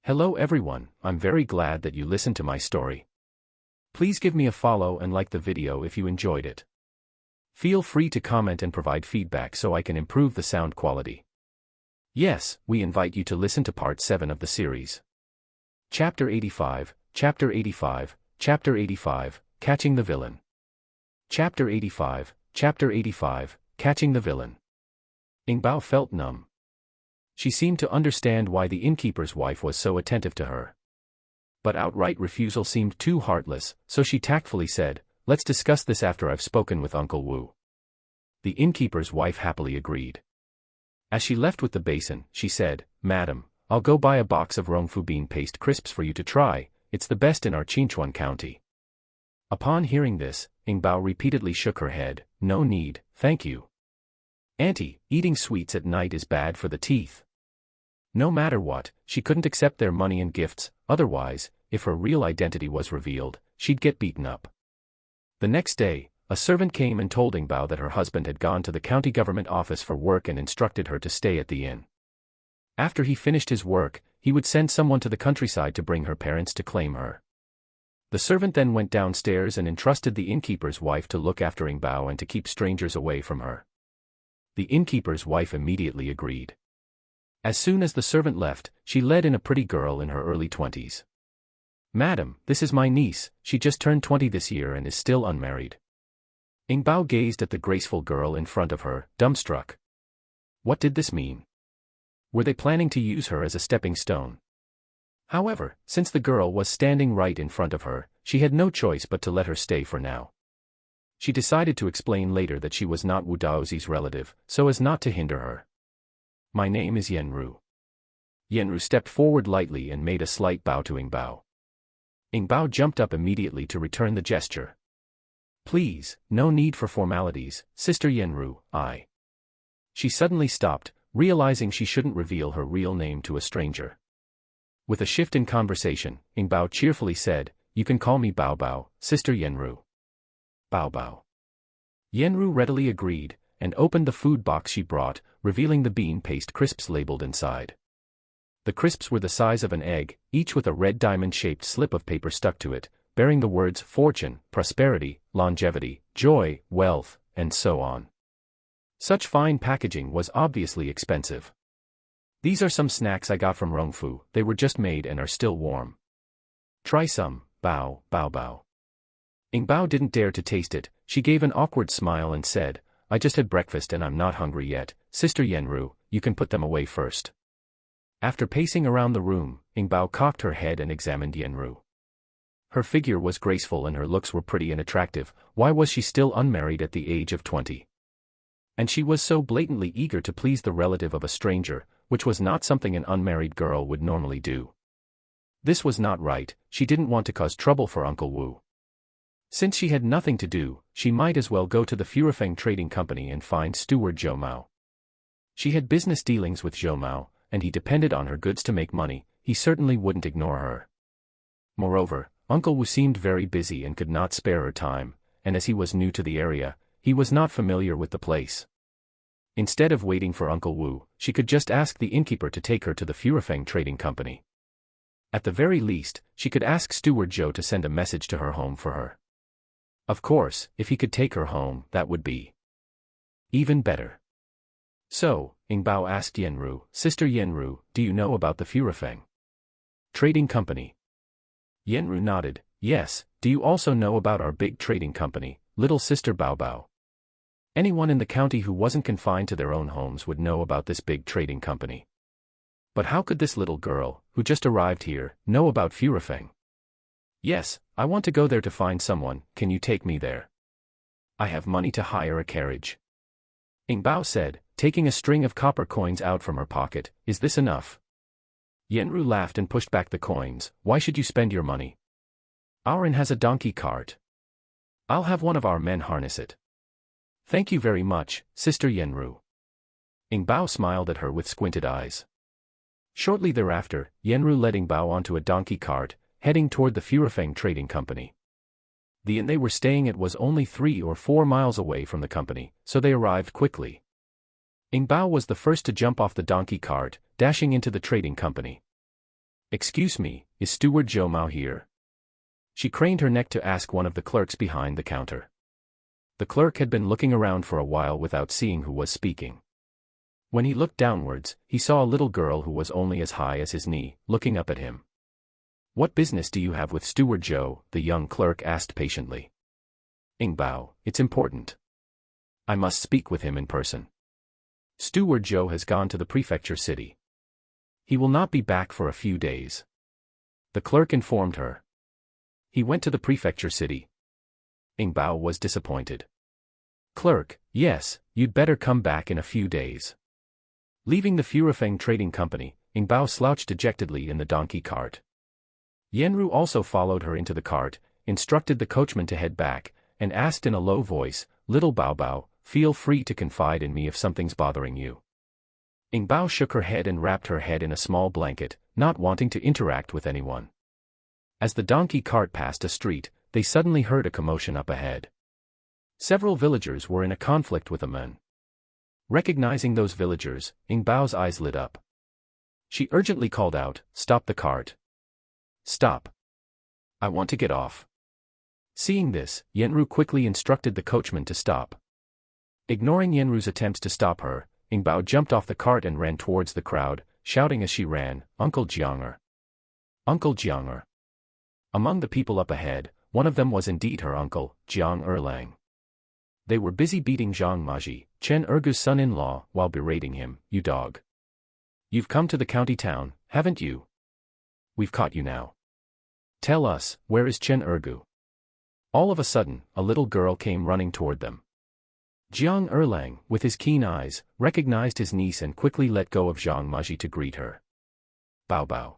Hello everyone, I'm very glad that you listened to my story. Please give me a follow and like the video if you enjoyed it. Feel free to comment and provide feedback so I can improve the sound quality. Yes, we invite you to listen to part 7 of the series. Chapter 85, Chapter 85, Chapter 85, Catching the Villain. Chapter 85, Chapter 85, Catching the Villain. Ing Bao felt numb. She seemed to understand why the innkeeper's wife was so attentive to her. But outright refusal seemed too heartless, so she tactfully said, "Let's discuss this after I've spoken with Uncle Wu." The innkeeper's wife happily agreed. As she left with the basin, she said, "Madam, I'll go buy a box of Rongfu bean paste crisps for you to try, it's the best in our Qinchuan county." Upon hearing this, Ing Bao repeatedly shook her head, "No need, thank you. Auntie, eating sweets at night is bad for the teeth." No matter what, she couldn't accept their money and gifts, otherwise, if her real identity was revealed, she'd get beaten up. The next day, a servant came and told Ing Bao that her husband had gone to the county government office for work and instructed her to stay at the inn. After he finished his work, he would send someone to the countryside to bring her parents to claim her. The servant then went downstairs and entrusted the innkeeper's wife to look after Ing Bao and to keep strangers away from her. The innkeeper's wife immediately agreed. As soon as the servant left, she led in a pretty girl in her early 20s. "Madam, this is my niece, she just turned 20 this year and is still unmarried." Ing Bao gazed at the graceful girl in front of her, dumbstruck. What did this mean? Were they planning to use her as a stepping stone? However, since the girl was standing right in front of her, she had no choice but to let her stay for now. She decided to explain later that she was not Wu Daozi's relative, so as not to hinder her. "My name is Yenru." Yenru stepped forward lightly and made a slight bow to Ing Bao. Ing Bao jumped up immediately to return the gesture. "Please, no need for formalities, Sister Yenru, I." She suddenly stopped, realizing she shouldn't reveal her real name to a stranger. With a shift in conversation, Ing Bao cheerfully said, "You can call me Bao Bao, Sister Yenru." Bao Bao. Yenru readily agreed, and opened the food box she brought, revealing the bean paste crisps labeled inside. The crisps were the size of an egg, each with a red diamond-shaped slip of paper stuck to it, bearing the words fortune, prosperity, longevity, joy, wealth, and so on. Such fine packaging was obviously expensive. "These are some snacks I got from Rongfu, they were just made and are still warm. Try some, Bao, Bao Bao." Ing Bao didn't dare to taste it, she gave an awkward smile and said, "I just had breakfast and I'm not hungry yet, Sister Yenru, you can put them away first." After pacing around the room, Ing Bao cocked her head and examined Yenru. Her figure was graceful and her looks were pretty and attractive, why was she still unmarried at the age of 20? And she was so blatantly eager to please the relative of a stranger, which was not something an unmarried girl would normally do. This was not right, she didn't want to cause trouble for Uncle Wu. Since she had nothing to do, she might as well go to the Furifeng Trading Company and find steward Zhou Mao. She had business dealings with Zhou Mao, and he depended on her goods to make money, he certainly wouldn't ignore her. Moreover, Uncle Wu seemed very busy and could not spare her time, and as he was new to the area, he was not familiar with the place. Instead of waiting for Uncle Wu, she could just ask the innkeeper to take her to the Furifeng Trading Company. At the very least, she could ask steward Zhou to send a message to her home for her. Of course, if he could take her home, that would be even better. So, Ing Bao asked Yenru, "Sister Yenru, do you know about the Furifeng Trading Company?" Yenru nodded, "Yes, do you also know about our big trading company, little Sister Bao Bao?" Anyone in the county who wasn't confined to their own homes would know about this big trading company. But how could this little girl, who just arrived here, know about Furifeng? "Yes, I want to go there to find someone, can you take me there? I have money to hire a carriage." Ing Bao said, taking a string of copper coins out from her pocket, "Is this enough?" Yenru laughed and pushed back the coins, "Why should you spend your money? Our inn has a donkey cart. I'll have one of our men harness it." "Thank you very much, Sister Yenru." Ing Bao smiled at her with squinted eyes. Shortly thereafter, Yenru led Ing Bao onto a donkey cart, heading toward the Furifeng Trading Company. The inn they were staying at was only 3 or 4 miles away from the company, so they arrived quickly. Ing Bao was the first to jump off the donkey cart, dashing into the trading company. "Excuse me, is Steward Zhou Mao here?" She craned her neck to ask one of the clerks behind the counter. The clerk had been looking around for a while without seeing who was speaking. When he looked downwards, he saw a little girl who was only as high as his knee, looking up at him. "What business do you have with Steward Zhou?" the young clerk asked patiently. "Ing Bao, it's important. I must speak with him in person. Steward Zhou has gone to the prefecture city. He will not be back for a few days." The clerk informed her. "He went to the prefecture city." Ing Bao was disappointed. "Clerk, yes, you'd better come back in a few days." Leaving the Furifeng Trading Company, Ing Bao slouched dejectedly in the donkey cart. Yenru also followed her into the cart, instructed the coachman to head back, and asked in a low voice, "Little Bao Bao, feel free to confide in me if something's bothering you." Ing Bao shook her head and wrapped her head in a small blanket, not wanting to interact with anyone. As the donkey cart passed a street, they suddenly heard a commotion up ahead. Several villagers were in a conflict with a man. Recognizing those villagers, Ing Bao's eyes lit up. She urgently called out, "Stop the cart. Stop. I want to get off." Seeing this, Yenru quickly instructed the coachman to stop. Ignoring Yenru's attempts to stop her, Ing Bao jumped off the cart and ran towards the crowd, shouting as she ran, "Uncle Jianger! Uncle Jianger!" Among the people up ahead, one of them was indeed her uncle, Jiang Erlang. They were busy beating Zhang Maji, Chen Ergu's son-in-law, while berating him, "You dog. You've come to the county town, haven't you? We've caught you now. Tell us, where is Chen Ergu?" All of a sudden, a little girl came running toward them. Jiang Erlang, with his keen eyes, recognized his niece and quickly let go of Zhang Maji to greet her. "Bao Bao."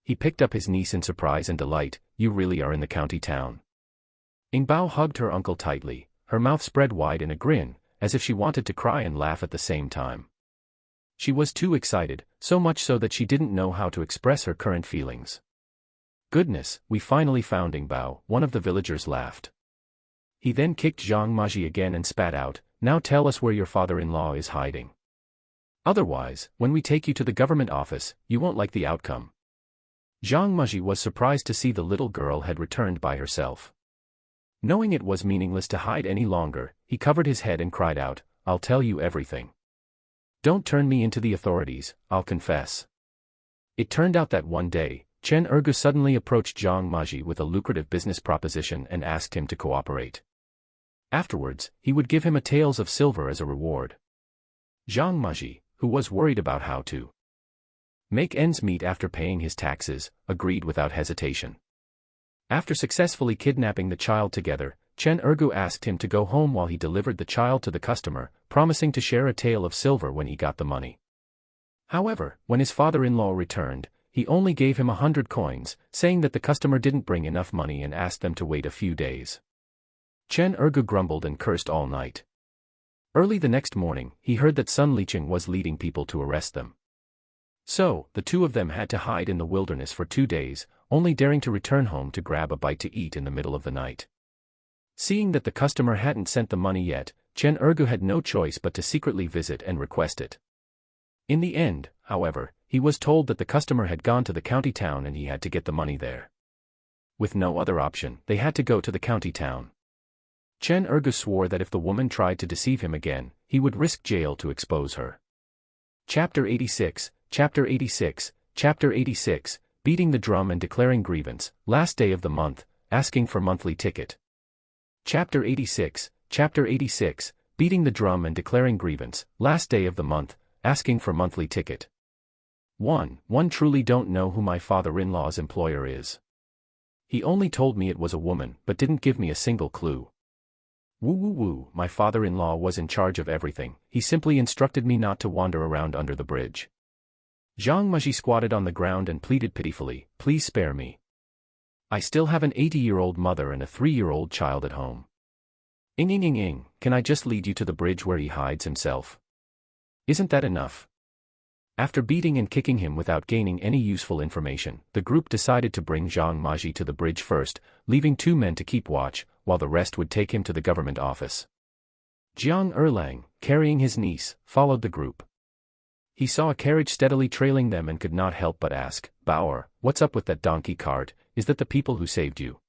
He picked up his niece in surprise and delight. "You really are in the county town." Ing Bao hugged her uncle tightly, her mouth spread wide in a grin, as if she wanted to cry and laugh at the same time. She was too excited, so much so that she didn't know how to express her current feelings. "Goodness, we finally found Ing Bao," one of the villagers laughed. He then kicked Zhang Maji again and spat out, "Now tell us where your father-in-law is hiding. Otherwise, when we take you to the government office, you won't like the outcome." Zhang Maji was surprised to see the little girl had returned by herself. Knowing it was meaningless to hide any longer, he covered his head and cried out, "I'll tell you everything. Don't turn me into the authorities, I'll confess." It turned out that one day, Chen Ergu suddenly approached Zhang Maji with a lucrative business proposition and asked him to cooperate. Afterwards, he would give him a taels of silver as a reward. Zhang Maji, who was worried about how to make ends meet after paying his taxes, agreed without hesitation. After successfully kidnapping the child together, Chen Ergu asked him to go home while he delivered the child to the customer, promising to share a tael of silver when he got the money. However, when his father-in-law returned, he only gave him 100 coins, saying that the customer didn't bring enough money and asked them to wait a few days. Chen Ergu grumbled and cursed all night. Early the next morning, he heard that Sun Liqing was leading people to arrest them. So, the two of them had to hide in the wilderness for 2 days, only daring to return home to grab a bite to eat in the middle of the night. Seeing that the customer hadn't sent the money yet, Chen Ergu had no choice but to secretly visit and request it. In the end, however, he was told that the customer had gone to the county town and he had to get the money there. With no other option, they had to go to the county town. Chen Ergu swore that if the woman tried to deceive him again, he would risk jail to expose her. Chapter 86, Chapter 86, Chapter 86, Beating the Drum and Declaring Grievance, Last Day of the Month, Asking for Monthly Ticket. Chapter 86, Chapter 86, Beating the Drum and Declaring Grievance, Last Day of the Month, Asking for Monthly Ticket. 1. Truly don't know who my father-in-law's employer is. He only told me it was a woman but didn't give me a single clue. Woo, my father-in-law was in charge of everything, he simply instructed me not to wander around under the bridge. Zhang Maji squatted on the ground and pleaded pitifully, "Please spare me. I still have an 80-year-old mother and a 3-year-old child at home. Ing, can I just lead you to the bridge where he hides himself? Isn't that enough?" After beating and kicking him without gaining any useful information, the group decided to bring Zhang Maji to the bridge first, leaving 2 men to keep watch, while the rest would take him to the government office. Jiang Erlang, carrying his niece, followed the group. He saw a carriage steadily trailing them and could not help but ask, "Bao, what's up with that donkey cart? Is that the people who saved you?"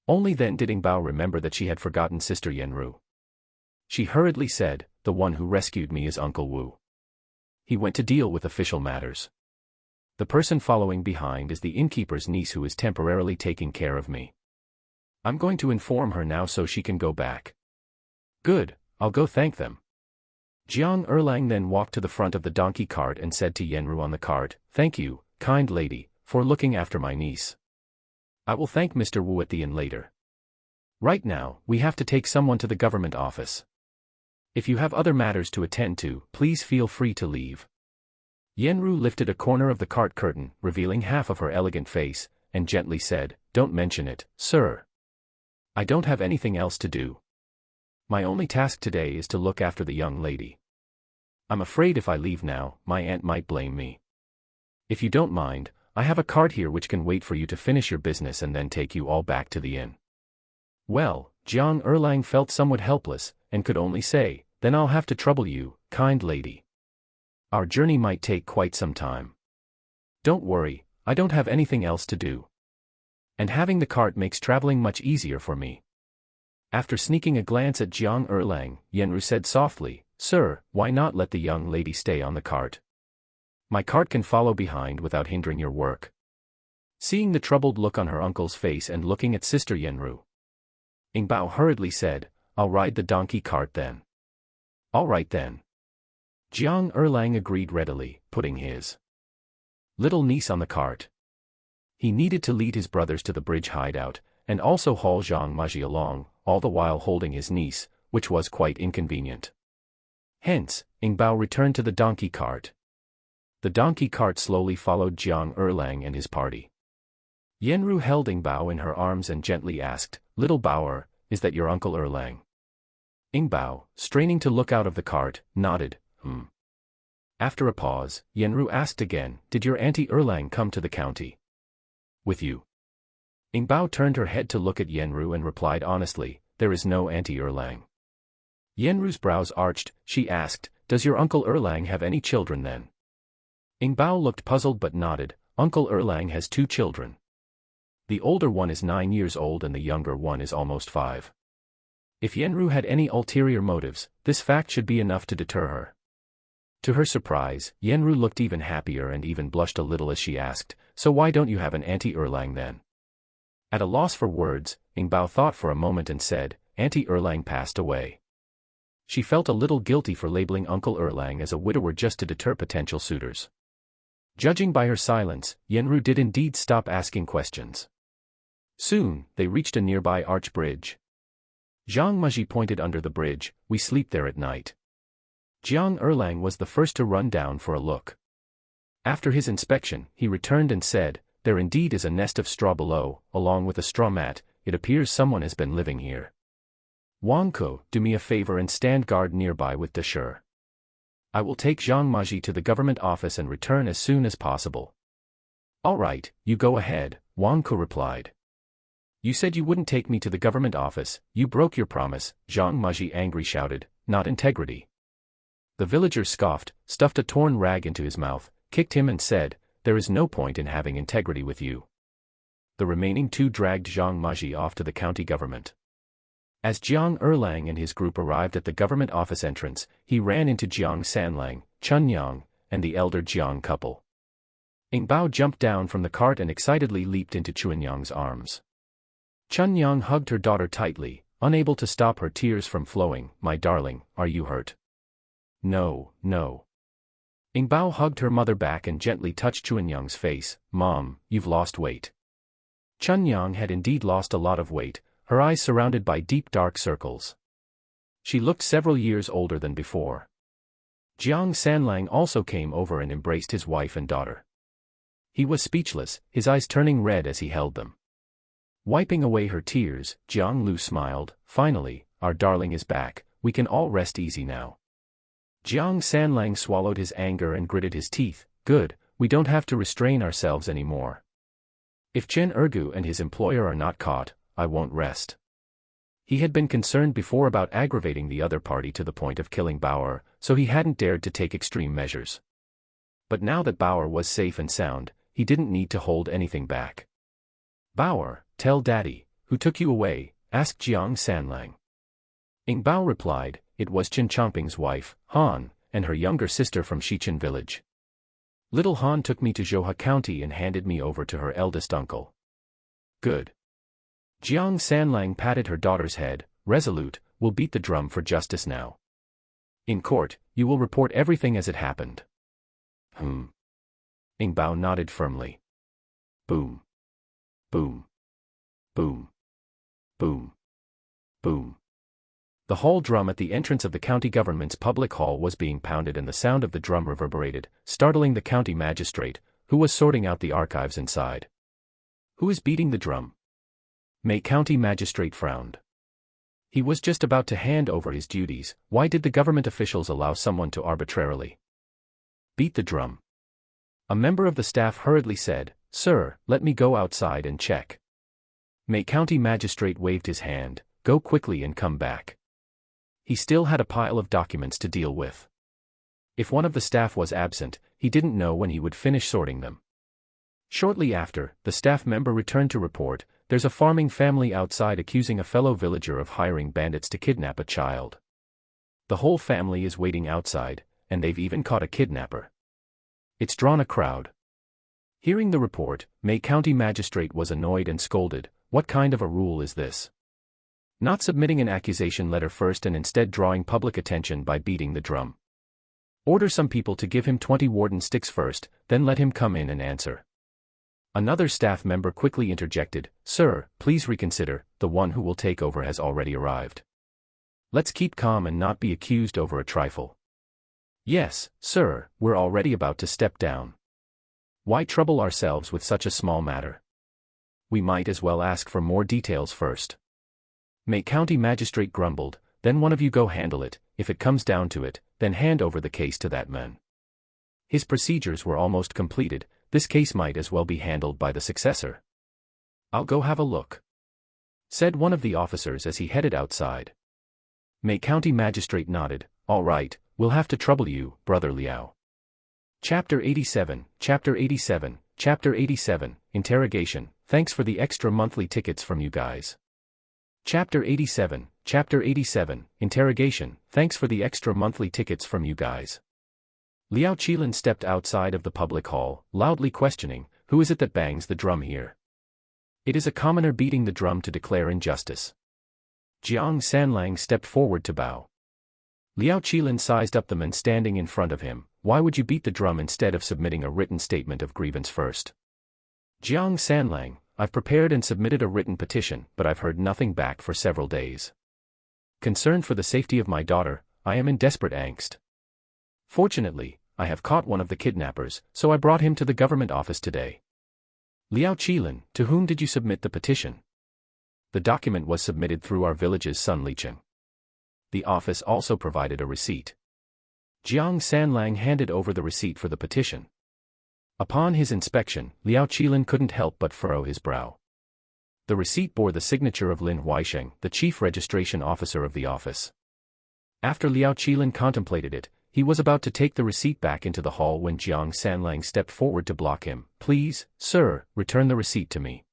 Only then did Ing Bao remember that she had forgotten Sister Yenru. She hurriedly said, "The one who rescued me is Uncle Wu. He went to deal with official matters. The person following behind is the innkeeper's niece who is temporarily taking care of me. I'm going to inform her now so she can go back." "Good, I'll go thank them." Jiang Erlang then walked to the front of the donkey cart and said to Yenru on the cart, "Thank you, kind lady, for looking after my niece. I will thank Mr. Wu at the inn later. Right now, we have to take someone to the government office. If you have other matters to attend to, please feel free to leave." Yenru lifted a corner of the cart curtain, revealing half of her elegant face, and gently said, "Don't mention it, sir. I don't have anything else to do. My only task today is to look after the young lady. I'm afraid if I leave now, my aunt might blame me. If you don't mind, I have a cart here which can wait for you to finish your business and then take you all back to the inn." Well, Jiang Erlang felt somewhat helpless, and could only say, "Then I'll have to trouble you, kind lady. Our journey might take quite some time." "Don't worry, I don't have anything else to do. And having the cart makes traveling much easier for me." After sneaking a glance at Jiang Erlang, Yenru said softly, "Sir, why not let the young lady stay on the cart? My cart can follow behind without hindering your work." Seeing the troubled look on her uncle's face and looking at Sister Yenru, Ing Bao hurriedly said, "I'll ride the donkey cart then." "All right then." Jiang Erlang agreed readily, putting his little niece on the cart. He needed to lead his brothers to the bridge hideout, and also haul Zhang Maji along, all the while holding his niece, which was quite inconvenient. Hence, Ing Bao returned to the donkey cart. The donkey cart slowly followed Jiang Erlang and his party. Yenru held Ing Bao in her arms and gently asked, "Little Bao, is that your Uncle Erlang?" Ing Bao, straining to look out of the cart, nodded, After a pause, Yenru asked again, "Did your Auntie Erlang come to the county with you?" Ing Bao turned her head to look at Yenru and replied honestly, "There is no Auntie Erlang." Yenru's brows arched. She asked, "Does your Uncle Erlang have any children then?" Ing Bao looked puzzled but nodded. "Uncle Erlang has 2 children. The older one is 9 years old and the younger one is almost 5. If Yenru had any ulterior motives, this fact should be enough to deter her." To her surprise, Yenru looked even happier and even blushed a little as she asked, "So why don't you have an Auntie Erlang then?" At a loss for words, Ing Bao thought for a moment and said, "Auntie Erlang passed away." She felt a little guilty for labeling Uncle Erlang as a widower just to deter potential suitors. Judging by her silence, Yenru did indeed stop asking questions. Soon, they reached a nearby arch bridge. Zhang Maji pointed under the bridge, "We sleep there at night." Jiang Erlang was the first to run down for a look. After his inspection, he returned and said, "There indeed is a nest of straw below, along with a straw mat. It appears someone has been living here. Wang Ko, do me a favor and stand guard nearby with Deshur. I will take Zhang Maji to the government office and return as soon as possible." "All right, you go ahead," Wang Ko replied. "You said you wouldn't take me to the government office. You broke your promise," Zhang Maji angry shouted, "Not integrity." The villager scoffed, stuffed a torn rag into his mouth, kicked him and said, "There is no point in having integrity with you." The remaining 2 dragged Zhang Maji off to the county government. As Jiang Erlang and his group arrived at the government office entrance, he ran into Jiang Sanlang, Chun Yang, and the elder Jiang couple. Ing Bao jumped down from the cart and excitedly leaped into Chun Yang's arms. Chun Yang hugged her daughter tightly, unable to stop her tears from flowing. "My darling, are you hurt?" "No, no." Ing Bao hugged her mother back and gently touched Chun Yang's face. "Mom, you've lost weight." Chun Yang had indeed lost a lot of weight, her eyes surrounded by deep dark circles. She looked several years older than before. Jiang Sanlang also came over and embraced his wife and daughter. He was speechless, his eyes turning red as he held them. Wiping away her tears, Jiang Lu smiled, "Finally, our darling is back, we can all rest easy now." Jiang Sanlang swallowed his anger and gritted his teeth. "Good, we don't have to restrain ourselves anymore. If Chen Ergu and his employer are not caught, I won't rest." He had been concerned before about aggravating the other party to the point of killing Bauer, so he hadn't dared to take extreme measures. But now that Bauer was safe and sound, he didn't need to hold anything back. "Bauer, tell Daddy, who took you away?" asked Jiang Sanlang. Ing Bao replied, "It was Chen Chongping's wife, Han, and her younger sister from Shichen village. Little Han took me to Zhouhe County and handed me over to her eldest uncle." "Good." Jiang Sanlang patted her daughter's head, resolute, "We'll beat the drum for justice now. In court, you will report everything as it happened." Ing Bao nodded firmly. Boom. Boom. Boom. Boom. Boom. The hall drum at the entrance of the county government's public hall was being pounded, and the sound of the drum reverberated, startling the county magistrate, who was sorting out the archives inside. "Who is beating the drum?" May County Magistrate frowned. He was just about to hand over his duties. Why did the government officials allow someone to arbitrarily beat the drum? A member of the staff hurriedly said, "Sir, let me go outside and check." May County Magistrate waved his hand, "Go quickly and come back." He still had a pile of documents to deal with. If one of the staff was absent, he didn't know when he would finish sorting them. Shortly after, the staff member returned to report, "There's a farming family outside accusing a fellow villager of hiring bandits to kidnap a child. The whole family is waiting outside, and they've even caught a kidnapper. It's drawn a crowd." Hearing the report, May County Magistrate was annoyed and scolded, "What kind of a rule is this? Not submitting an accusation letter first and instead drawing public attention by beating the drum. Order some people to give him 20 warden sticks first, then let him come in and answer." Another staff member quickly interjected, "Sir, please reconsider, the one who will take over has already arrived. Let's keep calm and not be accused over a trifle." "Yes, sir, we're already about to step down. Why trouble ourselves with such a small matter? We might as well ask for more details first." May County Magistrate grumbled, "Then one of you go handle it. If it comes down to it, then hand over the case to that man." His procedures were almost completed. This case might as well be handled by the successor. "I'll go have a look," said one of the officers as he headed outside. May County Magistrate nodded, "All right, we'll have to trouble you, Brother Liao." Chapter 87, Chapter 87, Chapter 87, Interrogation, "Thanks for the extra monthly tickets from you guys." Chapter 87, Chapter 87, Interrogation, "Thanks for the extra monthly tickets from you guys." Liao Qilin stepped outside of the public hall, loudly questioning, "Who is it that bangs the drum here?" "It is a commoner beating the drum to declare injustice." Jiang Sanlang stepped forward to bow. Liao Qilin sized up the man standing in front of him. "Why would you beat the drum instead of submitting a written statement of grievance first?" Jiang Sanlang, "I've prepared and submitted a written petition, but I've heard nothing back for several days. Concerned for the safety of my daughter, I am in desperate angst. Fortunately, I have caught one of the kidnappers, so I brought him to the government office today." Liao Qilin, "To whom did you submit the petition?" "The document was submitted through our village's Sun Licheng. The office also provided a receipt." Jiang Sanlang handed over the receipt for the petition. Upon his inspection, Liao Qilin couldn't help but furrow his brow. The receipt bore the signature of Lin Huaisheng, the chief registration officer of the office. After Liao Qilin contemplated it, he was about to take the receipt back into the hall when Jiang Sanlang stepped forward to block him. "Please, sir, return the receipt to me."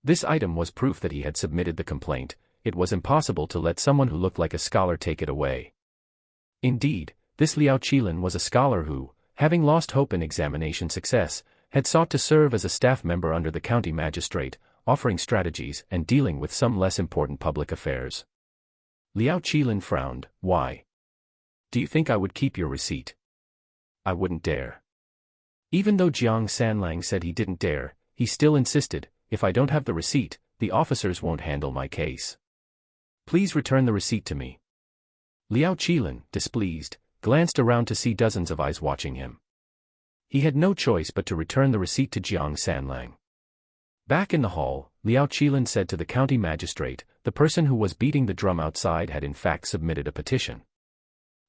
This item was proof that he had submitted the complaint. It was impossible to let someone who looked like a scholar take it away. Indeed, this Liao Qilin was a scholar who, having lost hope in examination success, had sought to serve as a staff member under the county magistrate, offering strategies and dealing with some less important public affairs. Liao Qilin frowned. "Why? Do you think I would keep your receipt?" "I wouldn't dare." Even though Jiang Sanlang said he didn't dare, he still insisted, "If I don't have the receipt, the officers won't handle my case. Please return the receipt to me." Liao Qilin, displeased, glanced around to see dozens of eyes watching him. He had no choice but to return the receipt to Jiang Sanlang. Back in the hall, Liao Qilin said to the county magistrate, "The person who was beating the drum outside had in fact submitted a petition.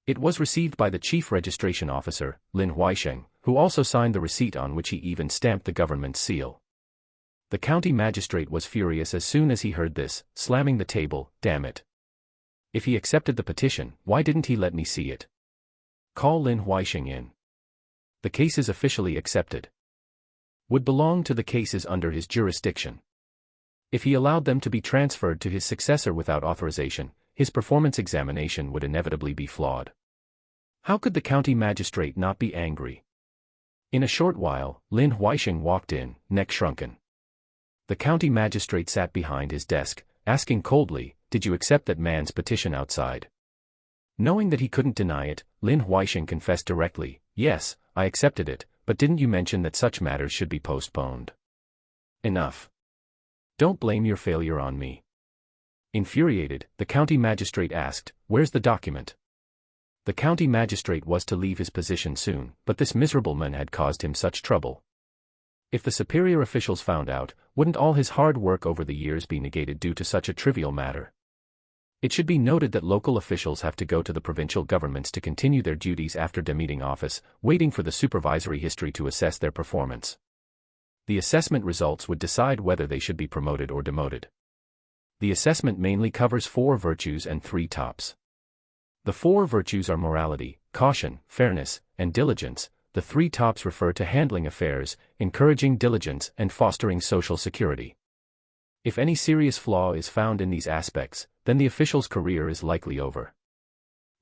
It was received by the chief registration officer, Lin Huaisheng, who also signed the receipt on which he even stamped the government's seal." The county magistrate was furious as soon as he heard this, slamming the table. "Damn it. If he accepted the petition, why didn't he let me see it? Call Lin Huaisheng in." The cases officially accepted would belong to the cases under his jurisdiction. If he allowed them to be transferred to his successor without authorization, his performance examination would inevitably be flawed. How could the county magistrate not be angry? In a short while, Lin Huaisheng walked in, neck shrunken. The county magistrate sat behind his desk, asking coldly, "Did you accept that man's petition outside?" Knowing that he couldn't deny it, Lin Huaisheng confessed directly, "Yes, I accepted it, but didn't you mention that such matters should be postponed?" "Enough. Don't blame your failure on me." Infuriated, the county magistrate asked, "Where's the document?" The county magistrate was to leave his position soon, but this miserable man had caused him such trouble. If the superior officials found out, wouldn't all his hard work over the years be negated due to such a trivial matter? It should be noted that local officials have to go to the provincial governments to continue their duties after demeaning office, waiting for the supervisory history to assess their performance. The assessment results would decide whether they should be promoted or demoted. The assessment mainly covers 4 virtues and 3 tops. The 4 virtues are morality, caution, fairness, and diligence. The 3 tops refer to handling affairs, encouraging diligence, and fostering social security. If any serious flaw is found in these aspects, then the official's career is likely over.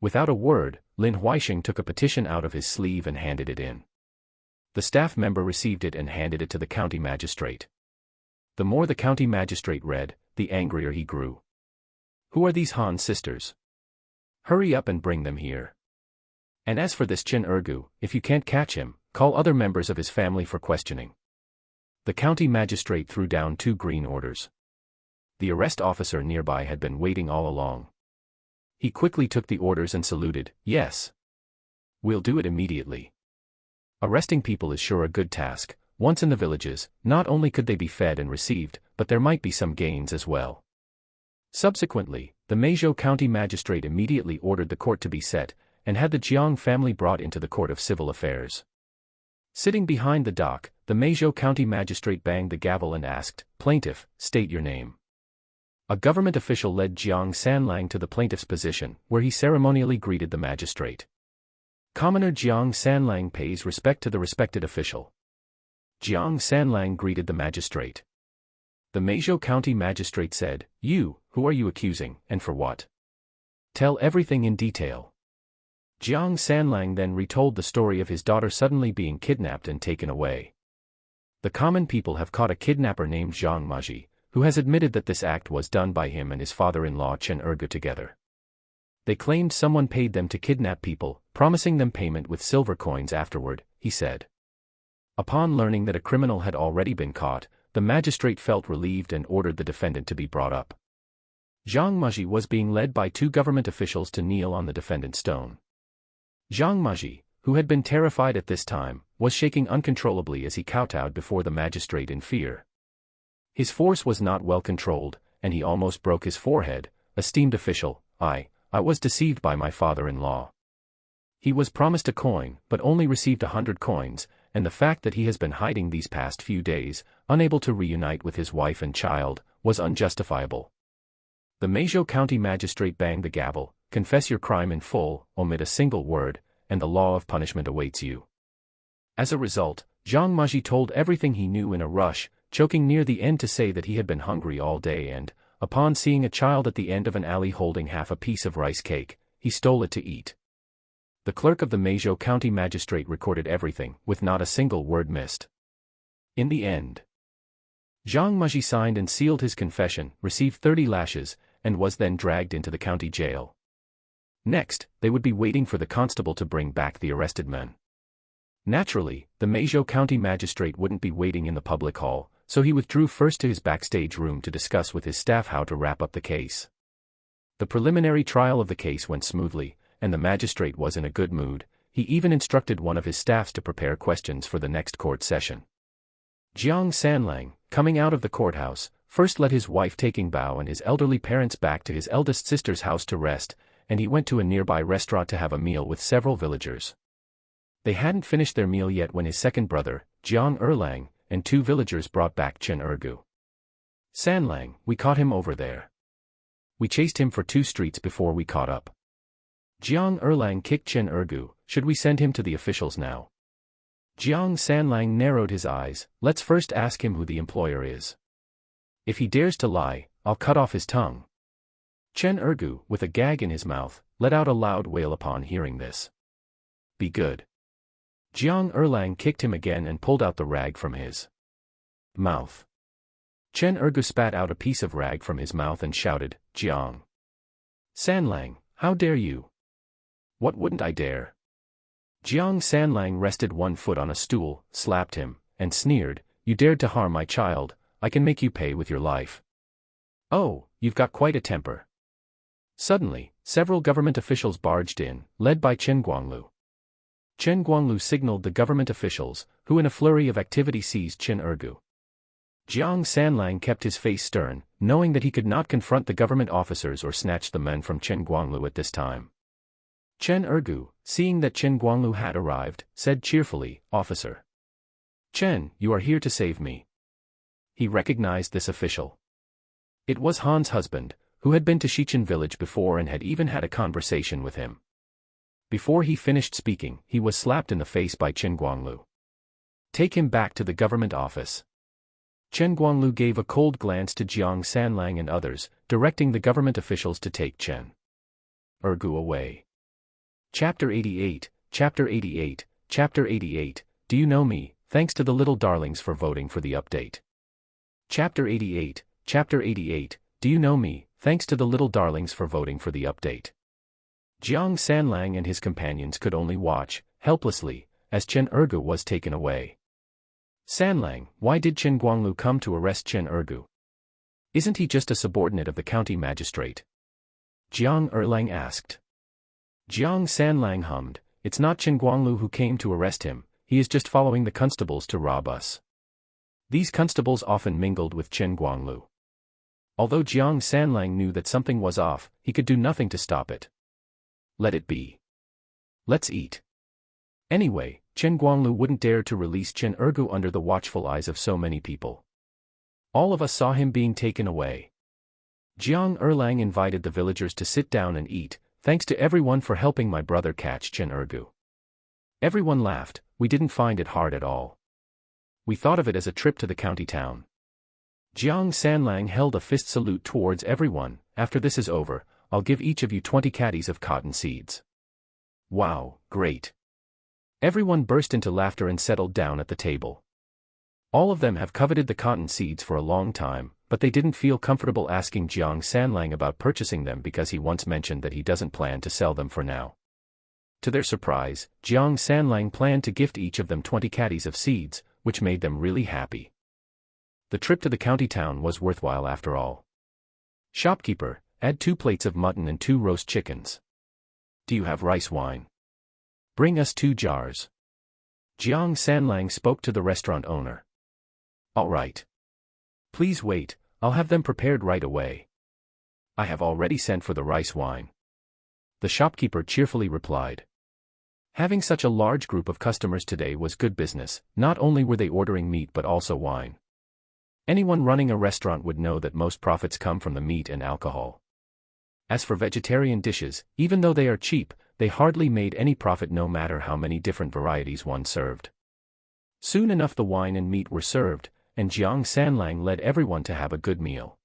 Without a word, Lin Huaisheng took a petition out of his sleeve and handed it in. The staff member received it and handed it to the county magistrate. The more the county magistrate read, the angrier he grew. "Who are these Han sisters? Hurry up and bring them here. And as for this Chen Ergu, if you can't catch him, call other members of his family for questioning." The county magistrate threw down 2 green orders. The arrest officer nearby had been waiting all along. He quickly took the orders and saluted, "Yes. We'll do it immediately." Arresting people is sure a good task. Once in the villages, not only could they be fed and received, but there might be some gains as well. Subsequently, the Meizhou County Magistrate immediately ordered the court to be set, and had the Jiang family brought into the Court of Civil Affairs. Sitting behind the dock, the Meizhou County Magistrate banged the gavel and asked, "Plaintiff, state your name." A government official led Jiang Sanlang to the plaintiff's position, where he ceremonially greeted the magistrate. Commoner Jiang Sanlang pays respect to the respected official. Jiang Sanlang greeted the magistrate. The Meizhou County Magistrate said, Who are you accusing, and for what? Tell everything in detail." Jiang Sanlang then retold the story of his daughter suddenly being kidnapped and taken away. The common people have caught a kidnapper named Zhang Maji, who has admitted that this act was done by him and his father-in-law Chen Ergu together. They claimed someone paid them to kidnap people, promising them payment with silver coins afterward, he said. Upon learning that a criminal had already been caught, the magistrate felt relieved and ordered the defendant to be brought up. Zhang Maji was being led by 2 government officials to kneel on the defendant's stone. Zhang Maji, who had been terrified at this time, was shaking uncontrollably as he kowtowed before the magistrate in fear. His force was not well controlled, and he almost broke his forehead. "Esteemed official, I was deceived by my father-in-law. He was promised a coin, but only received 100 coins, and the fact that he has been hiding these past few days, unable to reunite with his wife and child, was unjustifiable." The Meizhou County Magistrate banged the gavel, "Confess your crime in full, omit a single word, and the law of punishment awaits you." As a result, Zhang Maji told everything he knew in a rush, choking near the end to say that he had been hungry all day and, upon seeing a child at the end of an alley holding half a piece of rice cake, he stole it to eat. The clerk of the Meizhou County Magistrate recorded everything, with not a single word missed. In the end, Zhang Maji signed and sealed his confession, received 30 lashes, and was then dragged into the county jail. Next, they would be waiting for the constable to bring back the arrested men. Naturally, the Meizhou County Magistrate wouldn't be waiting in the public hall, so he withdrew first to his backstage room to discuss with his staff how to wrap up the case. The preliminary trial of the case went smoothly, and the magistrate was in a good mood. He even instructed one of his staffs to prepare questions for the next court session. Jiang Sanlang, coming out of the courthouse, first led his wife Taking Bao and his elderly parents back to his eldest sister's house to rest, and he went to a nearby restaurant to have a meal with several villagers. They hadn't finished their meal yet when his second brother, Jiang Erlang, and 2 villagers brought back Chen Ergu. "Sanlang, we caught him over there. We chased him for 2 streets before we caught up." Jiang Erlang kicked Chen Ergu. "Should we send him to the officials now?" Jiang Sanlang narrowed his eyes. Let's first ask him who the employer is. If he dares to lie, I'll cut off his tongue. Chen Ergu, with a gag in his mouth, let out a loud wail upon hearing this. Be good. Jiang Erlang kicked him again and pulled out the rag from his mouth. Chen Ergu spat out a piece of rag from his mouth and shouted, Jiang Sanlang, how dare you? What wouldn't I dare? Jiang Sanlang rested one foot on a stool, slapped him, and sneered, you dared to harm my child, I can make you pay with your life. Oh, you've got quite a temper. Suddenly, several government officials barged in, led by Chen Guanglu. Chen Guanglu signaled the government officials, who in a flurry of activity seized Chen Ergu. Jiang Sanlang kept his face stern, knowing that he could not confront the government officers or snatch the men from Chen Guanglu at this time. Chen Ergu, seeing that Chen Guanglu had arrived, said cheerfully, Officer Chen, you are here to save me. He recognized this official. It was Han's husband, who had been to Shichen village before and had even had a conversation with him. Before he finished speaking, he was slapped in the face by Chen Guanglu. Take him back to the government office. Chen Guanglu gave a cold glance to Jiang Sanlang and others, directing the government officials to take Chen Ergu away. Chapter 88, Chapter 88, Chapter 88, Do you know me? Thanks to the little darlings for voting for the update. Chapter 88, Chapter 88, Do you know me? Thanks to the little darlings for voting for the update. Jiang Sanlang and his companions could only watch, helplessly, as Chen Ergu was taken away. Sanlang, why did Chen Guanglu come to arrest Chen Ergu? Isn't he just a subordinate of the county magistrate? Jiang Erlang asked. Jiang Sanlang hummed, it's not Chen Guanglu who came to arrest him, he is just following the constables to rob us. These constables often mingled with Chen Guanglu. Although Jiang Sanlang knew that something was off, he could do nothing to stop it. Let it be. Let's eat. Anyway, Chen Guanglu wouldn't dare to release Chen Ergu under the watchful eyes of so many people. All of us saw him being taken away. Jiang Erlang invited the villagers to sit down and eat, thanks to everyone for helping my brother catch Chen Ergu. Everyone laughed, we didn't find it hard at all. We thought of it as a trip to the county town. Jiang Sanlang held a fist salute towards everyone, after this is over, I'll give each of you 20 caddies of cotton seeds. Wow, great. Everyone burst into laughter and settled down at the table. All of them have coveted the cotton seeds for a long time, but they didn't feel comfortable asking Jiang Sanlang about purchasing them because he once mentioned that he doesn't plan to sell them for now. To their surprise, Jiang Sanlang planned to gift each of them 20 caddies of seeds, which made them really happy. The trip to the county town was worthwhile after all. Shopkeeper, add 2 plates of mutton and 2 roast chickens. Do you have rice wine? Bring us 2 jars. Jiang Sanlang spoke to the restaurant owner. All right. Please wait, I'll have them prepared right away. I have already sent for the rice wine. The shopkeeper cheerfully replied. Having such a large group of customers today was good business, not only were they ordering meat but also wine. Anyone running a restaurant would know that most profits come from the meat and alcohol. As for vegetarian dishes, even though they are cheap, they hardly made any profit no matter how many different varieties one served. Soon enough the wine and meat were served, and Jiang Sanlang led everyone to have a good meal.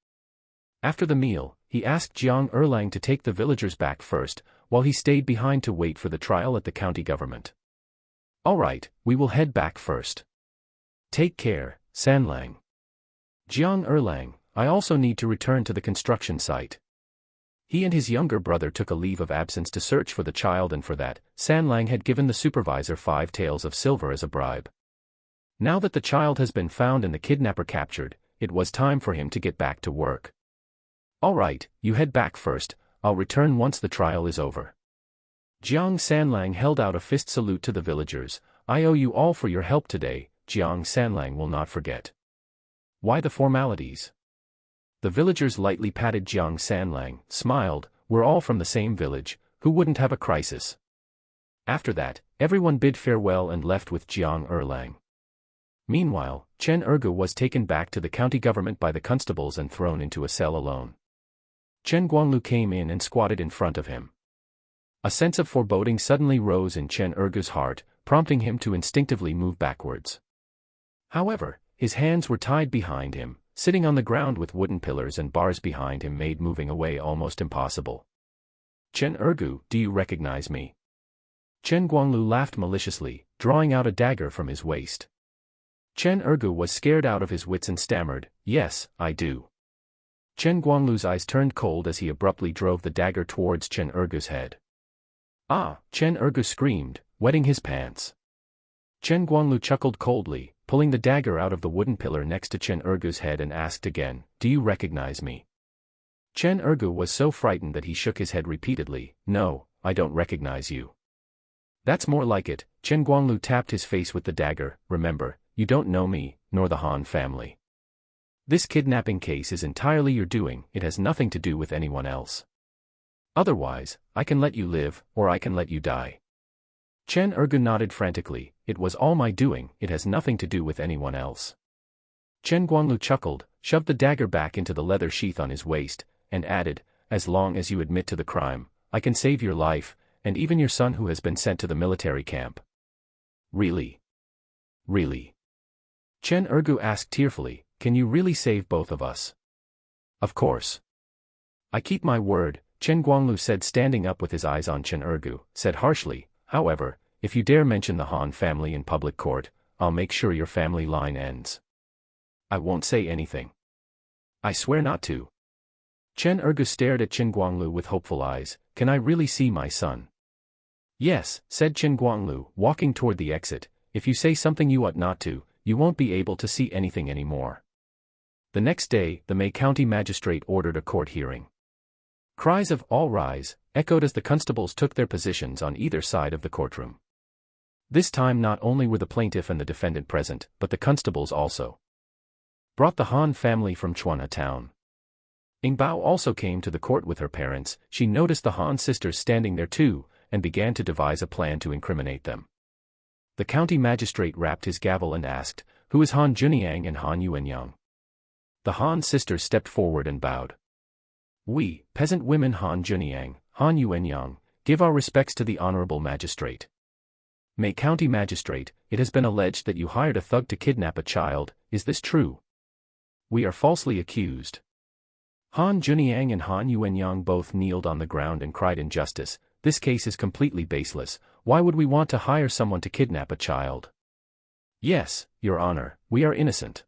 After the meal, he asked Jiang Erlang to take the villagers back first, while he stayed behind to wait for the trial at the county government. All right, we will head back first. Take care, Sanlang. Jiang Erlang, I also need to return to the construction site. He and his younger brother took a leave of absence to search for the child, and for that, Sanlang had given the supervisor 5 taels of silver as a bribe. Now that the child has been found and the kidnapper captured, it was time for him to get back to work. All right, you head back first, I'll return once the trial is over. Jiang Sanlang held out a fist salute to the villagers. I owe you all for your help today, Jiang Sanlang will not forget. Why the formalities? The villagers lightly patted Jiang Sanlang, smiled, we're all from the same village, who wouldn't have a crisis? After that, everyone bid farewell and left with Jiang Erlang. Meanwhile, Chen Ergu was taken back to the county government by the constables and thrown into a cell alone. Chen Guanglu came in and squatted in front of him. A sense of foreboding suddenly rose in Chen Ergu's heart, prompting him to instinctively move backwards. However, his hands were tied behind him, sitting on the ground with wooden pillars and bars behind him made moving away almost impossible. "Chen Ergu, do you recognize me?" Chen Guanglu laughed maliciously, drawing out a dagger from his waist. Chen Ergu was scared out of his wits and stammered, "Yes, I do." Chen Guanglu's eyes turned cold as he abruptly drove the dagger towards Chen Ergu's head. "Ah!" Chen Ergu screamed, wetting his pants. Chen Guanglu chuckled coldly, pulling the dagger out of the wooden pillar next to Chen Ergu's head and asked again, "Do you recognize me?" Chen Ergu was so frightened that he shook his head repeatedly, "No, I don't recognize you." "That's more like it." Chen Guanglu tapped his face with the dagger, "Remember, you don't know me, nor the Han family. This kidnapping case is entirely your doing, it has nothing to do with anyone else. Otherwise, I can let you live, or I can let you die." Chen Ergu nodded frantically, "It was all my doing, it has nothing to do with anyone else." Chen Guanglu chuckled, shoved the dagger back into the leather sheath on his waist, and added, "As long as you admit to the crime, I can save your life, and even your son who has been sent to the military camp." "Really? Really?" Chen Ergu asked tearfully, "Can you really save both of us?" "Of course. I keep my word," Chen Guanglu said, standing up with his eyes on Chen Ergu, said harshly, "However, if you dare mention the Han family in public court, I'll make sure your family line ends." "I won't say anything. I swear not to." Chen Ergu stared at Chen Guanglu with hopeful eyes, "Can I really see my son?" "Yes," said Chen Guanglu, walking toward the exit, "if you say something you ought not to, you won't be able to see anything anymore." The next day, the May County magistrate ordered a court hearing. Cries of "All rise" echoed as the constables took their positions on either side of the courtroom. This time not only were the plaintiff and the defendant present, but the constables also brought the Han family from Chuanha town. Ing Bao also came to the court with her parents. She noticed the Han sisters standing there too, and began to devise a plan to incriminate them. The county magistrate rapped his gavel and asked, "Who is Han Junyang and Han Yuanyang?" The Han sisters stepped forward and bowed. "We, peasant women Han Junyang, Han Yuanyang, give our respects to the honorable magistrate. May County Magistrate, it has been alleged that you hired a thug to kidnap a child, is this true?" "We are falsely accused." Han Junyang and Han Yuanyang both kneeled on the ground and cried, "Injustice, this case is completely baseless. Why would we want to hire someone to kidnap a child?" "Yes, Your Honor, we are innocent.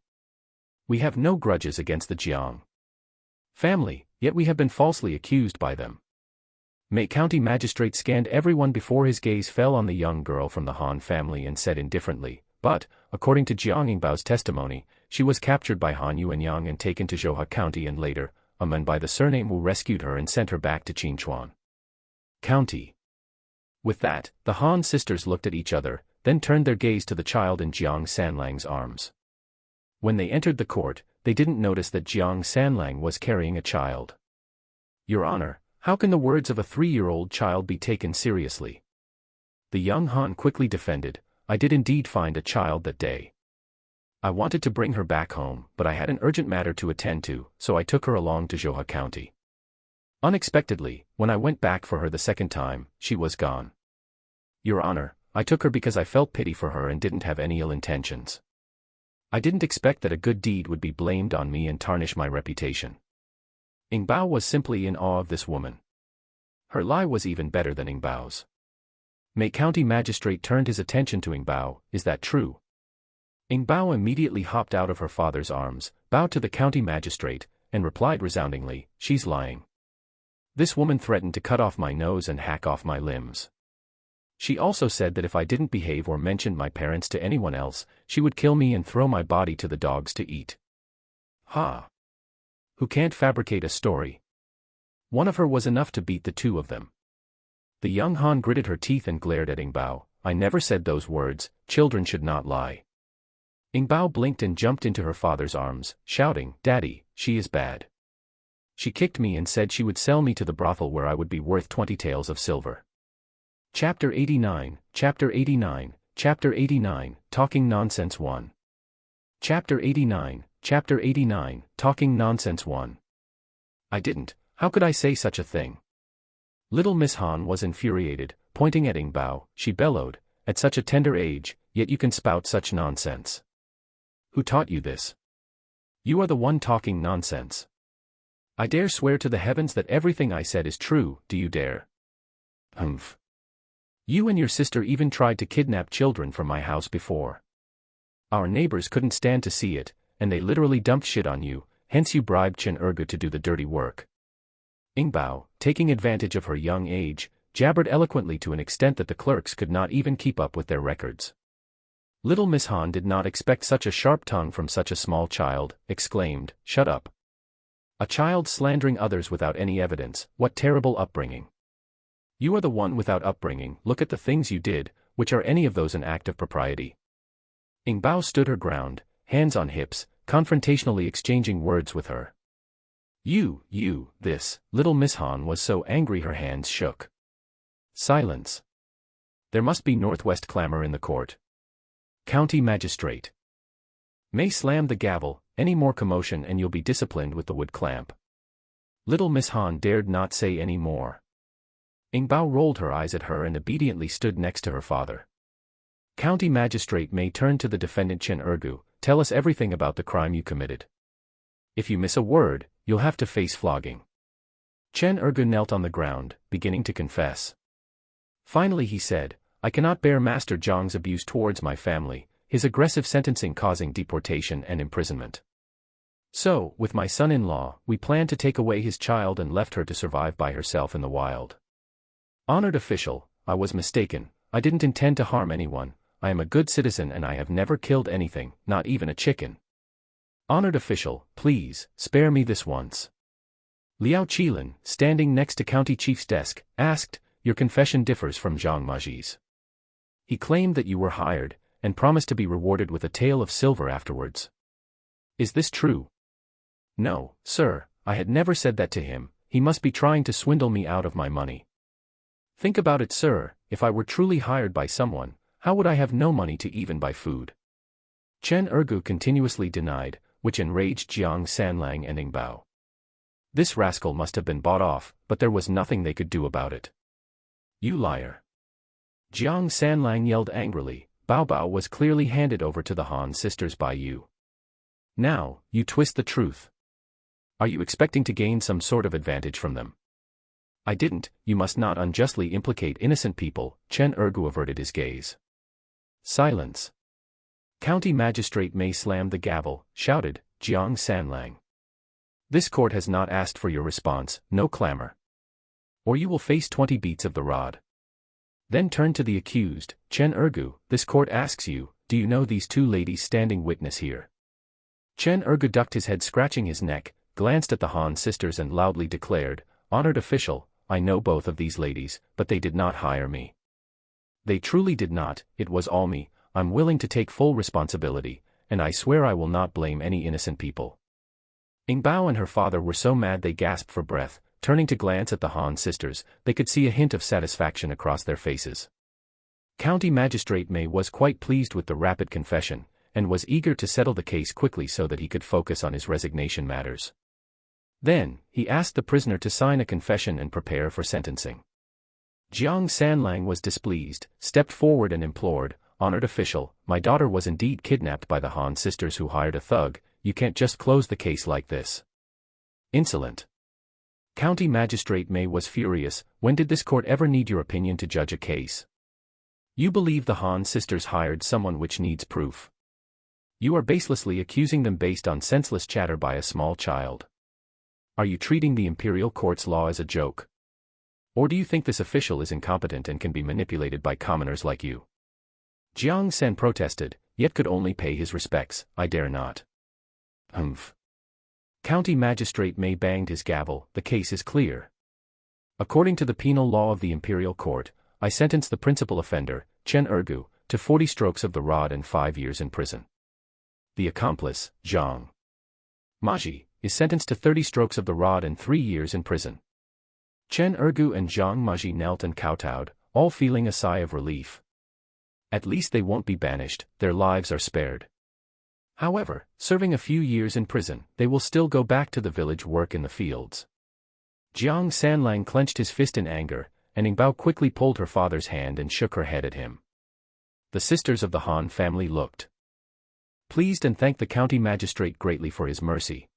We have no grudges against the Jiang family, yet we have been falsely accused by them." May County Magistrate scanned everyone before his gaze fell on the young girl from the Han family and said indifferently, "But, according to Jiang Yingbao's testimony, she was captured by Han Yuanyang and taken to Zhouhe County and later, a man by the surname Wu rescued her and sent her back to Qinchuan County." With that, the Han sisters looked at each other, then turned their gaze to the child in Jiang Sanlang's arms. When they entered the court, they didn't notice that Jiang Sanlang was carrying a child. "Your Honor, how can the words of a 3-year-old child be taken seriously?" The young Han quickly defended, "I did indeed find a child that day. I wanted to bring her back home, but I had an urgent matter to attend to, so I took her along to Zhouhe County. Unexpectedly, when I went back for her the second time, she was gone. Your Honor, I took her because I felt pity for her and didn't have any ill intentions. I didn't expect that a good deed would be blamed on me and tarnish my reputation." Ing Bao was simply in awe of this woman. Her lie was even better than Ing Bao's. May County Magistrate turned his attention to Ing Bao, "Is that true?" Ing Bao immediately hopped out of her father's arms, bowed to the county magistrate, and replied resoundingly, "She's lying. This woman threatened to cut off my nose and hack off my limbs. She also said that if I didn't behave or mention my parents to anyone else, she would kill me and throw my body to the dogs to eat." Ha! Who can't fabricate a story? One of her was enough to beat the two of them. The young Han gritted her teeth and glared at Ing Bao. "I never said those words, children should not lie." Ing Bao blinked and jumped into her father's arms, shouting, "Daddy, she is bad. She kicked me and said she would sell me to the brothel where I would be worth 20 taels of silver." Chapter 89, Chapter 89, Chapter 89, Talking Nonsense 1. Chapter 89, Chapter 89, Talking Nonsense 1. "I didn't, how could I say such a thing?" Little Miss Han was infuriated, pointing at Ing Bao, she bellowed, At such a tender age, yet you can spout such nonsense. Who taught you this? You are the one talking nonsense. I dare swear to the heavens that everything I said is true, do you dare? Humph. You and your sister even tried to kidnap children from my house before. Our neighbors couldn't stand to see it, and they literally dumped shit on you, hence you bribed Chen Ergu to do the dirty work. Ingbao, taking advantage of her young age, jabbered eloquently to an extent that the clerks could not even keep up with their records. Little Miss Han did not expect such a sharp tongue from such a small child, exclaimed, "Shut up. A child slandering others without any evidence, what terrible upbringing. You are the one without upbringing, look at the things you did, which are any of those an act of propriety?" Ingbao stood her ground, hands on hips, confrontationally exchanging words with her. This, little Miss Han was so angry her hands shook. Silence. There must be northwest clamor in the court. County Magistrate. May slammed the gavel, any more commotion and you'll be disciplined with the wood clamp. Little Miss Han dared not say any more. Ingbao rolled her eyes at her and obediently stood next to her father. County Magistrate May turned to the defendant Chen Ergu, tell us everything about the crime you committed. If you miss a word, you'll have to face flogging. Chen Ergu knelt on the ground, beginning to confess. Finally he said, I cannot bear Master Zhang's abuse towards my family, his aggressive sentencing causing deportation and imprisonment. So, with my son-in-law, we planned to take away his child and left her to survive by herself in the wild. Honored official, I was mistaken, I didn't intend to harm anyone, I am a good citizen and I have never killed anything, not even a chicken. Honored official, please, spare me this once. Liao Qilin, standing next to County Chief's desk, asked, your confession differs from Zhang Maji's. He claimed that you were hired, and promised to be rewarded with a tael of silver afterwards. Is this true? No, sir, I had never said that to him, he must be trying to swindle me out of my money. Think about it, sir, if I were truly hired by someone, how would I have no money to even buy food? Chen Ergu continuously denied, which enraged Jiang Sanlang and Ingbao. This rascal must have been bought off, but there was nothing they could do about it. You liar. Jiang Sanlang yelled angrily, Bao Bao was clearly handed over to the Han sisters by you. Now, you twist the truth. Are you expecting to gain some sort of advantage from them? I didn't, you must not unjustly implicate innocent people, Chen Ergu averted his gaze. Silence. County Magistrate May slammed the gavel, shouted, Jiang Sanlang. This court has not asked for your response, no clamor. Or you will face 20 beats of the rod. Then turned to the accused, Chen Ergu, this court asks you, do you know these two ladies standing witness here? Chen Ergu ducked his head scratching his neck, glanced at the Han sisters and loudly declared, Honored official, I know both of these ladies, but they did not hire me. They truly did not, it was all me, I'm willing to take full responsibility, and I swear I will not blame any innocent people. Ingbao and her father were so mad they gasped for breath, turning to glance at the Han sisters, they could see a hint of satisfaction across their faces. County Magistrate May was quite pleased with the rapid confession, and was eager to settle the case quickly so that he could focus on his resignation matters. Then, he asked the prisoner to sign a confession and prepare for sentencing. Jiang Sanlang was displeased, stepped forward and implored, Honored official, my daughter was indeed kidnapped by the Han sisters who hired a thug, you can't just close the case like this. Insolent. County Magistrate May was furious, when did this court ever need your opinion to judge a case? You believe the Han sisters hired someone which needs proof. You are baselessly accusing them based on senseless chatter by a small child. Are you treating the imperial court's law as a joke? Or do you think this official is incompetent and can be manipulated by commoners like you? Jiang Sen protested, yet could only pay his respects, I dare not. Humph. County Magistrate May banged his gavel, the case is clear. According to the penal law of the imperial court, I sentence the principal offender, Chen Ergu, to 40 strokes of the rod and 5 years in prison. The accomplice, Zhang Maji, is sentenced to 30 strokes of the rod and 3 years in prison. Chen Ergu and Zhang Maji knelt and kowtowed, all feeling a sigh of relief. At least they won't be banished, their lives are spared. However, serving a few years in prison, they will still go back to the village work in the fields. Jiang Sanlang clenched his fist in anger, and Ingbao quickly pulled her father's hand and shook her head at him. The sisters of the Han family looked pleased and thanked the county magistrate greatly for his mercy.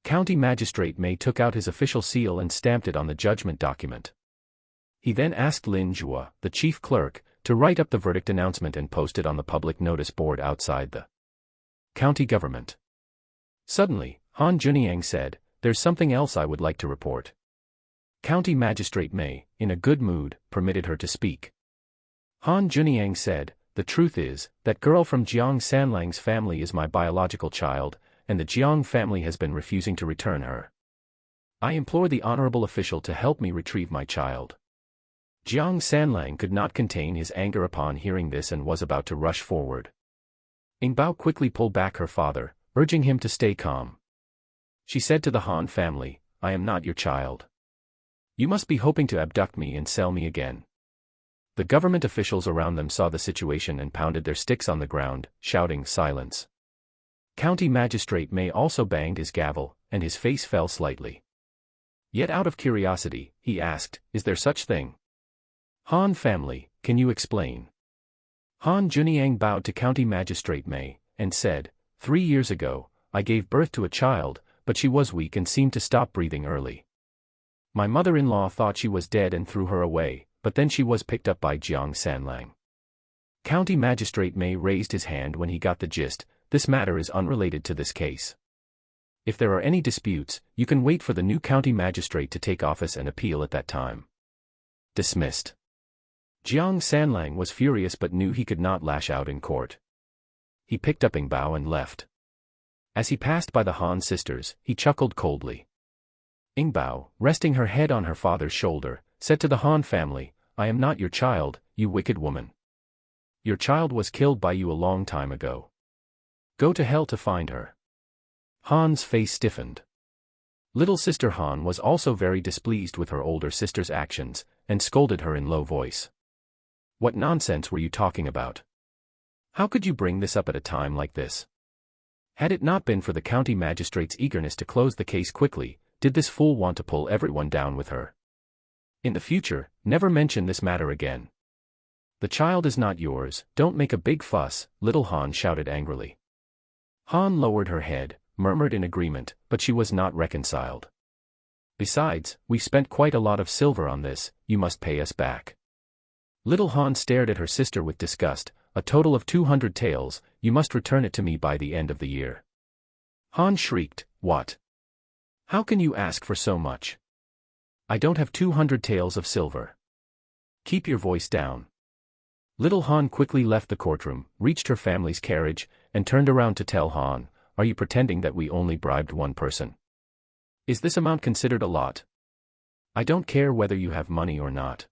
County Magistrate Mei took out his official seal and stamped it on the judgment document. He then asked Lin Zhua, the chief clerk, to write up the verdict announcement and post it on the public notice board outside the county government. Suddenly, Han Juniang said, "There's something else I would like to report." County Magistrate Mei, in a good mood, permitted her to speak. Han Juniang said, "The truth is, that girl from Jiang Sanlang's family is my biological child, and the Jiang family has been refusing to return her. I implore the honorable official to help me retrieve my child." Jiang Sanlang could not contain his anger upon hearing this and was about to rush forward. Ing Bao quickly pulled back her father, urging him to stay calm. She said to the Han family, "I am not your child. You must be hoping to abduct me and sell me again." The government officials around them saw the situation and pounded their sticks on the ground, shouting silence. County Magistrate Mei also banged his gavel, and his face fell slightly. Yet out of curiosity, he asked, "Is there such thing? Han family, can you explain?" Han Juniang bowed to County Magistrate Mei, and said, 3 years ago, I gave birth to a child, but she was weak and seemed to stop breathing early. My mother-in-law thought she was dead and threw her away, but then she was picked up by Jiang Sanlang. County Magistrate Mei raised his hand when he got the gist. This matter is unrelated to this case. If there are any disputes, you can wait for the new county magistrate to take office and appeal at that time. Dismissed. Jiang Sanlang was furious but knew he could not lash out in court. He picked up Ing Bao and left. As he passed by the Han sisters, he chuckled coldly. Ing Bao, resting her head on her father's shoulder, said to the Han family, "I am not your child, you wicked woman. Your child was killed by you a long time ago. Go to hell to find her." Han's face stiffened. Little sister Han was also very displeased with her older sister's actions, and scolded her in low voice. "What nonsense were you talking about? How could you bring this up at a time like this?" Had it not been for the county magistrate's eagerness to close the case quickly, did this fool want to pull everyone down with her? In the future, never mention this matter again. "The child is not yours, don't make a big fuss," little Han shouted angrily. Han lowered her head, murmured in agreement, but she was not reconciled. "Besides, we've spent quite a lot of silver on this, you must pay us back." Little Han stared at her sister with disgust. "A total of 200 taels, you must return it to me by the end of the year." Han shrieked, "What? How can you ask for so much? I don't have 200 taels of silver. Keep your voice down." Little Han quickly left the courtroom, reached her family's carriage, and turned around to tell Han, "Are you pretending that we only bribed one person? Is this amount considered a lot? I don't care whether you have money or not.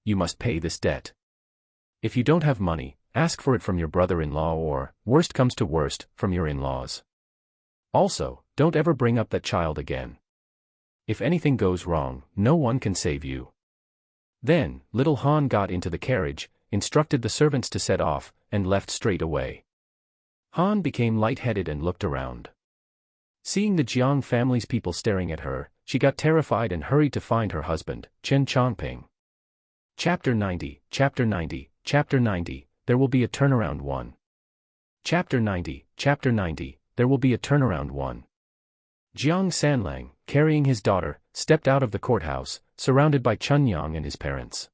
You must pay this debt. If you don't have money, ask for it from your brother-in-law or, worst comes to worst, from your in-laws. Also, don't ever bring up that child again. If anything goes wrong, no one can save you." Then, little Han got into the carriage, instructed the servants to set off, and left straight away. Han became lightheaded and looked around. Seeing the Jiang family's people staring at her, she got terrified and hurried to find her husband, Chen Chongping. Chapter 90, Chapter 90, Chapter 90, There will be a turnaround 1. Chapter 90, Chapter 90, There will be a turnaround 1. Jiang Sanlang, carrying his daughter, stepped out of the courthouse, surrounded by Chunyang and his parents.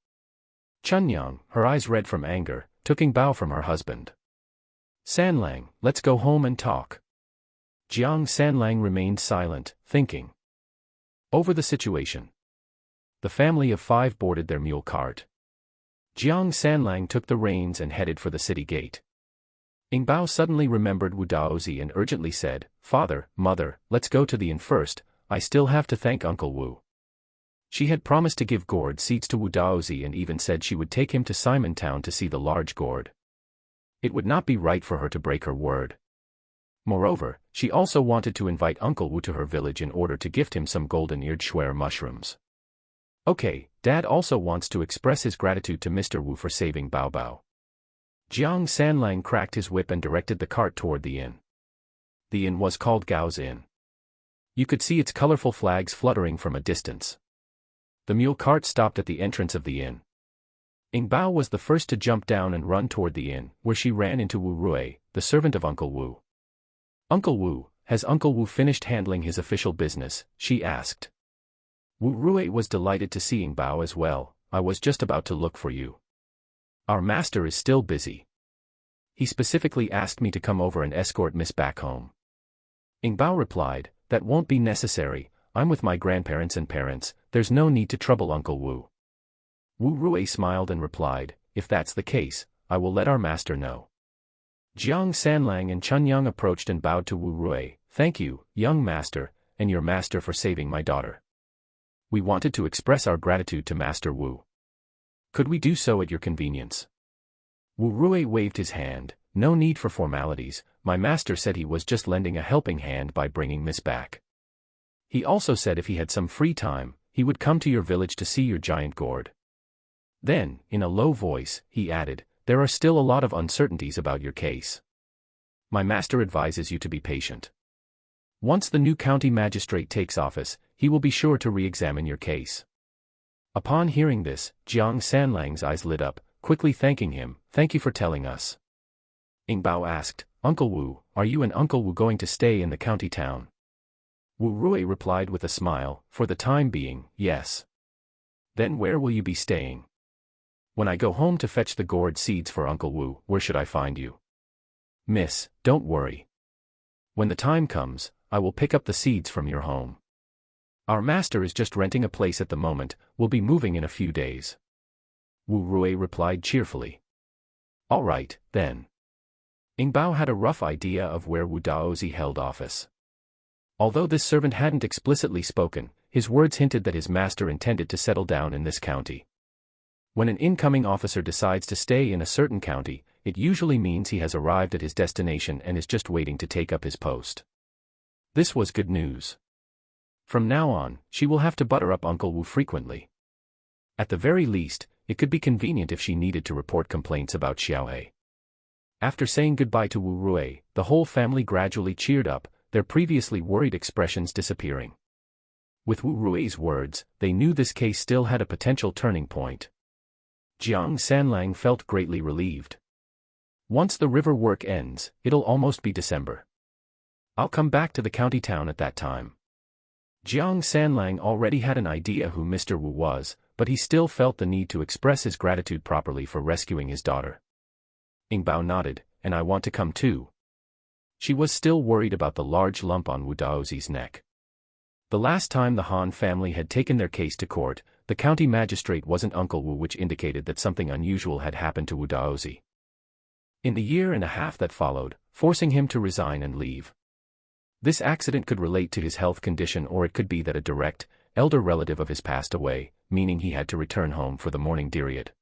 Chunyang, her eyes red from anger, took Ing Bao from her husband. "Sanlang, let's go home and talk." Jiang Sanlang remained silent, thinking over the situation. The family of 5 boarded their mule cart. Jiang Sanlang took the reins and headed for the city gate. Ing Bao suddenly remembered Wu Daozi and urgently said, "Father, Mother, let's go to the inn first, I still have to thank Uncle Wu." She had promised to give gourd seeds to Wu Daozi and even said she would take him to Simon Town to see the large gourd. It would not be right for her to break her word. Moreover, she also wanted to invite Uncle Wu to her village in order to gift him some golden-eared schwer mushrooms. Okay, Dad also wants to express his gratitude to Mr. Wu for saving Bao Bao. Jiang Sanlang cracked his whip and directed the cart toward the inn. The inn was called Gao's Inn. You could see its colorful flags fluttering from a distance. The mule cart stopped at the entrance of the inn. Ing Bao was the first to jump down and run toward the inn, where she ran into Wu Rui, the servant of Uncle Wu. "Uncle Wu, has Uncle Wu finished handling his official business?" she asked. Wu Rui was delighted to see Ing Bao as well. "I was just about to look for you. Our master is still busy. He specifically asked me to come over and escort Miss back home." Ing Bao replied, "That won't be necessary. I'm with my grandparents and parents, there's no need to trouble Uncle Wu." Wu Rui smiled and replied, "If that's the case, I will let our master know." Jiang Sanlang and Chun Yang approached and bowed to Wu Rui. "Thank you, young master, and your master for saving my daughter. We wanted to express our gratitude to Master Wu. Could we do so at your convenience?" Wu Rui waved his hand. "No need for formalities, my master said he was just lending a helping hand by bringing Miss back. He also said if he had some free time, he would come to your village to see your giant gourd." Then, in a low voice, he added, "There are still a lot of uncertainties about your case. My master advises you to be patient. Once the new county magistrate takes office, he will be sure to re-examine your case." Upon hearing this, Jiang Sanlang's eyes lit up, quickly thanking him. "Thank you for telling us." Ing Bao asked, "Uncle Wu, are you and Uncle Wu going to stay in the county town?" Wu Rui replied with a smile, "For the time being, yes." "Then where will you be staying?" "When I go home to fetch the gourd seeds for Uncle Wu, where should I find you?" "Miss, don't worry. When the time comes, I will pick up the seeds from your home. Our master is just renting a place at the moment, we'll be moving in a few days." Wu Rui replied cheerfully. "All right, then." Ing Bao had a rough idea of where Wu Daozi held office. Although this servant hadn't explicitly spoken, his words hinted that his master intended to settle down in this county. When an incoming officer decides to stay in a certain county, it usually means he has arrived at his destination and is just waiting to take up his post. This was good news. From now on, she will have to butter up Uncle Wu frequently. At the very least, it could be convenient if she needed to report complaints about Xiaohe. After saying goodbye to Wu Rui, the whole family gradually cheered up, their previously worried expressions disappearing. With Wu Rui's words, they knew this case still had a potential turning point. Jiang Sanlang felt greatly relieved. Once the river work ends, it'll almost be December. I'll come back to the county town at that time. Jiang Sanlang already had an idea who Mr. Wu was, but he still felt the need to express his gratitude properly for rescuing his daughter. Ing Bao nodded, "And I want to come too." She was still worried about the large lump on Wu Daozi's neck. The last time the Han family had taken their case to court, the county magistrate wasn't Uncle Wu, which indicated that something unusual had happened to Wu Daozi. In the year and a half that followed, forcing him to resign and leave. This accident could relate to his health condition, or it could be that a direct, elder relative of his passed away, meaning he had to return home for the mourning period.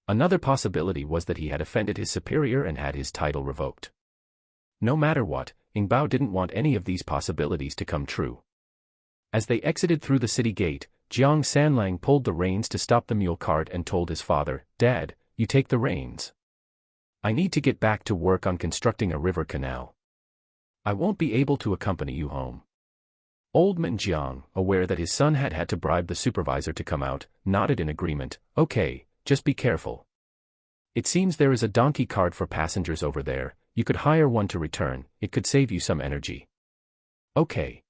Another possibility was that he had offended his superior and had his title revoked. No matter what, Ing Bao didn't want any of these possibilities to come true. As they exited through the city gate, Jiang Sanlang pulled the reins to stop the mule cart and told his father, "Dad, you take the reins. I need to get back to work on constructing a river canal. I won't be able to accompany you home." Old man Jiang, aware that his son had had to bribe the supervisor to come out, nodded in agreement. "Okay, just be careful. It seems there is a donkey cart for passengers over there, you could hire one to return, it could save you some energy." "Okay."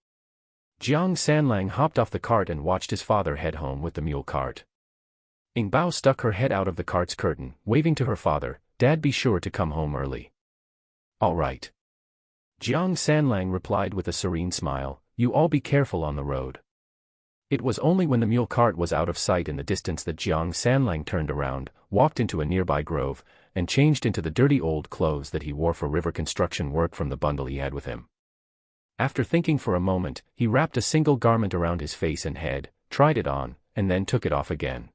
Jiang Sanlang hopped off the cart and watched his father head home with the mule cart. Ing Bao stuck her head out of the cart's curtain, waving to her father, "Dad, be sure to come home early." "All right." Jiang Sanlang replied with a serene smile, "You all be careful on the road." It was only when the mule cart was out of sight in the distance that Jiang Sanlang turned around, walked into a nearby grove, and changed into the dirty old clothes that he wore for river construction work from the bundle he had with him. After thinking for a moment, he wrapped a single garment around his face and head, tried it on, and then took it off again.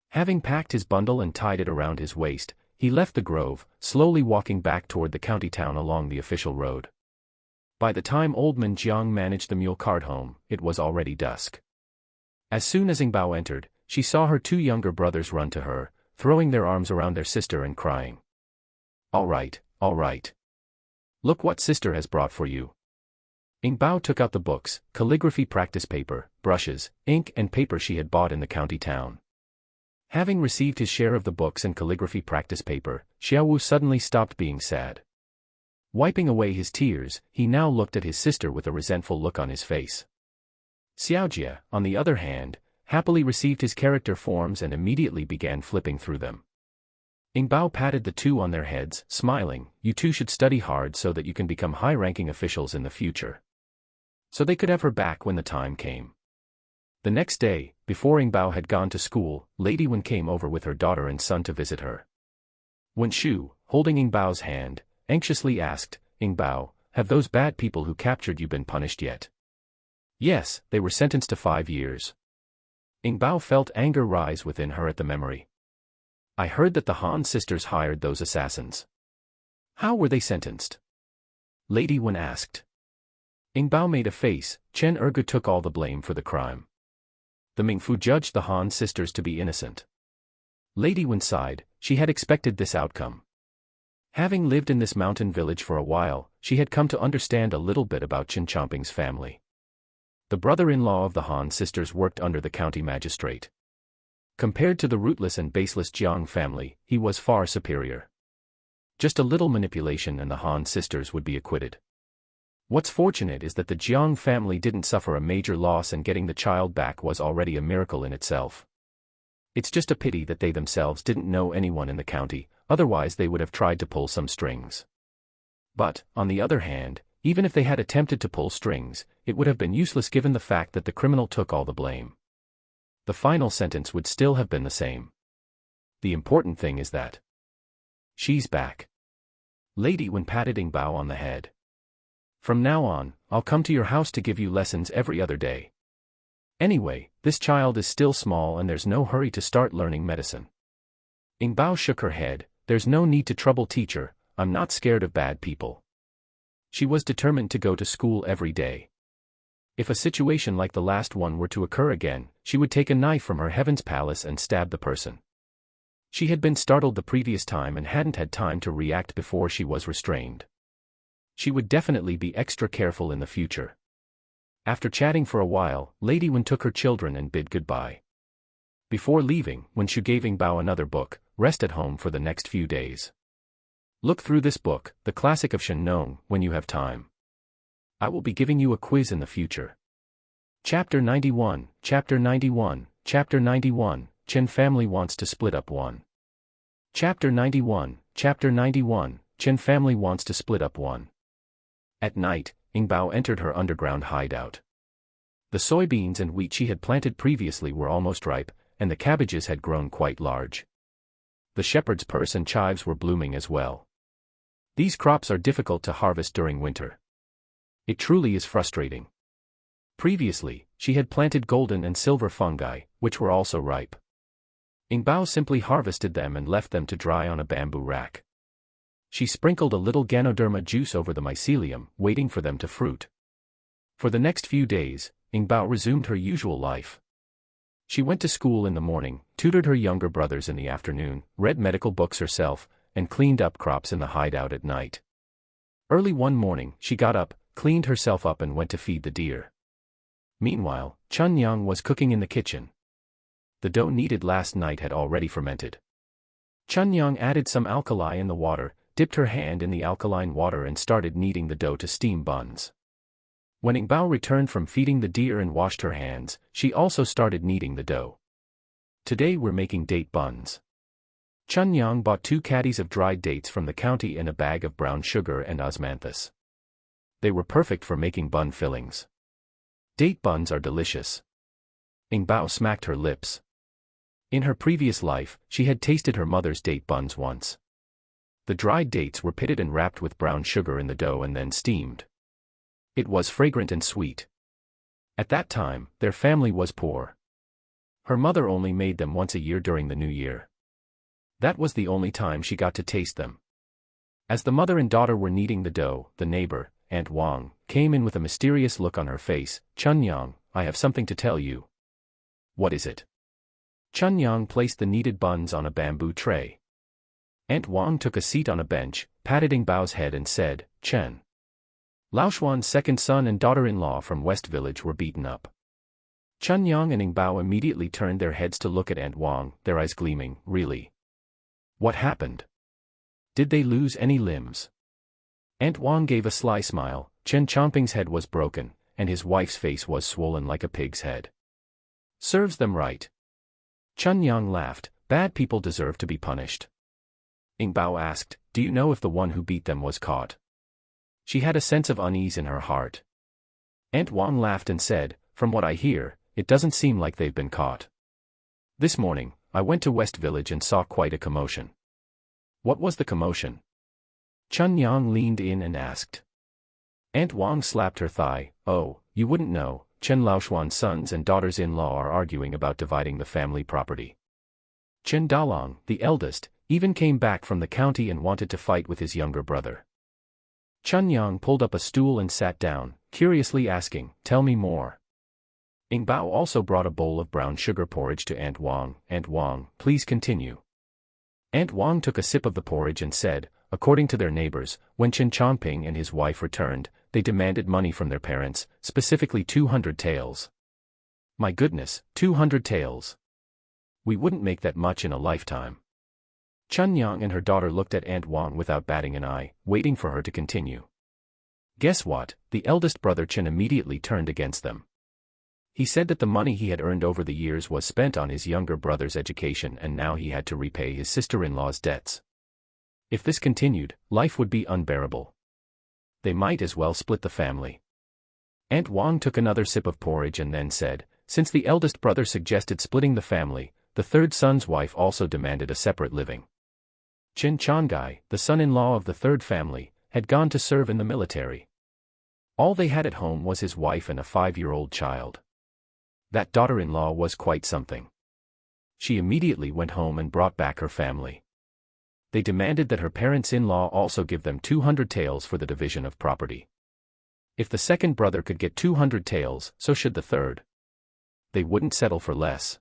Having packed his bundle and tied it around his waist, he left the grove, slowly walking back toward the county town along the official road. By the time Old Man Jiang managed the mule cart home, it was already dusk. As soon as Ing Bao entered, she saw her two younger brothers run to her, throwing their arms around their sister and crying. All right. Look what sister has brought for you." Ing Bao took out the books, calligraphy practice paper, brushes, ink and paper she had bought in the county town. Having received his share of the books and calligraphy practice paper, Xiaowu suddenly stopped being sad. Wiping away his tears, he now looked at his sister with a resentful look on his face. Xiaojie, on the other hand, happily received his character forms and immediately began flipping through them. Yingbao patted the two on their heads, smiling, "You two should study hard so that you can become high-ranking officials in the future." So they could have her back when the time came. The next day, before Yingbao had gone to school, Lady Wen came over with her daughter and son to visit her. Wen Shu, holding Yingbao's hand, anxiously asked, "Yingbao, have those bad people who captured you been punished yet?" "Yes, they were sentenced to 5 years." Yingbao felt anger rise within her at the memory. "I heard that the Han sisters hired those assassins. How were they sentenced?" Lady Wen asked. Yingbao made a face. Chen Ergu took all the blame for the crime. The Mingfu judged the Han sisters to be innocent. Lady Wen sighed. She had expected this outcome. Having lived in this mountain village for a while, she had come to understand a little bit about Qin Chomping's family. The brother-in-law of the Han sisters worked under the county magistrate. Compared to the rootless and baseless Jiang family, he was far superior. Just a little manipulation and the Han sisters would be acquitted. What's fortunate is that the Jiang family didn't suffer a major loss, and getting the child back was already a miracle in itself. It's just a pity that they themselves didn't know anyone in the county, otherwise they would have tried to pull some strings. But, on the other hand, even if they had attempted to pull strings, it would have been useless given the fact that the criminal took all the blame. The final sentence would still have been the same. The important thing is that she's back. Lady Wen patted Yingbao on the head. "From now on, I'll come to your house to give you lessons every other day. Anyway, this child is still small and there's no hurry to start learning medicine." Yingbao shook her head. "There's no need to trouble teacher, I'm not scared of bad people." She was determined to go to school every day. If a situation like the last one were to occur again, she would take a knife from her heaven's palace and stab the person. She had been startled the previous time and hadn't had time to react before she was restrained. She would definitely be extra careful in the future. After chatting for a while, Lady Wen took her children and bid goodbye. Before leaving, Wen Shu gave Yingbao another book, "Rest at home for the next few days. Look through this book, the classic of Shen, when you have time. I will be giving you a quiz in the future." Chapter 91, Chapter 91, Chapter 91, Chen family wants to split up one. Chapter 91, Chapter 91, Chen family wants to split up one. At night, Yingbao entered her underground hideout. The soybeans and wheat she had planted previously were almost ripe, and the cabbages had grown quite large. The shepherd's purse and chives were blooming as well. These crops are difficult to harvest during winter. It truly is frustrating. Previously, she had planted golden and silver fungi, which were also ripe. Yingbao simply harvested them and left them to dry on a bamboo rack. She sprinkled a little Ganoderma juice over the mycelium, waiting for them to fruit. For the next few days, Yingbao resumed her usual life. She went to school in the morning, tutored her younger brothers in the afternoon, read medical books herself, and cleaned up crops in the hideout at night. Early one morning, she got up, cleaned herself up and went to feed the deer. Meanwhile, Chun Yang was cooking in the kitchen. The dough kneaded last night had already fermented. Chun Yang added some alkali in the water, dipped her hand in the alkaline water and started kneading the dough to steam buns. When Yingbao returned from feeding the deer and washed her hands, she also started kneading the dough. "Today we're making date buns." Chun Yang bought 2 caddies of dried dates from the county and a bag of brown sugar and osmanthus. They were perfect for making bun fillings. Date buns are delicious. Yingbao smacked her lips. In her previous life, she had tasted her mother's date buns once. The dried dates were pitted and wrapped with brown sugar in the dough and then steamed. It was fragrant and sweet. At that time, their family was poor. Her mother only made them once a year during the New Year. That was the only time she got to taste them. As the mother and daughter were kneading the dough, the neighbor, Aunt Wang, came in with a mysterious look on her face. "Chun Yang, I have something to tell you." "What is it?" Chun Yang placed the kneaded buns on a bamboo tray. Aunt Wang took a seat on a bench, patted Yingbao's head and said, "Chen Laoshuan's second son and daughter-in-law from West Village were beaten up. Chun Yang and Ing Bao immediately turned their heads to look at Aunt Wang, their eyes gleaming. Really? What happened? Did they lose any limbs? Aunt Wang gave a sly smile. Chen Chomping's head was broken, and his wife's face was swollen like a pig's head. Serves them right. Chun Yang laughed. Bad people deserve to be punished. Ing Bao asked, do you know if the one who beat them was caught? She had a sense of unease in her heart. Aunt Wang laughed and said, from what I hear, it doesn't seem like they've been caught. This morning, I went to West Village and saw quite a commotion. What was the commotion? Chun Yang leaned in and asked. Aunt Wang slapped her thigh. Oh, you wouldn't know, Chen Laoshuan's sons and daughters-in-law are arguing about dividing the family property. Chen Dalong, the eldest, even came back from the county and wanted to fight with his younger brother. Chun Yang pulled up a stool and sat down, curiously asking, tell me more. Ing Bao also brought a bowl of brown sugar porridge to Aunt Wang. Aunt Wang, please continue. Aunt Wang took a sip of the porridge and said, according to their neighbors, when Chen Chongping and his wife returned, they demanded money from their parents, specifically 200 taels. My goodness, 200 taels. We wouldn't make that much in a lifetime. Chun Yang and her daughter looked at Aunt Wang without batting an eye, waiting for her to continue. Guess what? The eldest brother Chen immediately turned against them. He said that the money he had earned over the years was spent on his younger brother's education and now he had to repay his sister-in-law's debts. If this continued, life would be unbearable. They might as well split the family. Aunt Wang took another sip of porridge and then said, since the eldest brother suggested splitting the family, the third son's wife also demanded a separate living. Chen Chongai, the son-in-law of the third family, had gone to serve in the military. All they had at home was his wife and a 5-year-old child. That daughter-in-law was quite something. She immediately went home and brought back her family. They demanded that her parents-in-law also give them 200 taels for the division of property. If the second brother could get 200 taels, so should the third. They wouldn't settle for less.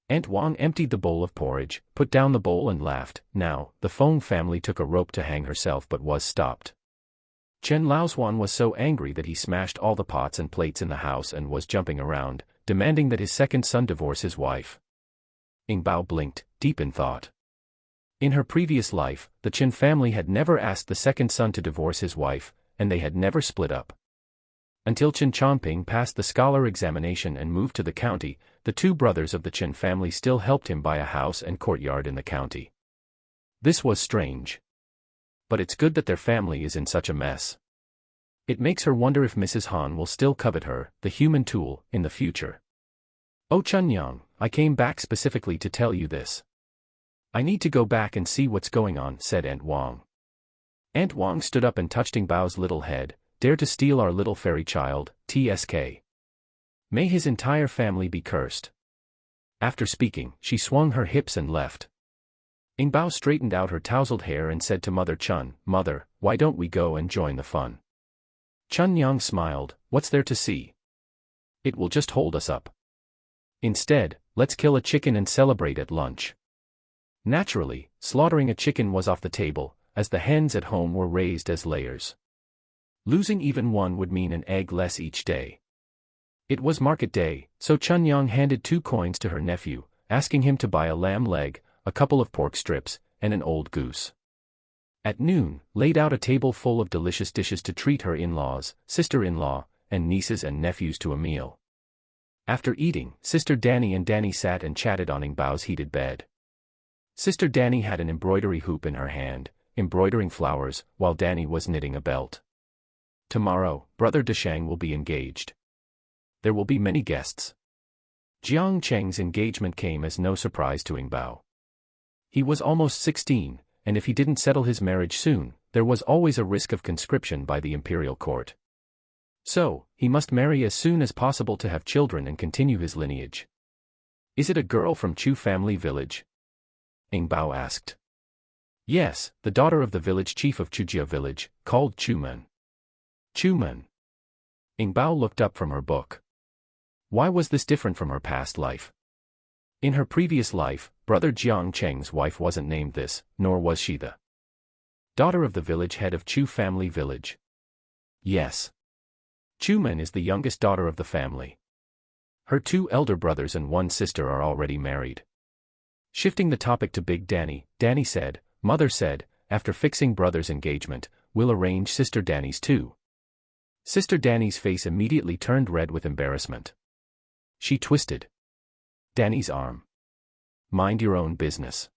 Aunt Wang emptied the bowl of porridge, put down the bowl and laughed. Now, the Feng family took a rope to hang herself but was stopped. Chen Laoshuan was so angry that he smashed all the pots and plates in the house and was jumping around, demanding that his second son divorce his wife. Ing Bao blinked, deep in thought. In her previous life, the Chen family had never asked the second son to divorce his wife, and they had never split up. Until Chen Chongping passed the scholar examination and moved to the county, the two brothers of the Chen family still helped him buy a house and courtyard in the county. This was strange. But it's good that their family is in such a mess. It makes her wonder if Mrs. Han will still covet her, the human tool, in the future. Oh Chun Yang, I came back specifically to tell you this. I need to go back and see what's going on, said Aunt Wang. Aunt Wang stood up and touched Ing Bao's little head. Dare to steal our little fairy child, TSK. May his entire family be cursed. After speaking, she swung her hips and left. Ing Bao straightened out her tousled hair and said to Mother Chun, Mother, why don't we go and join the fun? Chun Yang smiled, what's there to see? It will just hold us up. Instead, let's kill a chicken and celebrate at lunch. Naturally, slaughtering a chicken was off the table, as the hens at home were raised as layers. Losing even one would mean an egg less each day. It was market day, so Chun Yang handed 2 coins to her nephew, asking him to buy a lamb leg, a couple of pork strips, and an old goose. At noon, laid out a table full of delicious dishes to treat her in-laws, sister-in-law, and nieces and nephews to a meal. After eating, Sister Danny and Danny sat and chatted on Ing Bao's heated bed. Sister Danny had an embroidery hoop in her hand, embroidering flowers, while Danny was knitting a belt. Tomorrow, Brother Deshang will be engaged. There will be many guests. Jiang Cheng's engagement came as no surprise to Ing Bao. He was almost 16, and if he didn't settle his marriage soon, there was always a risk of conscription by the imperial court. So, he must marry as soon as possible to have children and continue his lineage. Is it a girl from Chu family village? Ing Bao asked. Yes, the daughter of the village chief of Chujia village, called Chumen. Chumen. Ing Bao looked up from her book. Why was this different from her past life? In her previous life, Brother Jiang Cheng's wife wasn't named this, nor was she the daughter of the village head of Chu family village. Yes. Chumen is the youngest daughter of the family. Her 2 elder brothers and 1 sister are already married. Shifting the topic to Big Danny, Danny said, Mother said, after fixing brother's engagement, we'll arrange Sister Danny's too. Sister Danny's face immediately turned red with embarrassment. She twisted Danny's arm. Mind your own business.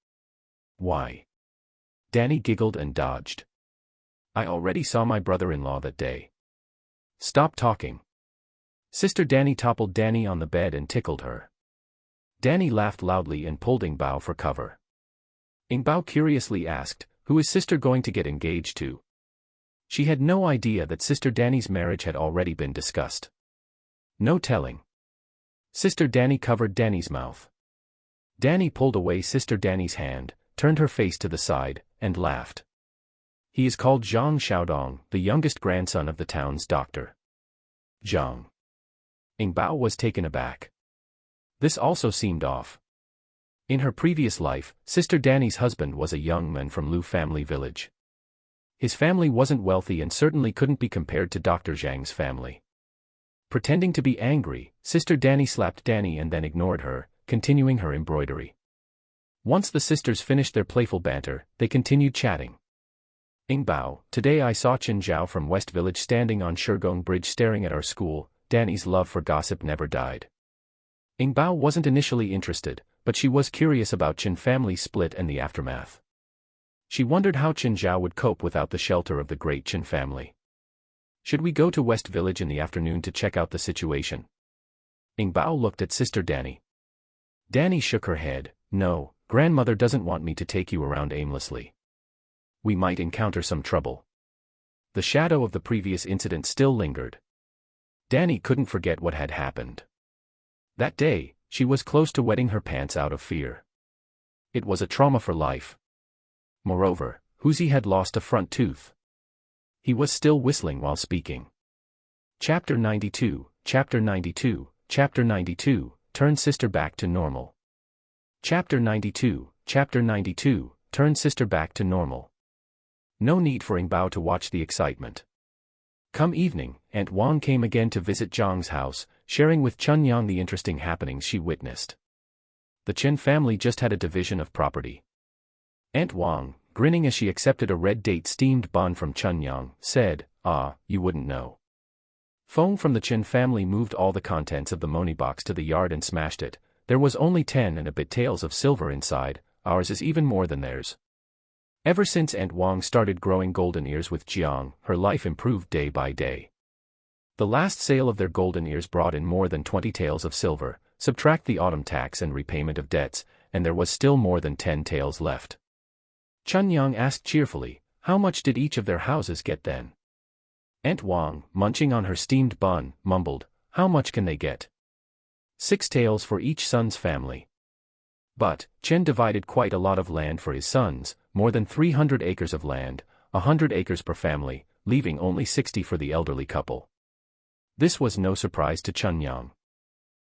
Why? Danny giggled and dodged. I already saw my brother-in-law that day. Stop talking. Sister Danny toppled Danny on the bed and tickled her. Danny laughed loudly and pulled Ing Bao for cover. Ing Bao curiously asked, who is Sister going to get engaged to? She had no idea that Sister Danny's marriage had already been discussed. No telling. Sister Danny covered Danny's mouth. Danny pulled away Sister Danny's hand, turned her face to the side, and laughed. He is called Zhang Xiaodong, the youngest grandson of the town's doctor. Zhang. Ing Bao was taken aback. This also seemed off. In her previous life, Sister Danny's husband was a young man from Lu family village. His family wasn't wealthy and certainly couldn't be compared to Dr. Zhang's family. Pretending to be angry, Sister Danny slapped Danny and then ignored her, continuing her embroidery. Once the sisters finished their playful banter, they continued chatting. Ing Bao, today I saw Chen Zhao from West Village standing on Shigong Bridge staring at our school. Danny's love for gossip never died. Ing Bao wasn't initially interested, but she was curious about Chen family's split and the aftermath. She wondered how Chen Zhao would cope without the shelter of the great Chen family. Should we go to West Village in the afternoon to check out the situation? Ing Bao looked at Sister Danny. Danny shook her head. No, grandmother doesn't want me to take you around aimlessly. We might encounter some trouble. The shadow of the previous incident still lingered. Danny couldn't forget what had happened. That day, she was close to wetting her pants out of fear. It was a trauma for life. Moreover, Huzi had lost a front tooth. He was still whistling while speaking. Chapter 92, Chapter 92, Chapter 92, Turn Sister Back to Normal. Chapter 92, Chapter 92, Turn Sister Back to Normal. No need for Ing Bao to watch the excitement. Come evening, Aunt Wang came again to visit Zhang's house, sharing with Chun Yang the interesting happenings she witnessed. The Chen family just had a division of property. Aunt Wang, grinning as she accepted a red date steamed bun from Chun Yang, said, "Ah, you wouldn't know. Feng from the Chen family moved all the contents of the money box to the yard and smashed it. There was only 10 and a bit taels of silver inside. Ours is even more than theirs." Ever since Aunt Wang started growing golden ears with Jiang, her life improved day by day. The last sale of their golden ears brought in more than 20 taels of silver, subtract the autumn tax and repayment of debts, and there was still more than 10 taels left. Chun Yang asked cheerfully, how much did each of their houses get then? Aunt Wang, munching on her steamed bun, mumbled, how much can they get? 6 taels for each son's family. But, Chen divided quite a lot of land for his sons, more than 300 acres of land, 100 acres per family, leaving only 60 for the elderly couple. This was no surprise to Chun Yang.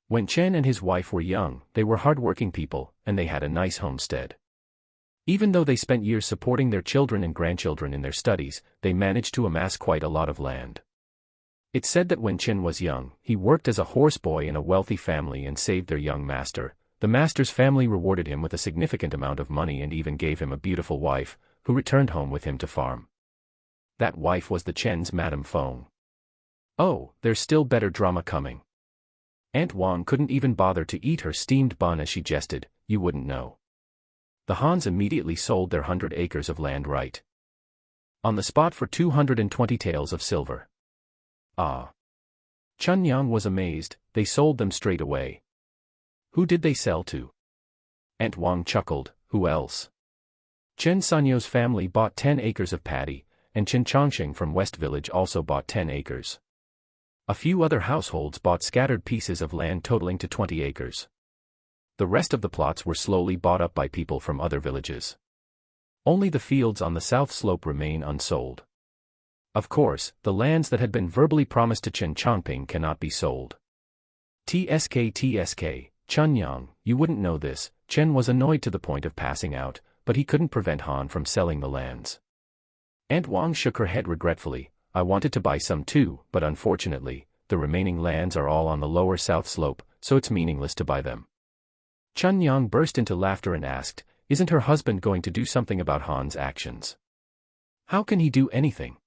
When Chen and his wife were young, they were hard-working people, and they had a nice homestead. Even though they spent years supporting their children and grandchildren in their studies, they managed to amass quite a lot of land. It's said that when Chen was young, he worked as a horseboy in a wealthy family and saved their young master. The master's family rewarded him with a significant amount of money and even gave him a beautiful wife, who returned home with him to farm. That wife was the Chen's Madame Feng. Oh, there's still better drama coming. Aunt Wang couldn't even bother to eat her steamed bun as she jested, you wouldn't know. The Hans immediately sold their 100 acres of land right on the spot for 220 taels of silver. Ah! Chun Yang was amazed, they sold them straight away. Who did they sell to? Aunt Wang chuckled, who else? Chen Sanyo's family bought 10 acres of paddy, and Chen Chongqing from West Village also bought 10 acres. A few other households bought scattered pieces of land totaling to 20 acres. The rest of the plots were slowly bought up by people from other villages. Only the fields on the south slope remain unsold. Of course, the lands that had been verbally promised to Chen Chongping cannot be sold. TSK, Chun Yang, you wouldn't know this. Chen was annoyed to the point of passing out, but he couldn't prevent Han from selling the lands. Aunt Wang shook her head regretfully, I wanted to buy some too, but unfortunately, the remaining lands are all on the lower south slope, so it's meaningless to buy them. Chun Yang burst into laughter and asked, "Isn't her husband going to do something about Han's actions? How can he do anything?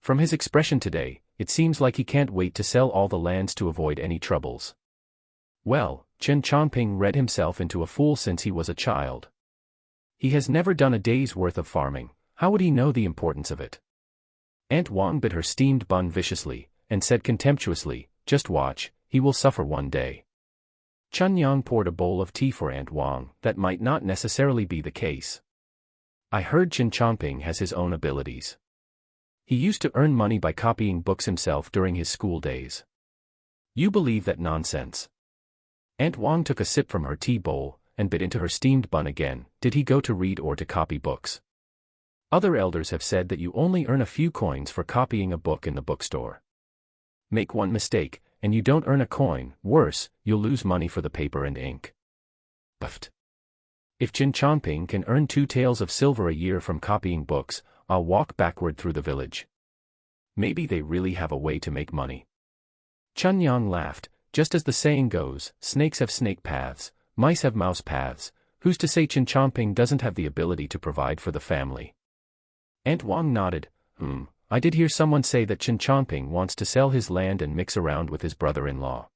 From his expression today, it seems like he can't wait to sell all the lands to avoid any troubles." Well, Chen Chongping read himself into a fool since he was a child. He has never done a day's worth of farming, how would he know the importance of it? Aunt Wang bit her steamed bun viciously, and said contemptuously, "Just watch, he will suffer one day." Chun Yang poured a bowl of tea for Aunt Wang. That might not necessarily be the case. I heard Chen Chongping has his own abilities. He used to earn money by copying books himself during his school days. You believe that nonsense? Aunt Wang took a sip from her tea bowl, and bit into her steamed bun again. Did he go to read or to copy books? Other elders have said that you only earn a few coins for copying a book in the bookstore. Make one mistake, and you don't earn a coin. Worse, you'll lose money for the paper and ink. Buffed. If Chen Chongping can earn 2 taels of silver a year from copying books, I'll walk backward through the village. Maybe they really have a way to make money. Chun Yang laughed. Just as the saying goes, snakes have snake paths, mice have mouse paths. Who's to say Chen Chongping doesn't have the ability to provide for the family? Aunt Wang nodded. I did hear someone say that Chen Chongping wants to sell his land and mix around with his brother-in-law.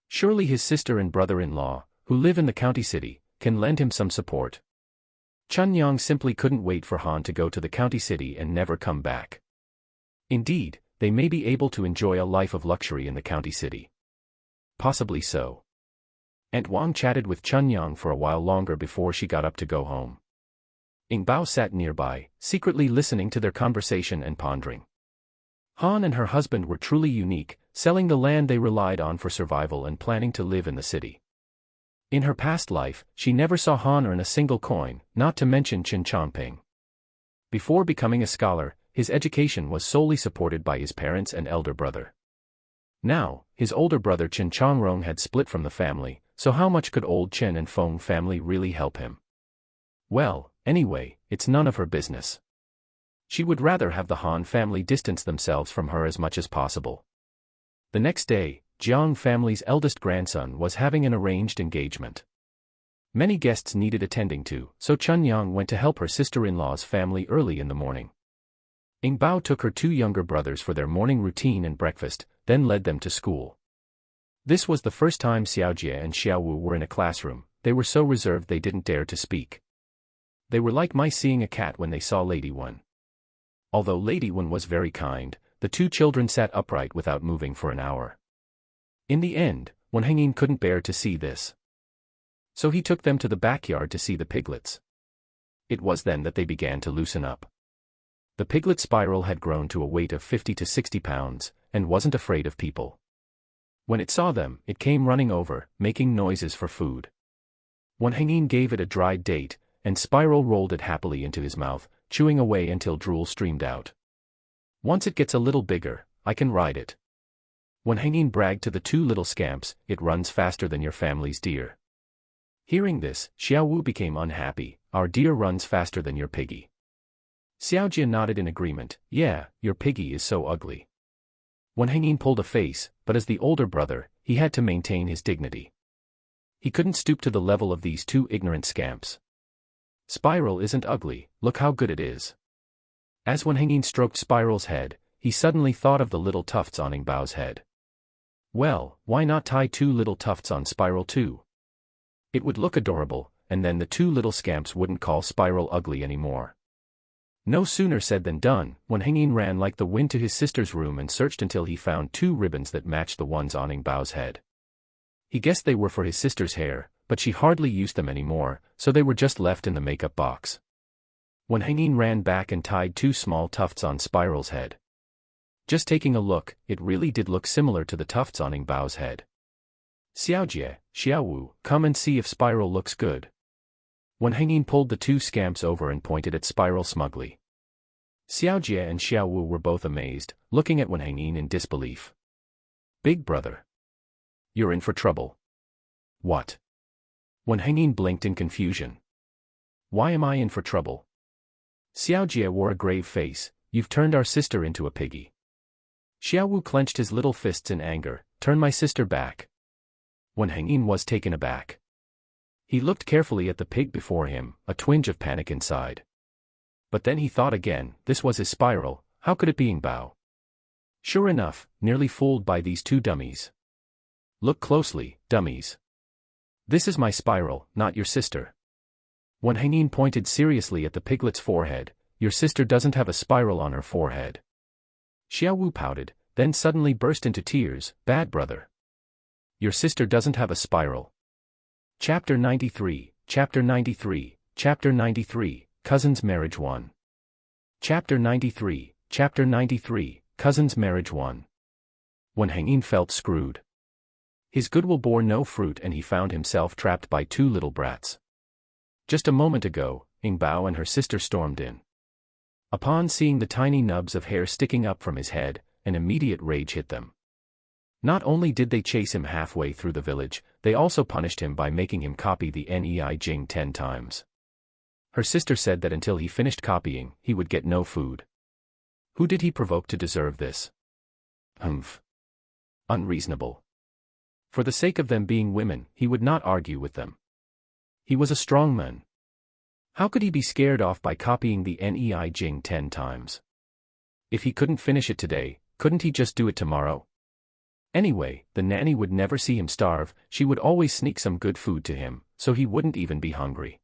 Surely his sister and brother-in-law, who live in the county city, can lend him some support. Chun Yang simply couldn't wait for Han to go to the county city and never come back. Indeed, they may be able to enjoy a life of luxury in the county city. Possibly so. Aunt Wang chatted with Chun Yang for a while longer before she got up to go home. Ing Bao sat nearby, secretly listening to their conversation and pondering. Han and her husband were truly unique, selling the land they relied on for survival and planning to live in the city. In her past life, she never saw Han earn a single coin, not to mention Chen Chongping. Before becoming a scholar, his education was solely supported by his parents and elder brother. Now, his older brother Chen Chongrong had split from the family, so how much could old Chen and Feng family really help him? Well, anyway, it's none of her business. She would rather have the Han family distance themselves from her as much as possible. The next day, Jiang family's eldest grandson was having an arranged engagement. Many guests needed attending to, so Chun Yang went to help her sister-in-law's family early in the morning. Ing Bao took her 2 younger brothers for their morning routine and breakfast, then led them to school. This was the first time Xiaojie and Xiaowu were in a classroom. They were so reserved they didn't dare to speak. They were like mice seeing a cat when they saw Lady Wen. Although Lady Wen was very kind, the 2 children sat upright without moving for an hour. In the end, Wen Hengyin couldn't bear to see this. So he took them to the backyard to see the piglets. It was then that they began to loosen up. The piglet Spiral had grown to a weight of 50 to 60 pounds, and wasn't afraid of people. When it saw them, it came running over, making noises for food. Wen Hengyin gave it a dried date, and Spiral rolled it happily into his mouth, chewing away until drool streamed out. Once it gets a little bigger, I can ride it. Wen Hengyin bragged to the 2 little scamps, it runs faster than your family's deer. Hearing this, Xiaowu became unhappy, our deer runs faster than your piggy. Xiaojie nodded in agreement, yeah, your piggy is so ugly. Wen Hengyin pulled a face, but as the older brother, he had to maintain his dignity. He couldn't stoop to the level of these 2 ignorant scamps. Spiral isn't ugly, look how good it is. As Wen Hengyin stroked Spiral's head, he suddenly thought of the little tufts on Ing Bao's head. Well, why not tie 2 little tufts on Spiral too? It would look adorable, and then the 2 little scamps wouldn't call Spiral ugly anymore. No sooner said than done. Wen Hengyin ran like the wind to his sister's room and searched until he found 2 ribbons that matched the ones on Ing Bao's head. He guessed they were for his sister's hair, but she hardly used them anymore, so they were just left in the makeup box. Wen Hengyin ran back and tied 2 small tufts on Spiral's head. Just taking a look, it really did look similar to the tufts on Ing Bao's head. Xiaojie, Xiaowu, come and see if Spiral looks good. Wen Hengyin pulled the 2 scamps over and pointed at Spiral smugly. Xiaojie and Xiaowu were both amazed, looking at Wen Hengyin in disbelief. Big brother. You're in for trouble. What? Wen Hengyin blinked in confusion. Why am I in for trouble? Xiaojie wore a grave face, you've turned our sister into a piggy. Xiaowu clenched his little fists in anger. Turn my sister back. Wen Hengyin was taken aback. He looked carefully at the pig before him, a twinge of panic inside. But then he thought again, this was his spiral, how could it be Bao? Sure enough, nearly fooled by these two dummies. Look closely, dummies. This is my spiral, not your sister. Wen Hengyin pointed seriously at the piglet's forehead. Your sister doesn't have a spiral on her forehead. Xiaowu pouted, then suddenly burst into tears. Bad brother. Your sister doesn't have a spiral. Chapter 93, Chapter 93, Chapter 93, Cousin's Marriage 1. Chapter 93, Chapter 93, Cousin's Marriage 1. Wen Hengyin felt screwed. His goodwill bore no fruit and he found himself trapped by two little brats. Just a moment ago, Bao and her sister stormed in. Upon seeing the tiny nubs of hair sticking up from his head, an immediate rage hit them. Not only did they chase him halfway through the village, they also punished him by making him copy the Nei Jing 10 times. Her sister said that until he finished copying, he would get no food. Who did he provoke to deserve this? Humph. Unreasonable. For the sake of them being women, he would not argue with them. He was a strong man. How could he be scared off by copying the Nei Jing 10 times? If he couldn't finish it today, couldn't he just do it tomorrow? Anyway, the nanny would never see him starve, she would always sneak some good food to him, so he wouldn't even be hungry.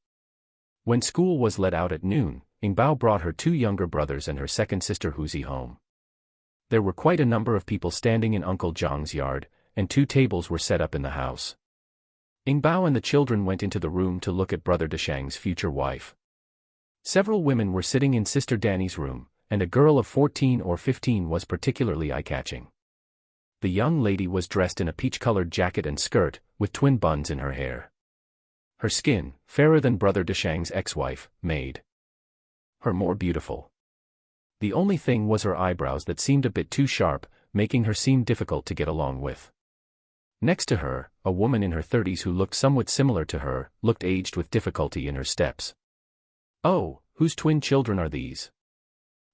When school was let out at noon, Bao brought her two younger brothers and her second sister Huzi home. There were quite a number of people standing in Uncle Zhang's yard, and 2 tables were set up in the house. Bao and the children went into the room to look at Brother Deshang's future wife. Several women were sitting in Sister Danny's room, and a girl of 14 or 15 was particularly eye-catching. The young lady was dressed in a peach-colored jacket and skirt, with twin buns in her hair. Her skin, fairer than Brother Deshang's ex-wife, made her more beautiful. The only thing was her eyebrows that seemed a bit too sharp, making her seem difficult to get along with. Next to her, a woman in her 30s who looked somewhat similar to her, looked aged with difficulty in her steps. Oh, whose twin children are these?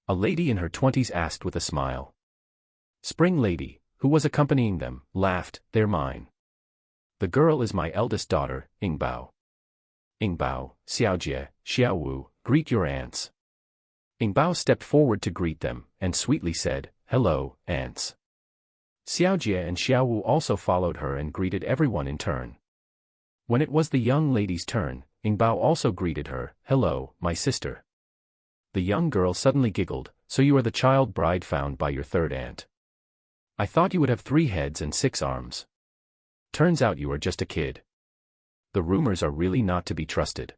A lady in her 20s asked with a smile. Spring Lady, who was accompanying them, laughed, they're mine. The girl is my eldest daughter, Bao. Bao, Xiaojie, Xiaowu, greet your aunts. Bao stepped forward to greet them, and sweetly said, hello, aunts. Xiaojie and Xiaowu also followed her and greeted everyone in turn. When it was the young lady's turn, Bao also greeted her, hello, my sister. The young girl suddenly giggled, so you are the child bride found by your third aunt. I thought you would have 3 heads and 6 arms. Turns out you are just a kid. The rumors are really not to be trusted.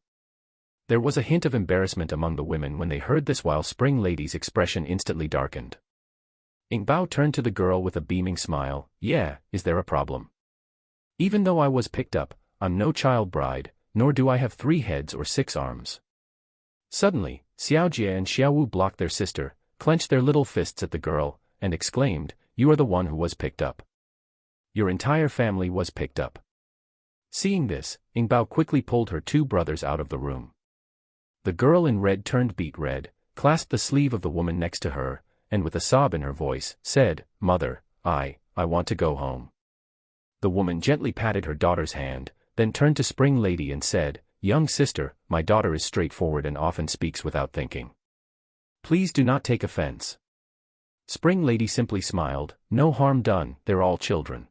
There was a hint of embarrassment among the women when they heard this, while Spring Lady's expression instantly darkened. Bao turned to the girl with a beaming smile, yeah, is there a problem? Even though I was picked up, I'm no child bride, nor do I have 3 heads or 6 arms. Suddenly, Xiaojie and Xiaowu blocked their sister, clenched their little fists at the girl, and exclaimed, you are the one who was picked up. Your entire family was picked up. Seeing this, Bao quickly pulled her 2 brothers out of the room. The girl in red turned beet red, clasped the sleeve of the woman next to her, and with a sob in her voice, said, Mother, I want to go home. The woman gently patted her daughter's hand, then turned to Spring Lady and said, young sister, my daughter is straightforward and often speaks without thinking. Please do not take offense. Spring Lady simply smiled, no harm done, they're all children.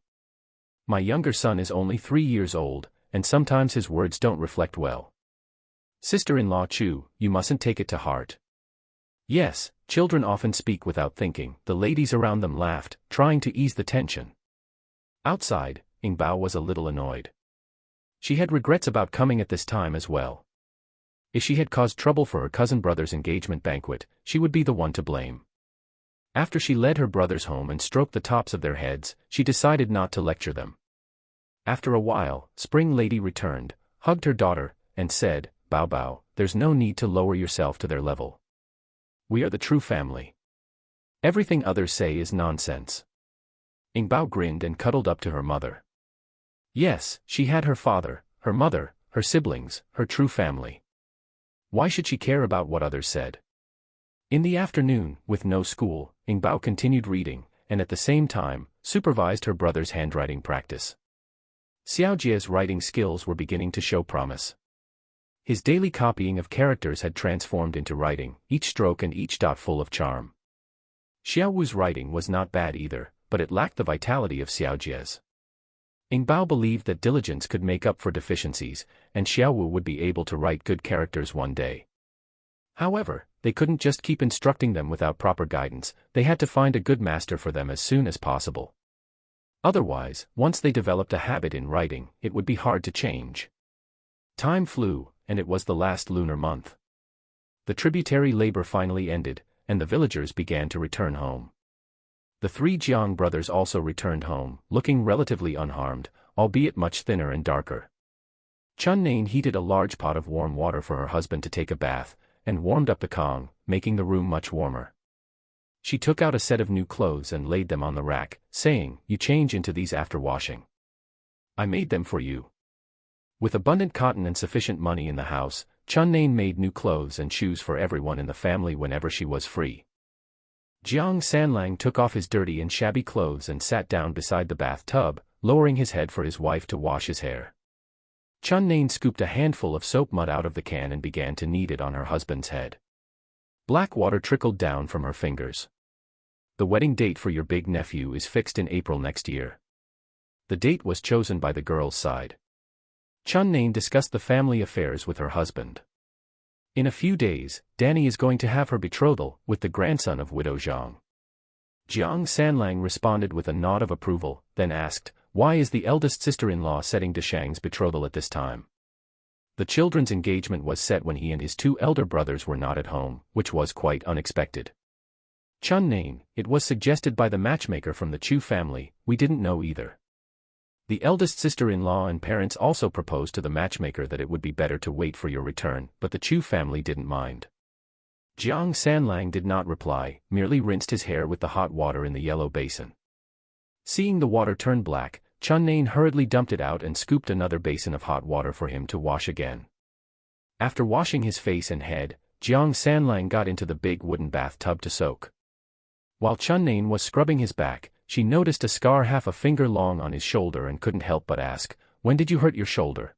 My younger son is only 3 years old, and sometimes his words don't reflect well. Sister-in-law Chu, you mustn't take it to heart. Yes, children often speak without thinking. The ladies around them laughed, trying to ease the tension. Outside, Bao was a little annoyed. She had regrets about coming at this time as well. If she had caused trouble for her cousin brother's engagement banquet, she would be the one to blame. After she led her brothers home and stroked the tops of their heads, she decided not to lecture them. After a while, Spring Lady returned, hugged her daughter, and said, Bao Bao, there's no need to lower yourself to their level. We are the true family. Everything others say is nonsense. Bao grinned and cuddled up to her mother. Yes, she had her father, her mother, her siblings, her true family. Why should she care about what others said? In the afternoon, with no school, Bao continued reading, and at the same time, supervised her brother's handwriting practice. Xiaojie's writing skills were beginning to show promise. His daily copying of characters had transformed into writing, each stroke and each dot full of charm. Xiaowu's writing was not bad either, but it lacked the vitality of Xiaojie's. Yingbao believed that diligence could make up for deficiencies, and Xiaowu would be able to write good characters one day. However, they couldn't just keep instructing them without proper guidance, they had to find a good master for them as soon as possible. Otherwise, once they developed a habit in writing, it would be hard to change. Time flew, and it was the last lunar month. The tributary labor finally ended, and the villagers began to return home. The three Jiang brothers also returned home, looking relatively unharmed, albeit much thinner and darker. Chun Nain heated a large pot of warm water for her husband to take a bath, and warmed up the Kong, making the room much warmer. She took out a set of new clothes and laid them on the rack, saying, "You change into these after washing. I made them for you." With abundant cotton and sufficient money in the house, Chun Nain made new clothes and shoes for everyone in the family whenever she was free. Jiang Sanlang took off his dirty and shabby clothes and sat down beside the bathtub, lowering his head for his wife to wash his hair. Chun Nain scooped a handful of soap mud out of the can and began to knead it on her husband's head. Black water trickled down from her fingers. "The wedding date for your big nephew is fixed in April next year." The date was chosen by the girl's side. Chun Nain discussed the family affairs with her husband. In a few days, Danny is going to have her betrothal with the grandson of widow Zhang. Jiang Sanlang responded with a nod of approval, then asked, "Why is the eldest sister-in-law setting Deshang's betrothal at this time?" The children's engagement was set when he and his two elder brothers were not at home, which was quite unexpected. Chun Nain, it was suggested by the matchmaker from the Chu family, we didn't know either. The eldest sister-in-law and parents also proposed to the matchmaker that it would be better to wait for your return, but the Chu family didn't mind. Jiang Sanlang did not reply, merely rinsed his hair with the hot water in the yellow basin. Seeing the water turn black, Chun Nain hurriedly dumped it out and scooped another basin of hot water for him to wash again. After washing his face and head, Jiang Sanlang got into the big wooden bathtub to soak. While Chun Nain was scrubbing his back, she noticed a scar half a finger long on his shoulder and couldn't help but ask, "When did you hurt your shoulder?"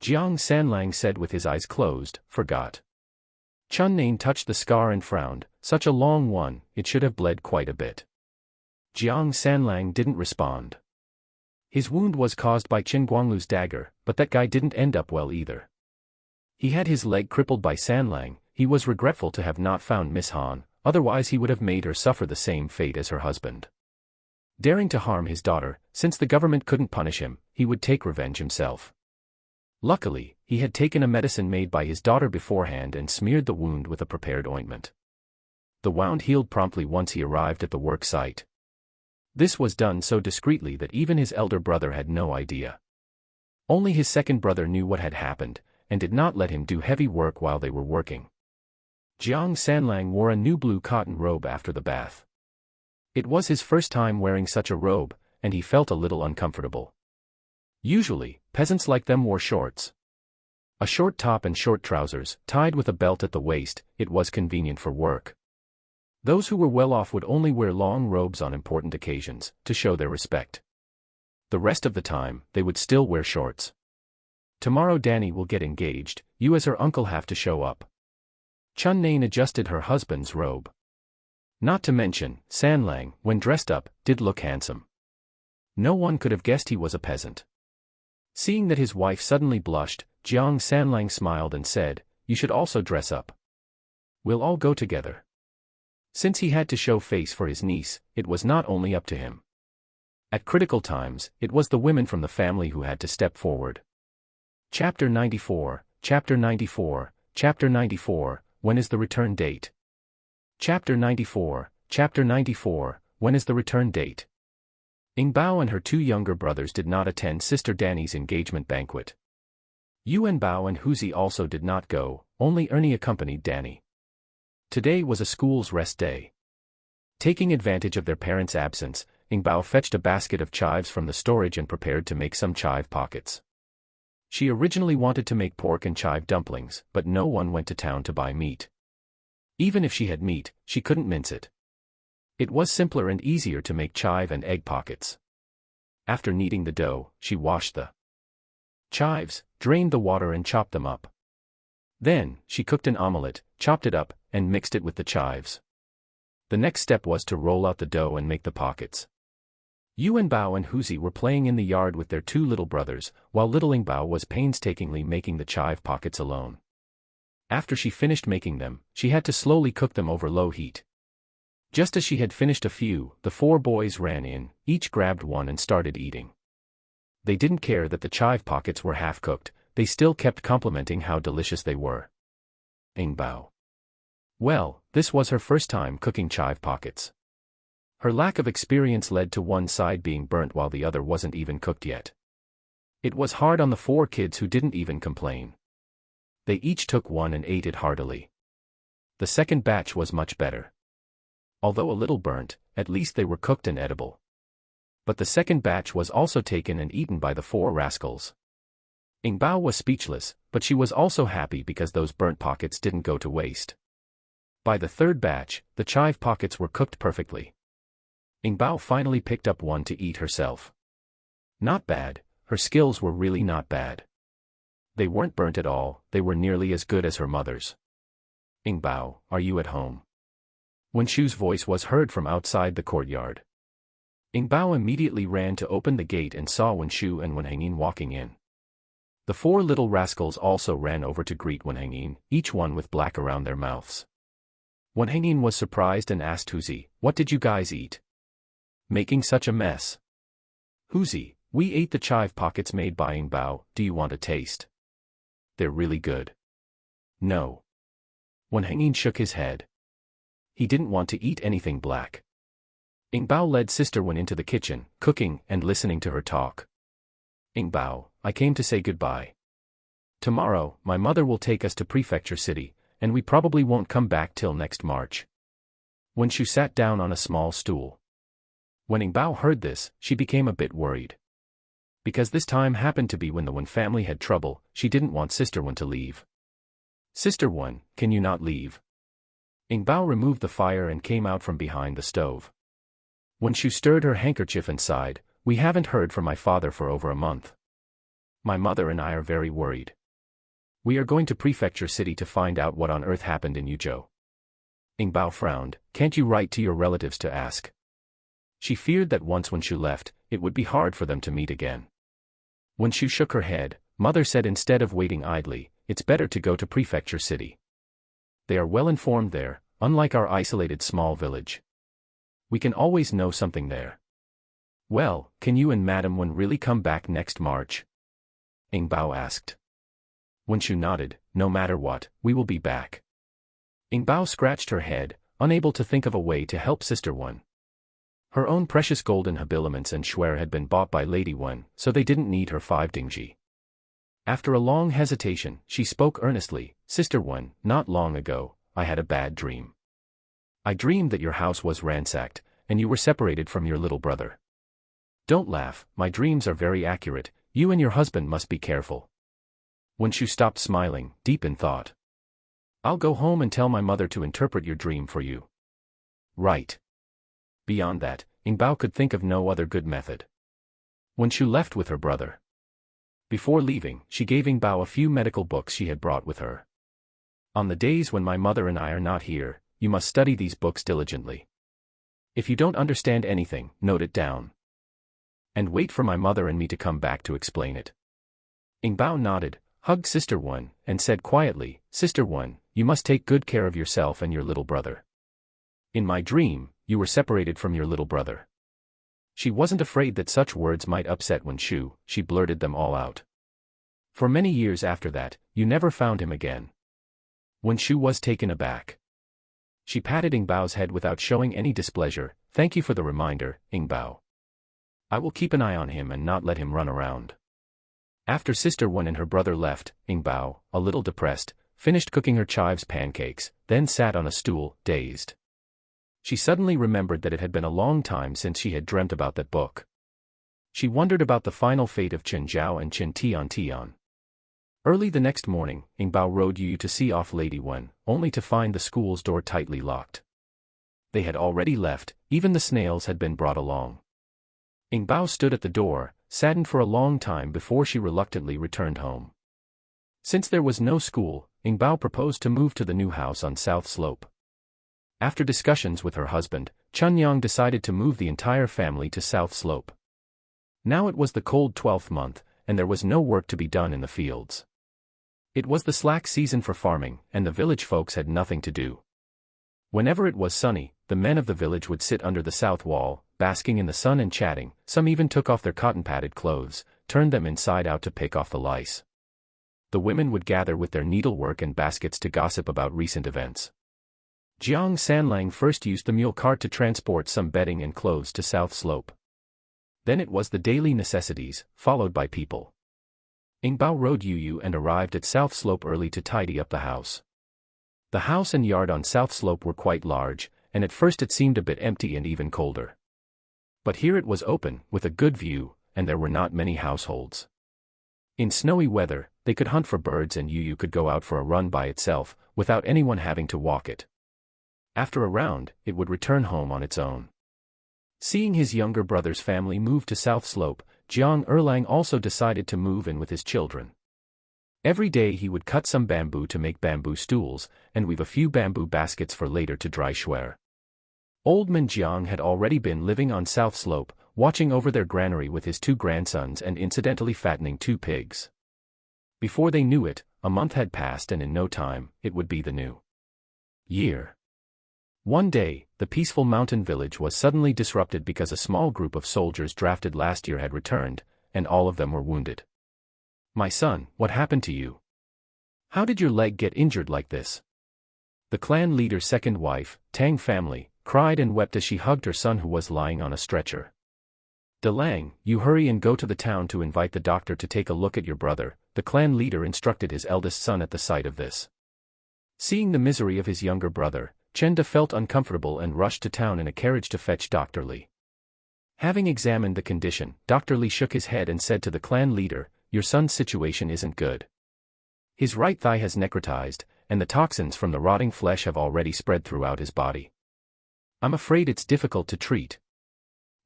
Jiang Sanlang said with his eyes closed, "Forgot." Chun Nain touched the scar and frowned, "Such a long one, it should have bled quite a bit." Jiang Sanlang didn't respond. His wound was caused by Qin Guanglu's dagger, but that guy didn't end up well either. He had his leg crippled by Sanlang. He was regretful to have not found Miss Han, otherwise he would have made her suffer the same fate as her husband. Daring to harm his daughter, since the government couldn't punish him, he would take revenge himself. Luckily, he had taken a medicine made by his daughter beforehand and smeared the wound with a prepared ointment. The wound healed promptly once he arrived at the work site. This was done so discreetly that even his elder brother had no idea. Only his second brother knew what had happened, and did not let him do heavy work while they were working. Jiang Sanlang wore a new blue cotton robe after the bath. It was his first time wearing such a robe, and he felt a little uncomfortable. Usually, peasants like them wore shorts. A short top and short trousers, tied with a belt at the waist, it was convenient for work. Those who were well off would only wear long robes on important occasions, to show their respect. The rest of the time, they would still wear shorts. "Tomorrow Danny will get engaged, you as her uncle have to show up." Chun Nain adjusted her husband's robe. Not to mention, Sanlang, when dressed up, did look handsome. No one could have guessed he was a peasant. Seeing that his wife suddenly blushed, Jiang Sanlang smiled and said, "You should also dress up. We'll all go together." Since he had to show face for his niece, it was not only up to him. At critical times, it was the women from the family who had to step forward. Chapter 94, Chapter 94, Chapter 94, When is the return date? Chapter 94, Chapter 94, When is the return date? Yingbao and her two younger brothers did not attend Sister Danny's engagement banquet. Yuan Bao and Huzi also did not go, only Ernie accompanied Danny. Today was a school's rest day. Taking advantage of their parents' absence, Yingbao fetched a basket of chives from the storage and prepared to make some chive pockets. She originally wanted to make pork and chive dumplings, but no one went to town to buy meat. Even if she had meat, she couldn't mince it. It was simpler and easier to make chive and egg pockets. After kneading the dough, she washed the chives, drained the water and chopped them up. Then, she cooked an omelette, chopped it up, and mixed it with the chives. The next step was to roll out the dough and make the pockets. Yuan Bao and Huzi were playing in the yard with their two little brothers, while little Ing Bao was painstakingly making the chive pockets alone. After she finished making them, she had to slowly cook them over low heat. Just as she had finished a few, the four boys ran in, each grabbed one and started eating. They didn't care that the chive pockets were half-cooked, they still kept complimenting how delicious they were. Ing Bao. Well, this was her first time cooking chive pockets. Her lack of experience led to one side being burnt while the other wasn't even cooked yet. It was hard on the four kids who didn't even complain. They each took one and ate it heartily. The second batch was much better. Although a little burnt, at least they were cooked and edible. But the second batch was also taken and eaten by the four rascals. Ing Bao was speechless, but she was also happy because those burnt pockets didn't go to waste. By the third batch, the chive pockets were cooked perfectly. Ing Bao finally picked up one to eat herself. Not bad, her skills were really not bad. They weren't burnt at all, they were nearly as good as her mother's. Ing Bao, are you at home? Wen Shu's voice was heard from outside the courtyard. Ing Bao immediately ran to open the gate and saw Wen Shu and Wen Hangin walking in. The four little rascals also ran over to greet Wen Hangin, each one with black around their mouths. Wen Hangin was surprised and asked Huzi, "What did you guys eat? Making such a mess?" "Huzi, we ate the chive pockets made by Ing Bao, do you want a taste? They're really good." "No." Wen Hangin shook his head. He didn't want to eat anything black. Ing Bao led Sister Wen into the kitchen, cooking and listening to her talk. "Ing Bao, I came to say goodbye. Tomorrow, my mother will take us to Prefecture City, and we probably won't come back till next March." Wen Shu sat down on a small stool. When Ing Bao heard this, she became a bit worried. Because this time happened to be when the Wen family had trouble, she didn't want Sister Wen to leave. "Sister Wen, can you not leave?" Ing Bao removed the fire and came out from behind the stove. Wen Shu stirred her handkerchief and sighed, "We haven't heard from my father for over a month. My mother and I are very worried. We are going to Prefecture City to find out what on earth happened in Yuzhou." Ing Bao frowned, "Can't you write to your relatives to ask?" She feared that once Wen Shu left, it would be hard for them to meet again. Wen Shu shook her head, "Mother said instead of waiting idly, it's better to go to Prefecture City. They are well informed there, unlike our isolated small village. We can always know something there." "Well, can you and Madam Wen really come back next March?" Ing Bao asked. Wen Shu nodded, "No matter what, we will be back." Ing Bao scratched her head, unable to think of a way to help Sister Wen. Her own precious golden habiliments and schwer had been bought by Lady Wen, so they didn't need her 5 dingji. After a long hesitation, she spoke earnestly, "Sister Wen, not long ago, I had a bad dream. I dreamed that your house was ransacked, and you were separated from your little brother. Don't laugh, my dreams are very accurate, you and your husband must be careful." Wen Shu stopped smiling, deep in thought. "I'll go home and tell my mother to interpret your dream for you." "Right." Beyond that, Ing Bao could think of no other good method. Wen Shu left with her brother. Before leaving, she gave Ing Bao a few medical books she had brought with her. "On the days when my mother and I are not here, you must study these books diligently. If you don't understand anything, note it down. And wait for my mother and me to come back to explain it." Ing Bao nodded, hugged Sister Wen, and said quietly, "Sister Wen, you must take good care of yourself and your little brother. In my dream, you were separated from your little brother." She wasn't afraid that such words might upset Wen Shu, she blurted them all out. "For many years after that, you never found him again." Wen Shu was taken aback. She patted Ing Bao's head without showing any displeasure. "Thank you for the reminder, Ing Bao. I will keep an eye on him and not let him run around." After Sister Wen and her brother left, Ing Bao, a little depressed, finished cooking her chives pancakes, then sat on a stool, dazed. She suddenly remembered that it had been a long time since she had dreamt about that book. She wondered about the final fate of Chen Zhao and Chen Tian. Early the next morning, Ing Bao rode Yu to see off Lady Wen, only to find the school's door tightly locked. They had already left, even the snails had been brought along. Ing Bao stood at the door, saddened for a long time before she reluctantly returned home. Since there was no school, Ing Bao proposed to move to the new house on South Slope. After discussions with her husband, Chun Yang decided to move the entire family to South Slope. Now it was the cold 12th month, and there was no work to be done in the fields. It was the slack season for farming, and the village folks had nothing to do. Whenever it was sunny, the men of the village would sit under the south wall, basking in the sun and chatting. Some even took off their cotton-padded clothes, turned them inside out to pick off the lice. The women would gather with their needlework and baskets to gossip about recent events. Jiang Sanlang first used the mule cart to transport some bedding and clothes to South Slope. Then it was the daily necessities, followed by people. Ing Bao rode Yu and arrived at South Slope early to tidy up the house. The house and yard on South Slope were quite large, and at first it seemed a bit empty and even colder. But here it was open, with a good view, and there were not many households. In snowy weather, they could hunt for birds and Yu could go out for a run by itself, without anyone having to walk it. After a round, it would return home on its own. Seeing his younger brother's family move to South Slope, Jiang Erlang also decided to move in with his children. Every day he would cut some bamboo to make bamboo stools, and weave a few bamboo baskets for later to dry shuar. Old man Jiang had already been living on South Slope, watching over their granary with his 2 grandsons and incidentally fattening 2 pigs. Before they knew it, a month had passed and in no time, it would be the new year. One day, the peaceful mountain village was suddenly disrupted because a small group of soldiers drafted last year had returned, and all of them were wounded. "My son, what happened to you? How did your leg get injured like this?" The clan leader's second wife, Tang family, cried and wept as she hugged her son who was lying on a stretcher. "De Lang, you hurry and go to the town to invite the doctor to take a look at your brother," the clan leader instructed his eldest son at the sight of this. Seeing the misery of his younger brother, Chen De felt uncomfortable and rushed to town in a carriage to fetch Dr. Li. Having examined the condition, Dr. Li shook his head and said to the clan leader, "Your son's situation isn't good. His right thigh has necrotized, and the toxins from the rotting flesh have already spread throughout his body. I'm afraid it's difficult to treat."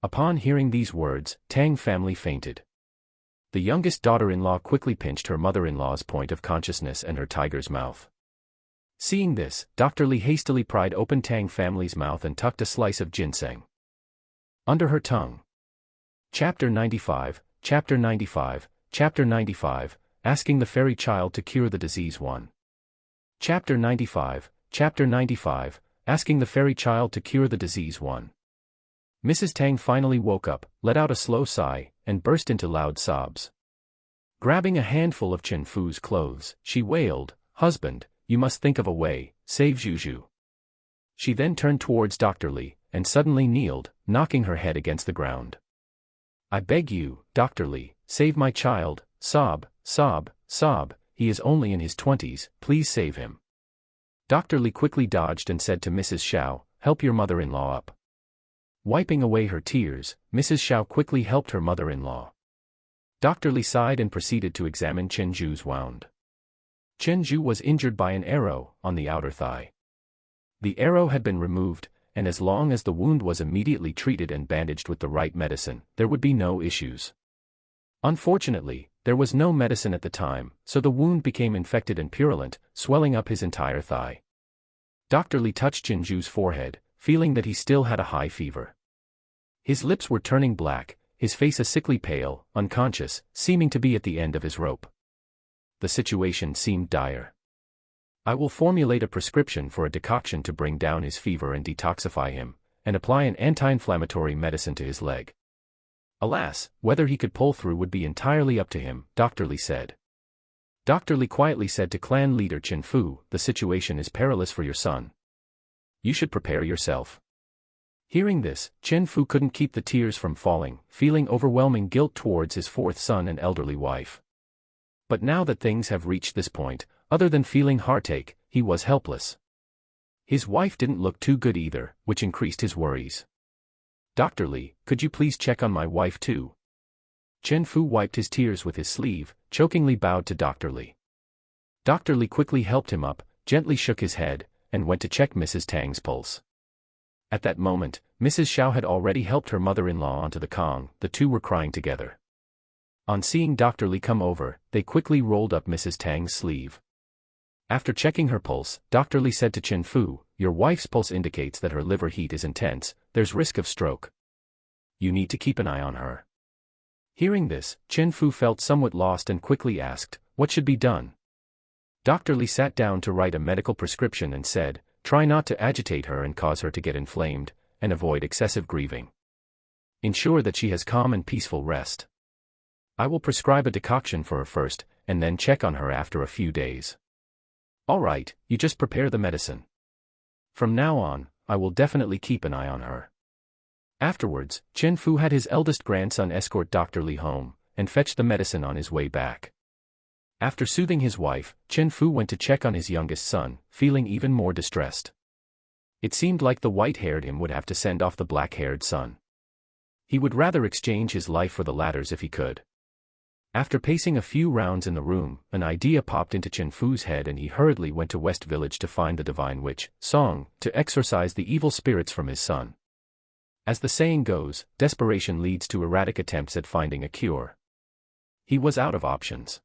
Upon hearing these words, Tang family fainted. The youngest daughter-in-law quickly pinched her mother-in-law's point of consciousness and her tiger's mouth. Seeing this, Dr. Li hastily pried open Tang family's mouth and tucked a slice of ginseng under her tongue. Chapter 95, Chapter 95, Chapter 95, Asking the Fairy Child to Cure the Disease 1. Chapter 95, Chapter 95, Asking the Fairy Child to Cure the Disease 1. Mrs. Tang finally woke up, let out a slow sigh, and burst into loud sobs. Grabbing a handful of Chen Fu's clothes, she wailed, "Husband, you must think of a way, save Zhu." She then turned towards Dr. Li, and suddenly kneeled, knocking her head against the ground. "I beg you, Dr. Li, save my child, sob, sob, sob, he is only in his 20s, please save him." Dr. Li quickly dodged and said to Mrs. Xiao, "Help your mother-in-law up." Wiping away her tears, Mrs. Xiao quickly helped her mother-in-law. Dr. Li sighed and proceeded to examine Chen Zhu's wound. Chen Zhu was injured by an arrow on the outer thigh. The arrow had been removed, and as long as the wound was immediately treated and bandaged with the right medicine, there would be no issues. Unfortunately, there was no medicine at the time, so the wound became infected and purulent, swelling up his entire thigh. Dr. Li touched Chen Zhu's forehead, feeling that he still had a high fever. His lips were turning black, his face a sickly pale, unconscious, seeming to be at the end of his rope. The situation seemed dire. "I will formulate a prescription for a decoction to bring down his fever and detoxify him, and apply an anti-inflammatory medicine to his leg." Alas, whether he could pull through would be entirely up to him, Dr. Li said. Dr. Li quietly said to clan leader Chen Fu, "The situation is perilous for your son. You should prepare yourself." Hearing this, Chen Fu couldn't keep the tears from falling, feeling overwhelming guilt towards his 4th son and elderly wife. But now that things have reached this point, other than feeling heartache, he was helpless. His wife didn't look too good either, which increased his worries. "Dr. Li, could you please check on my wife too?" Chen Fu wiped his tears with his sleeve, chokingly bowed to Dr. Li. Dr. Li quickly helped him up, gently shook his head, and went to check Mrs. Tang's pulse. At that moment, Mrs. Xiao had already helped her mother-in-law onto the Kong. The two were crying together. On seeing Dr. Li come over, they quickly rolled up Mrs. Tang's sleeve. After checking her pulse, Dr. Li said to Chen Fu, "Your wife's pulse indicates that her liver heat is intense, there's risk of stroke. You need to keep an eye on her." Hearing this, Chen Fu felt somewhat lost and quickly asked, "What should be done?" Dr. Li sat down to write a medical prescription and said, "Try not to agitate her and cause her to get inflamed, and avoid excessive grieving. Ensure that she has calm and peaceful rest. I will prescribe a decoction for her first, and then check on her after a few days." "All right, you just prepare the medicine. From now on, I will definitely keep an eye on her." Afterwards, Chen Fu had his eldest grandson escort Dr. Li home, and fetch the medicine on his way back. After soothing his wife, Chen Fu went to check on his youngest son, feeling even more distressed. It seemed like the white-haired him would have to send off the black-haired son. He would rather exchange his life for the latter's if he could. After pacing a few rounds in the room, an idea popped into Chen Fu's head and he hurriedly went to West Village to find the divine witch, Song, to exorcise the evil spirits from his son. As the saying goes, desperation leads to erratic attempts at finding a cure. He was out of options.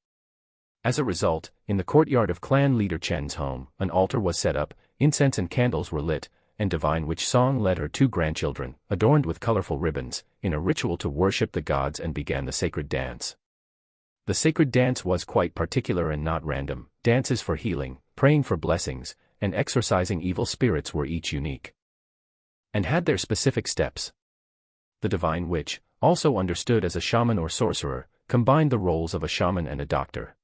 As a result, in the courtyard of clan leader Chen's home, an altar was set up, incense and candles were lit, and divine witch Song led her two grandchildren, adorned with colorful ribbons, in a ritual to worship the gods and began the sacred dance. The sacred dance was quite particular and not random. Dances for healing, praying for blessings, and exorcising evil spirits were each unique, and had their specific steps. The divine witch, also understood as a shaman or sorcerer, combined the roles of a shaman and a doctor.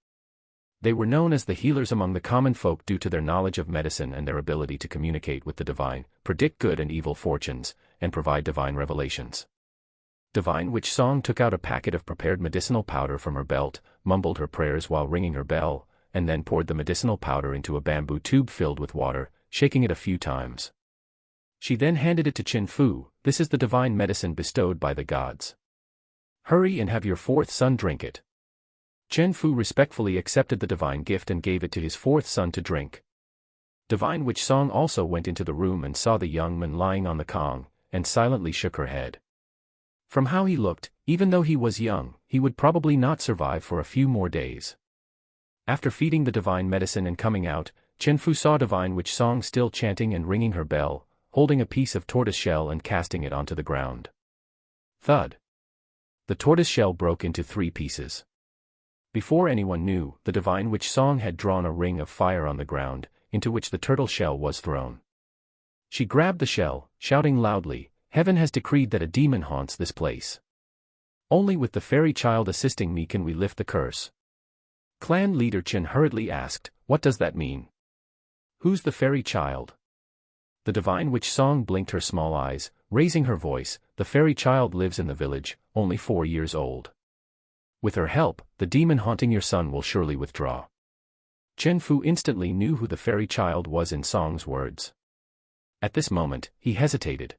They were known as the healers among the common folk due to their knowledge of medicine and their ability to communicate with the divine, predict good and evil fortunes, and provide divine revelations. Divine witch Song took out a packet of prepared medicinal powder from her belt, mumbled her prayers while ringing her bell, and then poured the medicinal powder into a bamboo tube filled with water, shaking it a few times. She then handed it to Chen Fu. "This is the divine medicine bestowed by the gods. Hurry and have your fourth son drink it." Chen Fu respectfully accepted the divine gift and gave it to his fourth son to drink. Divine witch Song also went into the room and saw the young man lying on the Kong, and silently shook her head. From how he looked, even though he was young, he would probably not survive for a few more days. After feeding the divine medicine and coming out, Chen Fu saw divine witch Song still chanting and ringing her bell, holding a piece of tortoise shell and casting it onto the ground. Thud! The tortoise shell broke into 3 pieces. Before anyone knew, the divine witch Song had drawn a ring of fire on the ground, into which the turtle shell was thrown. She grabbed the shell, shouting loudly, "Heaven has decreed that a demon haunts this place. Only with the fairy child assisting me can we lift the curse." Clan leader Chen hurriedly asked, "What does that mean? Who's the fairy child?" The divine witch Song blinked her small eyes, raising her voice, "The fairy child lives in the village, only 4 years old. With her help, the demon haunting your son will surely withdraw." Chen Fu instantly knew who the fairy child was in Song's words. At this moment, he hesitated.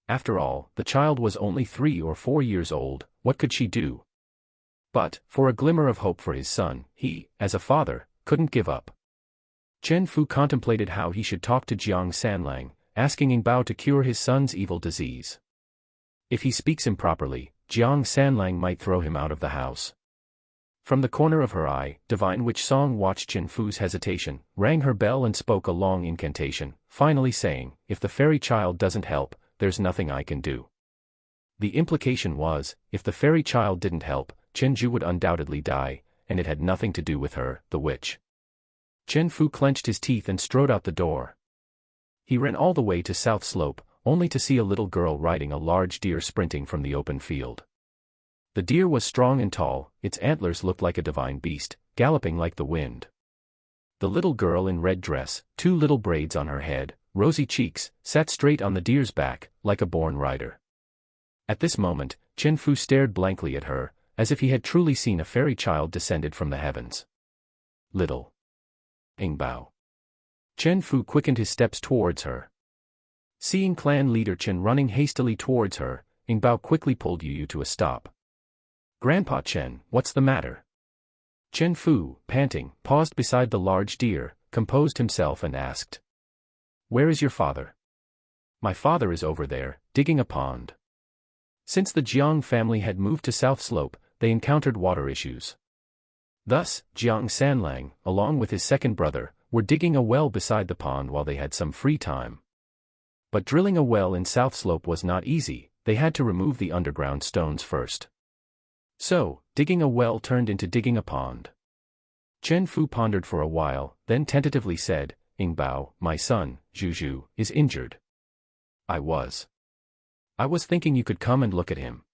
After all, the child was only 3 or 4 years old, what could she do? But, for a glimmer of hope for his son, he, as a father, couldn't give up. Chen Fu contemplated how he should talk to Jiang Sanlang, asking Ing Bao to cure his son's evil disease. If he speaks improperly, Jiang Sanlang might throw him out of the house. From the corner of her eye, divine witch Song watched Chen Fu's hesitation, rang her bell and spoke a long incantation, finally saying, "If the fairy child doesn't help, there's nothing I can do." The implication was, if the fairy child didn't help, Chen Ju would undoubtedly die, and it had nothing to do with her, the witch. Chen Fu clenched his teeth and strode out the door. He ran all the way to South Slope, only to see a little girl riding a large deer sprinting from the open field. The deer was strong and tall, its antlers looked like a divine beast, galloping like the wind. The little girl in red dress, 2 little braids on her head, rosy cheeks, sat straight on the deer's back, like a born rider. At this moment, Chen Fu stared blankly at her, as if he had truly seen a fairy child descended from the heavens. "Little Ing Bao." Chen Fu quickened his steps towards her. Seeing clan leader Chen running hastily towards her, Ing Bao quickly pulled Yu to a stop. "Grandpa Chen, what's the matter?" Chen Fu, panting, paused beside the large deer, composed himself and asked, "Where is your father?" My father is over there, digging a pond. Since the Jiang family had moved to South Slope, they encountered water issues. Thus, Jiang Sanlang, along with his second brother, were digging a well beside the pond while they had some free time. But drilling a well in South Slope was not easy, they had to remove the underground stones first. So, digging a well turned into digging a pond. Chen Fu pondered for a while, then tentatively said, "Ing Bao, my son, Zhu, is injured. I was thinking you could come and look at him."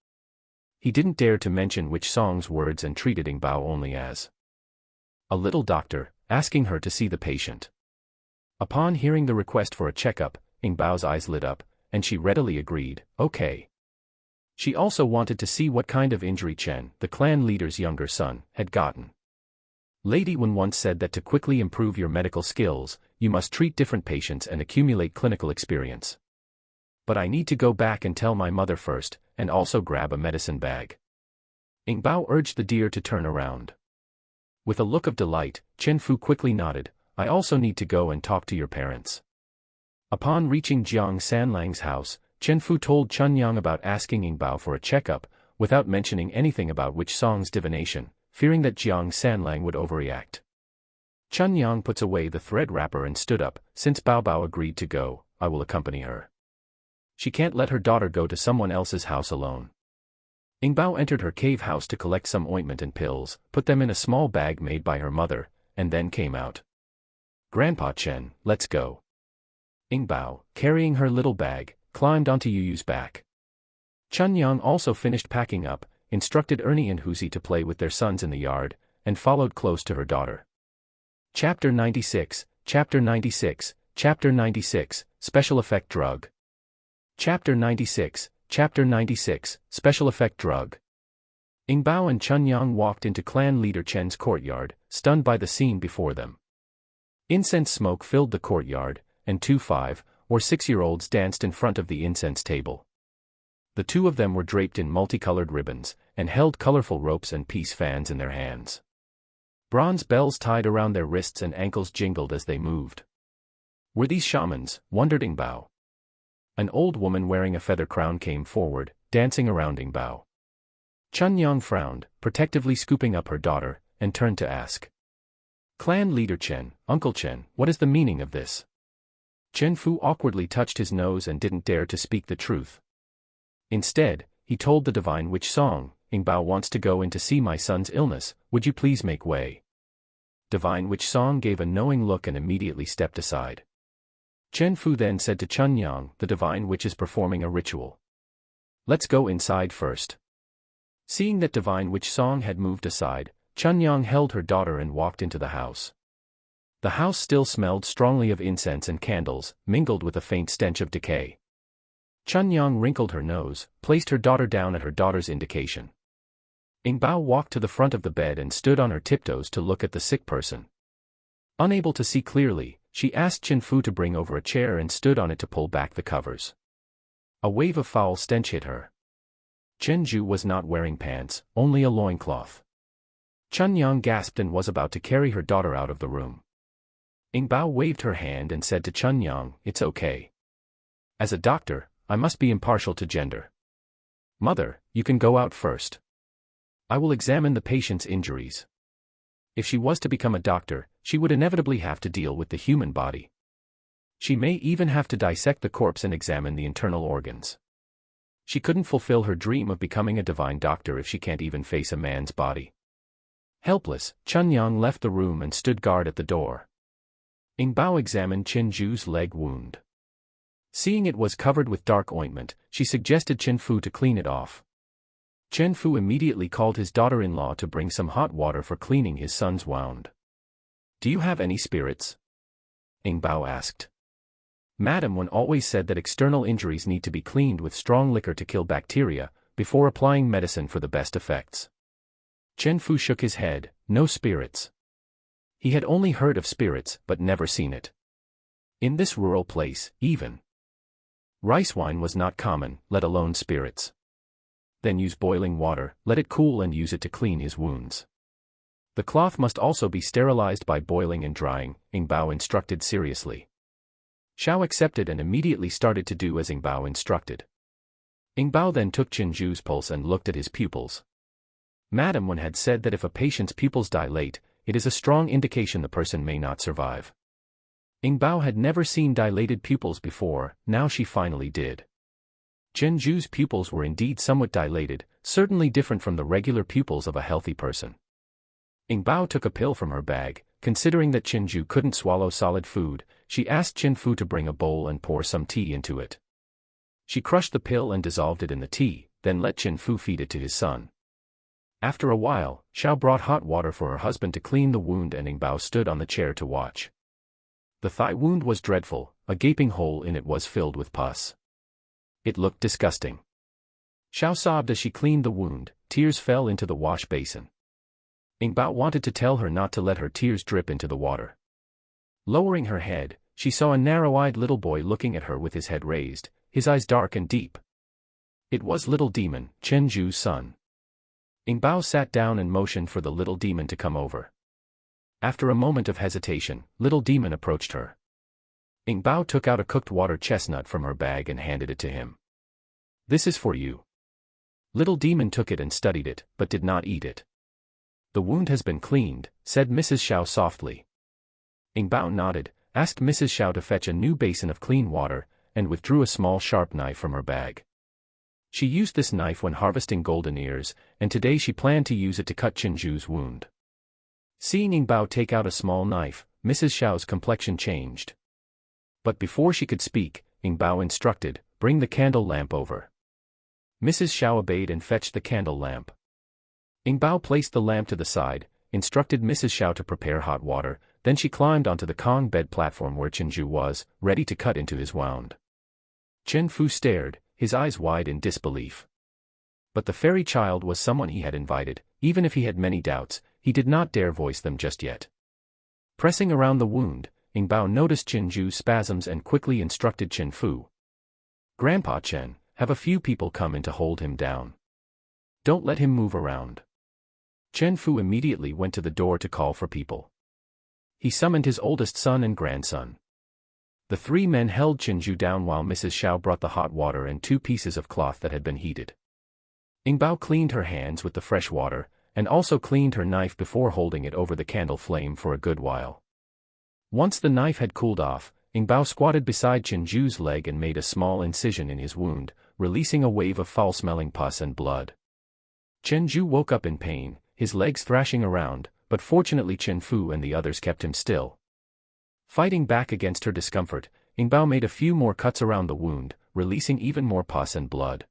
He didn't dare to mention which song's words and treated Ing Bao only as a little doctor, asking her to see the patient. Upon hearing the request for a checkup, Ing Bao's eyes lit up, and she readily agreed, okay. She also wanted to see what kind of injury Chen, the clan leader's younger son, had gotten. Lady Wen once said that to quickly improve your medical skills, you must treat different patients and accumulate clinical experience. But I need to go back and tell my mother first, and also grab a medicine bag. Ing Bao urged the deer to turn around. With a look of delight, Chen Fu quickly nodded, I also need to go and talk to your parents. Upon reaching Jiang Sanlang's house, Chen Fu told Chun Yang about asking Ing Bao for a checkup, without mentioning anything about which song's divination, fearing that Jiang Sanlang would overreact. Chun Yang puts away the thread wrapper and stood up, since Bao Bao agreed to go, I will accompany her. She can't let her daughter go to someone else's house alone. Ing Bao entered her cave house to collect some ointment and pills, put them in a small bag made by her mother, and then came out. Grandpa Chen, let's go. Ing Bao, carrying her little bag, climbed onto Yuyu's back. Chun Yang also finished packing up, instructed Ernie and Huzi to play with their sons in the yard, and followed close to her daughter. Chapter 96, Chapter 96, Chapter 96, Special Effect Drug. Chapter 96, Chapter 96, Special Effect Drug. Ing Bao and Chun Yang walked into clan leader Chen's courtyard, stunned by the scene before them. Incense smoke filled the courtyard, and 2 5- or 6-year-olds danced in front of the incense table. The two of them were draped in multicolored ribbons, and held colorful ropes and peace fans in their hands. Bronze bells tied around their wrists and ankles jingled as they moved. Were these shamans, wondered Ing Bao. An old woman wearing a feather crown came forward, dancing around Ing Bao. Chun Yang frowned, protectively scooping up her daughter, and turned to ask. Clan leader Chen, Uncle Chen, what is the meaning of this? Chen Fu awkwardly touched his nose and didn't dare to speak the truth. Instead, he told the divine witch song, Ing Bao wants to go in to see my son's illness, would you please make way? Divine witch song gave a knowing look and immediately stepped aside. Chen Fu then said to Chun Yang, the divine witch is performing a ritual. Let's go inside first. Seeing that divine witch song had moved aside, Chun Yang held her daughter and walked into the house. The house still smelled strongly of incense and candles, mingled with a faint stench of decay. Chun Yang wrinkled her nose, placed her daughter down at her daughter's indication. Ing Bao walked to the front of the bed and stood on her tiptoes to look at the sick person. Unable to see clearly, she asked Chen Fu to bring over a chair and stood on it to pull back the covers. A wave of foul stench hit her. Chen Zhu was not wearing pants, only a loincloth. Chun Yang gasped and was about to carry her daughter out of the room. Ing Bao waved her hand and said to Chun Yang, it's okay. As a doctor, I must be impartial to gender. Mother, you can go out first. I will examine the patient's injuries. If she was to become a doctor, she would inevitably have to deal with the human body. She may even have to dissect the corpse and examine the internal organs. She couldn't fulfill her dream of becoming a divine doctor if she can't even face a man's body. Helpless, Chun Yang left the room and stood guard at the door. Ing Bao examined Chen Zhu's leg wound. Seeing it was covered with dark ointment, she suggested Chen Fu to clean it off. Chen Fu immediately called his daughter-in-law to bring some hot water for cleaning his son's wound. Do you have any spirits? Ing Bao asked. Madam Wen always said that external injuries need to be cleaned with strong liquor to kill bacteria, before applying medicine for the best effects. Chen Fu shook his head, no spirits. He had only heard of spirits but never seen it. In this rural place, even rice wine was not common, let alone spirits. Then use boiling water, let it cool and use it to clean his wounds. The cloth must also be sterilized by boiling and drying, Ing Bao instructed seriously. Xiao accepted and immediately started to do as Ing Bao instructed. Ing Bao then took Chenju's pulse and looked at his pupils. Madame Wen had said that if a patient's pupils dilate, it is a strong indication the person may not survive. Ing Bao had never seen dilated pupils before, now she finally did. Chenju's pupils were indeed somewhat dilated, certainly different from the regular pupils of a healthy person. Ing Bao took a pill from her bag. Considering that Chenju couldn't swallow solid food, she asked Chen Fu to bring a bowl and pour some tea into it. She crushed the pill and dissolved it in the tea, then let Chen Fu feed it to his son. After a while, Xiao brought hot water for her husband to clean the wound and Ing Bao stood on the chair to watch. The thigh wound was dreadful, a gaping hole in it was filled with pus. It looked disgusting. Xiao sobbed as she cleaned the wound, tears fell into the wash basin. Ing Bao wanted to tell her not to let her tears drip into the water. Lowering her head, she saw a narrow-eyed little boy looking at her with his head raised, his eyes dark and deep. It was Little Demon, Chenju's son. Ing Bao sat down and motioned for the little demon to come over. After a moment of hesitation, Little Demon approached her. Ing Bao took out a cooked water chestnut from her bag and handed it to him. "This is for you." Little Demon took it and studied it, but did not eat it. "The wound has been cleaned," said Mrs. Xiao softly. Ing Bao nodded, asked Mrs. Xiao to fetch a new basin of clean water, and withdrew a small sharp knife from her bag. She used this knife when harvesting golden ears, and today she planned to use it to cut Chenju's wound. Seeing Ing Bao take out a small knife, Mrs. Xiao's complexion changed. But before she could speak, Ing Bao instructed, "Bring the candle lamp over." Mrs. Xiao obeyed and fetched the candle lamp. Ing Bao placed the lamp to the side, instructed Mrs. Xiao to prepare hot water, then she climbed onto the Kong bed platform where Chenju was, ready to cut into his wound. Chen Fu stared, his eyes wide in disbelief. But the fairy child was someone he had invited, even if he had many doubts, he did not dare voice them just yet. Pressing around the wound, Ing Bao noticed Chenju's spasms and quickly instructed Chen Fu. "Grandpa Chen, have a few people come in to hold him down. Don't let him move around." Chen Fu immediately went to the door to call for people. He summoned his oldest son and grandson. The three men held Chenju down while Mrs. Xiao brought the hot water and 2 pieces of cloth that had been heated. Ing Bao cleaned her hands with the fresh water, and also cleaned her knife before holding it over the candle flame for a good while. Once the knife had cooled off, Ing Bao squatted beside Chenju's leg and made a small incision in his wound, releasing a wave of foul-smelling pus and blood. Chenju woke up in pain, his legs thrashing around, but fortunately Chen Fu and the others kept him still. Fighting back against her discomfort, Ing Bao made a few more cuts around the wound, releasing even more pus and blood.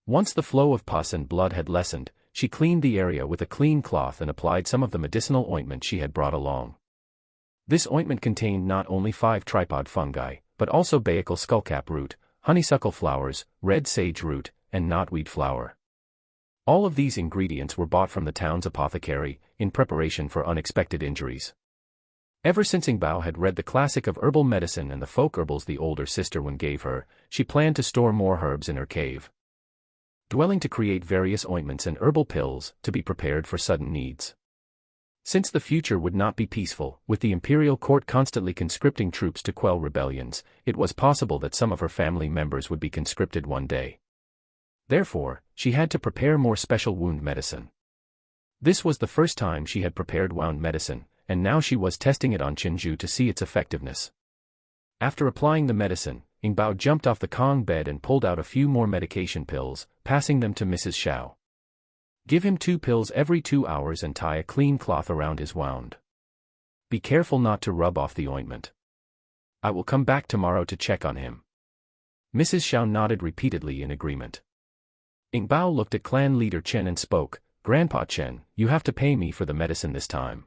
Once the flow of pus and blood had lessened, she cleaned the area with a clean cloth and applied some of the medicinal ointment she had brought along. This ointment contained not only 5 tripod fungi, but also baecal skullcap root, honeysuckle flowers, red sage root, and knotweed flower. All of these ingredients were bought from the town's apothecary, in preparation for unexpected injuries. Ever since Ing Bao had read the classic of herbal medicine and the folk herbals the older sister Wen gave her, she planned to store more herbs in her cave dwelling to create various ointments and herbal pills, to be prepared for sudden needs. Since the future would not be peaceful, with the imperial court constantly conscripting troops to quell rebellions, it was possible that some of her family members would be conscripted one day. Therefore, she had to prepare more special wound medicine. This was the first time she had prepared wound medicine, and now she was testing it on Chenju to see its effectiveness. After applying the medicine, Ing Bao jumped off the Kong bed and pulled out a few more medication pills, passing them to Mrs. Xiao. "Give him 2 pills every 2 hours and tie a clean cloth around his wound. Be careful not to rub off the ointment. I will come back tomorrow to check on him." Mrs. Xiao nodded repeatedly in agreement. Ing Bao looked at clan leader Chen and spoke, "Grandpa Chen, you have to pay me for the medicine this time.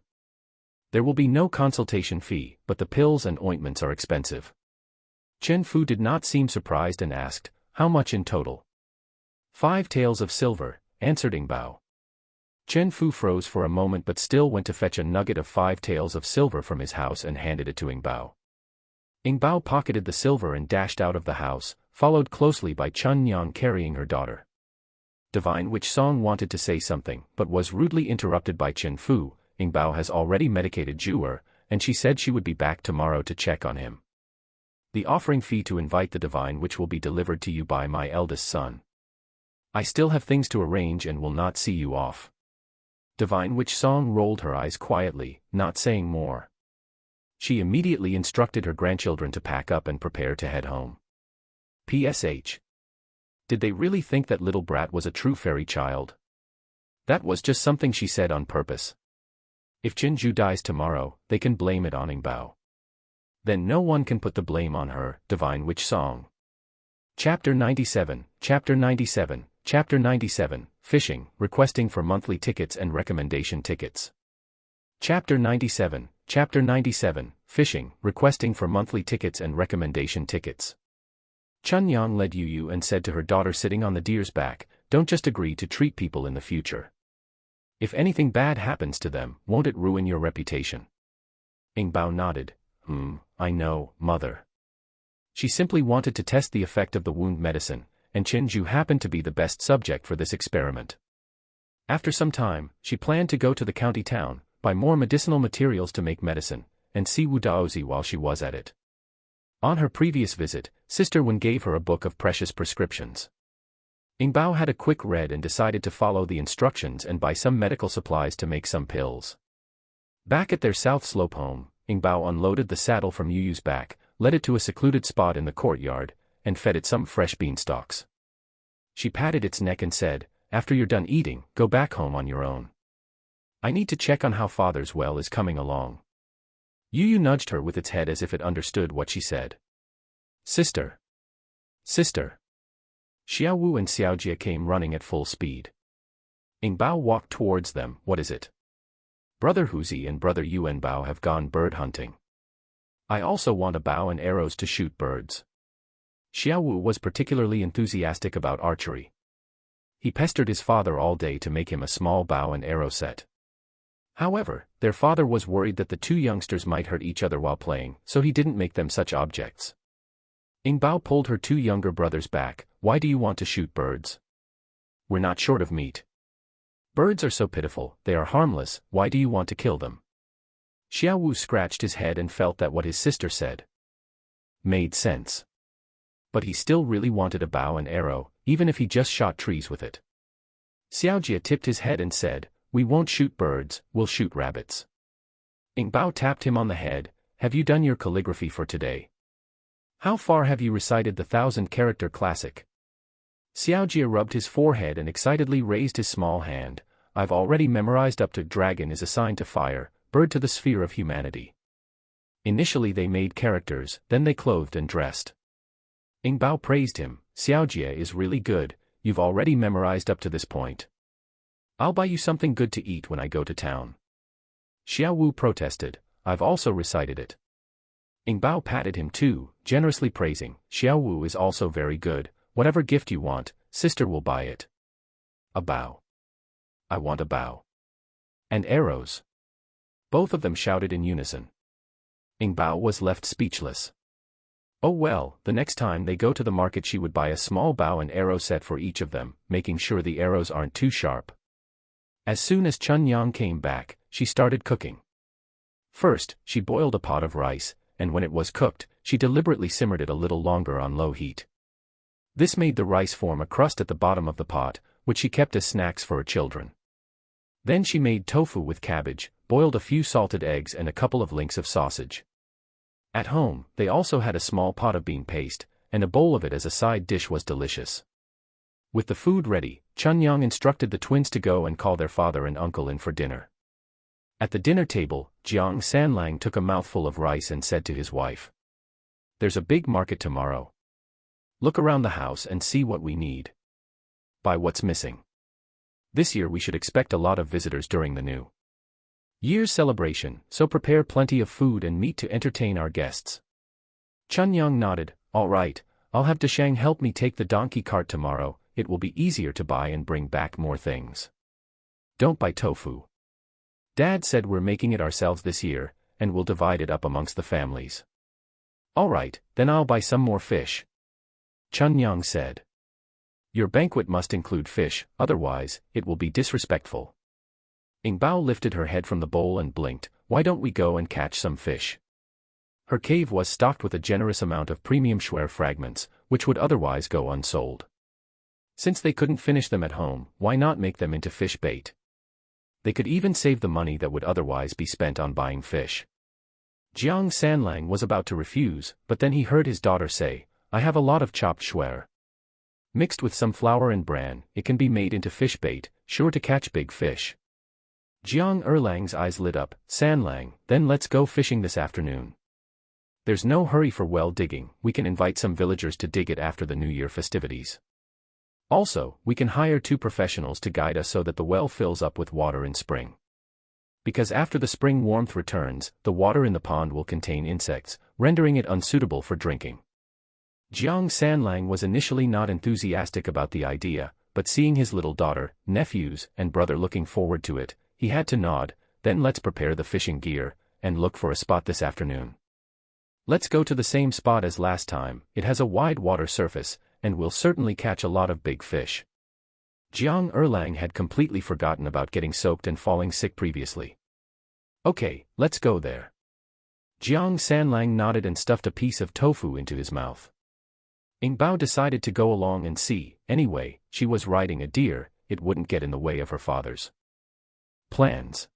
There will be no consultation fee, but the pills and ointments are expensive." Chen Fu did not seem surprised and asked, "How much in total?" 5 taels of silver, answered Ing Bao. Chen Fu froze for a moment but still went to fetch a nugget of 5 taels of silver from his house and handed it to Ing Bao. Ing Bao pocketed the silver and dashed out of the house, followed closely by Chun Yang carrying her daughter. Divine Witch Song wanted to say something but was rudely interrupted by Chen Fu. Ing Bao has already medicated Juer, and she said she would be back tomorrow to check on him. The offering fee to invite the divine which will be delivered to you by my eldest son. I still have things to arrange and will not see you off. Divine Witch Song rolled her eyes quietly, not saying more. She immediately instructed her grandchildren to pack up and prepare to head home. PSH. Did they really think that little brat was a true fairy child? That was just something she said on purpose. If Jinju dies tomorrow, they can blame it on Yingbao. Then no one can put the blame on her. Divine Witch Song. Chapter 97, Chapter 97, Chapter 97, Fishing, Requesting for Monthly Tickets and Recommendation Tickets. Chapter 97, Chapter 97, Fishing, Requesting for Monthly Tickets and Recommendation Tickets. Chun Yang led Yu and said to her daughter sitting on the deer's back, "Don't just agree to treat people in the future. If anything bad happens to them, won't it ruin your reputation?" Yingbao nodded. I know, mother. She simply wanted to test the effect of the wound medicine, and Chinju happened to be the best subject for this experiment. After some time, she planned to go to the county town, buy more medicinal materials to make medicine, and see Wu Daozi while she was at it. On her previous visit, Sister Wen gave her a book of precious prescriptions. Yingbao had a quick read and decided to follow the instructions and buy some medical supplies to make some pills. Back at their South Slope home, Yingbao unloaded the saddle from Yu's back, led it to a secluded spot in the courtyard, and fed it some fresh beanstalks. She patted its neck and said, "After you're done eating, go back home on your own. I need to check on how Father's well is coming along." Yu nudged her with its head as if it understood what she said. Sister! Sister! Xiao Wu and Xiao Jie came running at full speed. Yingbao walked towards them. "What is it?" "Brother Huzi and Brother Yuan Bao have gone bird hunting. I also want a bow and arrows to shoot birds." Xiao Wu was particularly enthusiastic about archery. He pestered his father all day to make him a small bow and arrow set. However, their father was worried that the two youngsters might hurt each other while playing, so he didn't make them such objects. Yingbao pulled her two younger brothers back. "Why do you want to shoot birds? We're not short of meat. Birds are so pitiful, they are harmless, why do you want to kill them?" Xiao Wu scratched his head and felt that what his sister said made sense. But he still really wanted a bow and arrow, even if he just shot trees with it. Xiao Jie tipped his head and said, "We won't shoot birds, we'll shoot rabbits." Yingbao tapped him on the head. "Have you done your calligraphy for today? How far have you recited the 1,000-character classic?" Xiao Jie rubbed his forehead and excitedly raised his small hand. "I've already memorized up to dragon is assigned to fire, bird to the sphere of humanity." Initially they made characters, then they clothed and dressed. Yingbao praised him. "Xiao Jie is really good, you've already memorized up to this point. I'll buy you something good to eat when I go to town." Xiao Wu protested, "I've also recited it." Yingbao patted him too, generously praising, "Xiao Wu is also very good. Whatever gift you want, sister will buy it." "A bow. I want a bow. And arrows." Both of them shouted in unison. Yingbao was left speechless. Oh well, the next time they go to the market she would buy a small bow and arrow set for each of them, making sure the arrows aren't too sharp. As soon as Chun Yang came back, she started cooking. First, she boiled a pot of rice, and when it was cooked, she deliberately simmered it a little longer on low heat. This made the rice form a crust at the bottom of the pot, which she kept as snacks for her children. Then she made tofu with cabbage, boiled a few salted eggs and a couple of links of sausage. At home, they also had a small pot of bean paste, and a bowl of it as a side dish was delicious. With the food ready, Chun Yang instructed the twins to go and call their father and uncle in for dinner. At the dinner table, Jiang Sanlang took a mouthful of rice and said to his wife, "There's a big market tomorrow. Look around the house and see what we need. Buy what's missing. This year we should expect a lot of visitors during the New Year's celebration, so prepare plenty of food and meat to entertain our guests." Chun Yang nodded, "All right, I'll have Deshang help me take the donkey cart tomorrow, it will be easier to buy and bring back more things. Don't buy tofu. Dad said we're making it ourselves this year, and we'll divide it up amongst the families." "All right, then I'll buy some more fish," Chun Yang said. "Your banquet must include fish, otherwise, it will be disrespectful." Yingbao lifted her head from the bowl and blinked. "Why don't we go and catch some fish?" Her cave was stocked with a generous amount of premium schwer fragments, which would otherwise go unsold. Since they couldn't finish them at home, why not make them into fish bait? They could even save the money that would otherwise be spent on buying fish. Jiang Sanlang was about to refuse, but then he heard his daughter say, "I have a lot of chopped schwer. Mixed with some flour and bran, it can be made into fish bait, sure to catch big fish." Jiang Erlang's eyes lit up. "Sanlang, then let's go fishing this afternoon. There's no hurry for well digging, we can invite some villagers to dig it after the New Year festivities. Also, we can hire 2 professionals to guide us so that the well fills up with water in spring. Because after the spring warmth returns, the water in the pond will contain insects, rendering it unsuitable for drinking." Jiang Sanlang was initially not enthusiastic about the idea, but seeing his little daughter, nephews, and brother looking forward to it, he had to nod. "Then let's prepare the fishing gear, and look for a spot this afternoon. Let's go to the same spot as last time, it has a wide water surface, and we'll certainly catch a lot of big fish." Jiang Erlang had completely forgotten about getting soaked and falling sick previously. "Okay, let's go there." Jiang Sanlang nodded and stuffed a piece of tofu into his mouth. Ing Bao decided to go along and see. Anyway, she was riding a deer, it wouldn't get in the way of her father's plans.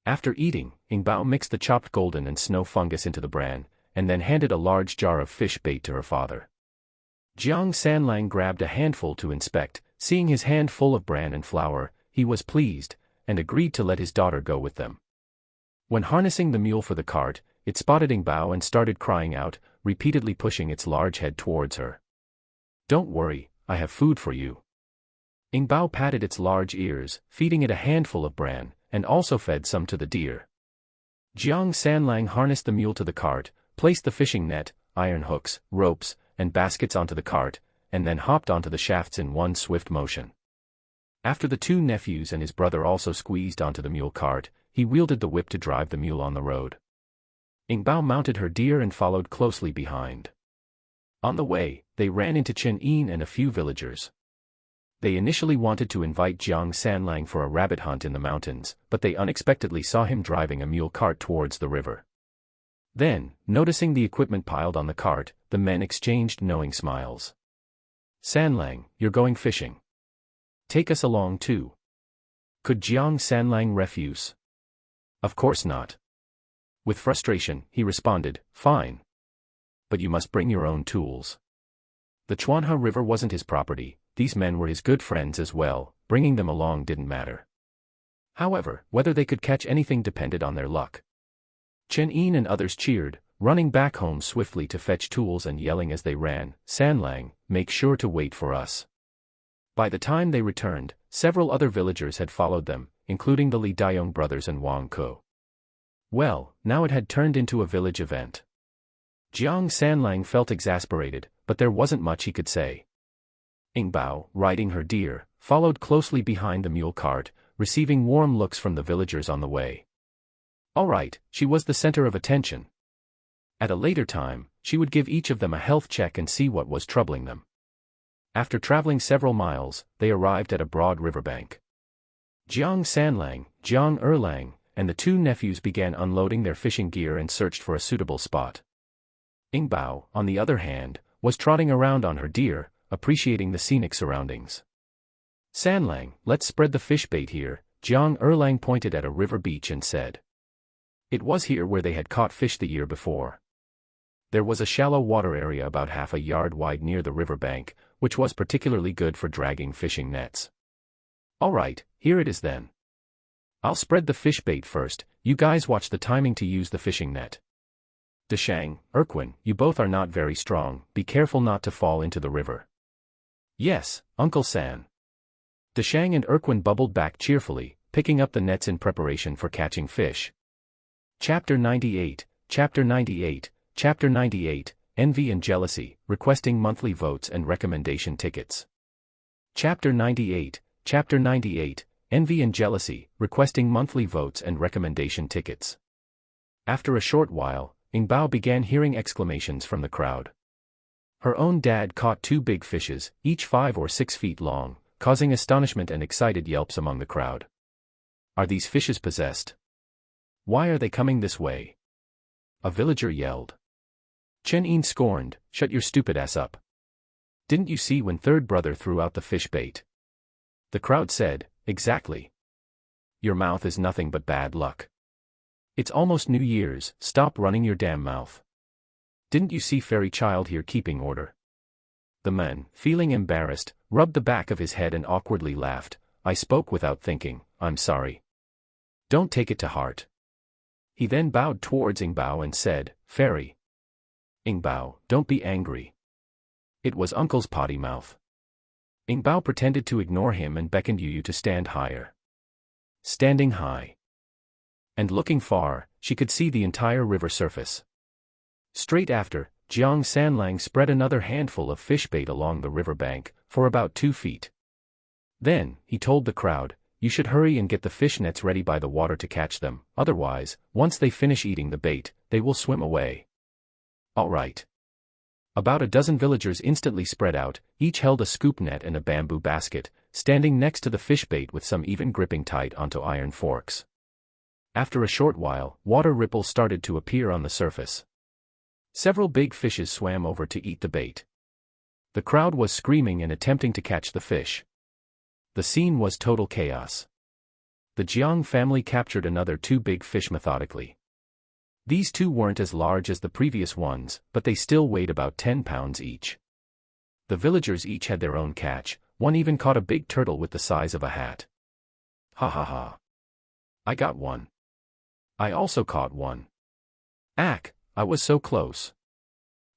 After eating, Ing Bao mixed the chopped golden and snow fungus into the bran, and then handed a large jar of fish bait to her father. Jiang Sanlang grabbed a handful to inspect. Seeing his hand full of bran and flour, he was pleased, and agreed to let his daughter go with them. When harnessing the mule for the cart, it spotted Ing Bao and started crying out, repeatedly pushing its large head towards her. "Don't worry, I have food for you." Ing Bao patted its large ears, feeding it a handful of bran, and also fed some to the deer. Jiang Sanlang harnessed the mule to the cart, placed the fishing net, iron hooks, ropes, and baskets onto the cart, and then hopped onto the shafts in one swift motion. After the 2 nephews and his brother also squeezed onto the mule cart, he wielded the whip to drive the mule on the road. Ing Bao mounted her deer and followed closely behind. On the way, they ran into Chen Yin and a few villagers. They initially wanted to invite Jiang Sanlang for a rabbit hunt in the mountains, but they unexpectedly saw him driving a mule cart towards the river. Then, noticing the equipment piled on the cart, the men exchanged knowing smiles. "Sanlang, you're going fishing. Take us along too." Could Jiang Sanlang refuse? Of course not. With frustration, he responded, "Fine. But you must bring your own tools." The Chuanha River wasn't his property, these men were his good friends as well, bringing them along didn't matter. However, whether they could catch anything depended on their luck. Chen Yin and others cheered, running back home swiftly to fetch tools and yelling as they ran, "Sanlang, make sure to wait for us." By the time they returned, several other villagers had followed them, including the Li Dayong brothers and Wang Ko. Well, now it had turned into a village event. Jiang Sanlang felt exasperated, but there wasn't much he could say. Ing Bao, riding her deer, followed closely behind the mule cart, receiving warm looks from the villagers on the way. All right, she was the center of attention. At a later time, she would give each of them a health check and see what was troubling them. After traveling several miles, they arrived at a broad riverbank. Jiang Sanlang, Jiang Erlang, and the 2 nephews began unloading their fishing gear and searched for a suitable spot. Ing Bao, on the other hand, was trotting around on her deer, appreciating the scenic surroundings. "Sanlang, let's spread the fish bait here," Jiang Erlang pointed at a river beach and said. It was here where they had caught fish the year before. There was a shallow water area about half a yard wide near the river bank, which was particularly good for dragging fishing nets. "All right, here it is then. I'll spread the fish bait first, you guys watch the timing to use the fishing net. Deshang, Erquin, you both are not very strong, be careful not to fall into the river." "Yes, Uncle San." Deshang and Erquin bubbled back cheerfully, picking up the nets in preparation for catching fish. Chapter 98, Chapter 98, Chapter 98, Envy and Jealousy, Requesting Monthly Votes and Recommendation Tickets. Chapter 98, Chapter 98, Envy and Jealousy, Requesting Monthly Votes and Recommendation Tickets. After a short while, Ing Bao began hearing exclamations from the crowd. Her own dad caught 2 big fishes, each 5 or 6 feet long, causing astonishment and excited yelps among the crowd. Are these fishes possessed? Why are they coming this way? a villager yelled. Chen Yin scorned, "Shut your stupid ass up. Didn't you see when third brother threw out the fish bait?" The crowd said, "Exactly. Your mouth is nothing but bad luck. It's almost New Year's, stop running your damn mouth. Didn't you see fairy child here keeping order?" The man, feeling embarrassed, rubbed the back of his head and awkwardly laughed. "I spoke without thinking, I'm sorry. Don't take it to heart." He then bowed towards Ingbao and said, "Fairy." "Ingbao, don't be angry." It was Uncle's potty mouth. Ingbao pretended to ignore him and beckoned Yu to stand higher. Standing high and looking far, she could see the entire river surface. Straight after, Jiang Sanlang spread another handful of fish bait along the river bank, for about 2 feet. Then, he told the crowd, "You should hurry and get the fish nets ready by the water to catch them, otherwise, once they finish eating the bait, they will swim away." "All right." About a dozen villagers instantly spread out, each held a scoop net and a bamboo basket, standing next to the fish bait with some even gripping tight onto iron forks. After a short while, water ripples started to appear on the surface. Several big fishes swam over to eat the bait. The crowd was screaming and attempting to catch the fish. The scene was total chaos. The Jiang family captured another 2 big fish methodically. These 2 weren't as large as the previous ones, but they still weighed about 10 pounds each. The villagers each had their own catch, one even caught a big turtle with the size of a hat. "Ha ha ha. I got one. I also caught one. Ack, I was so close."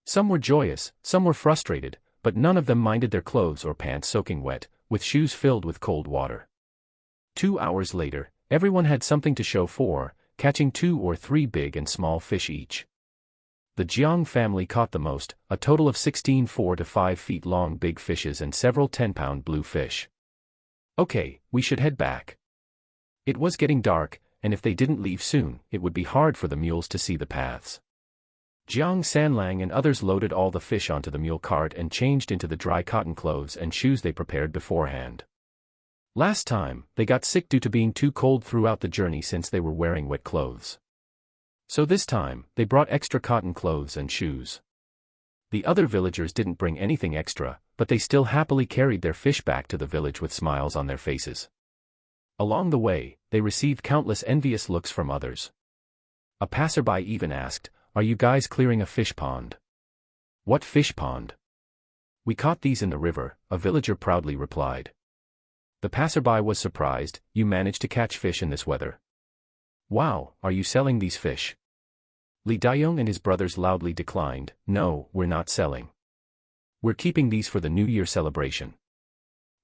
Some were joyous, some were frustrated, but none of them minded their clothes or pants soaking wet, with shoes filled with cold water. 2 hours later, everyone had something to show for, catching 2 or 3 big and small fish each. The Jiang family caught the most, a total of 16 4 to 5 feet long big fishes and several 10-pound blue fish. "Okay, we should head back." It was getting dark, and if they didn't leave soon, it would be hard for the mules to see the paths. Jiang Sanlang and others loaded all the fish onto the mule cart and changed into the dry cotton clothes and shoes they prepared beforehand. Last time, they got sick due to being too cold throughout the journey since they were wearing wet clothes. So this time, they brought extra cotton clothes and shoes. The other villagers didn't bring anything extra, but they still happily carried their fish back to the village with smiles on their faces. Along the way, they received countless envious looks from others. A passerby even asked, "Are you guys clearing a fish pond?" "What fish pond?" "We caught these in the river," a villager proudly replied. The passerby was surprised, "You managed to catch fish in this weather?" "Wow, are you selling these fish?" Li Daiyong and his brothers loudly declined, "No, we're not selling. We're keeping these for the New Year celebration."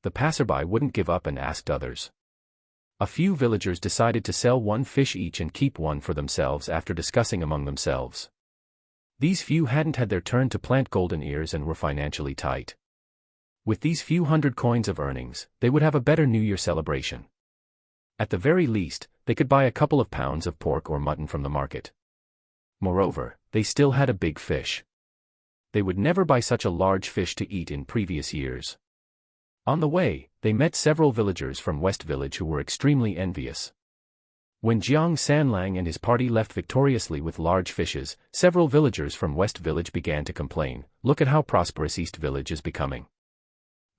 The passerby wouldn't give up and asked others. A few villagers decided to sell 1 fish each and keep 1 for themselves after discussing among themselves. These few hadn't had their turn to plant golden ears and were financially tight. With these few hundred coins of earnings, they would have a better New Year celebration. At the very least, they could buy a couple of pounds of pork or mutton from the market. Moreover, they still had a big fish. They would never buy such a large fish to eat in previous years. On the way, they met several villagers from West Village who were extremely envious. When Jiang Sanlang and his party left victoriously with large fishes, several villagers from West Village began to complain, "Look at how prosperous East Village is becoming.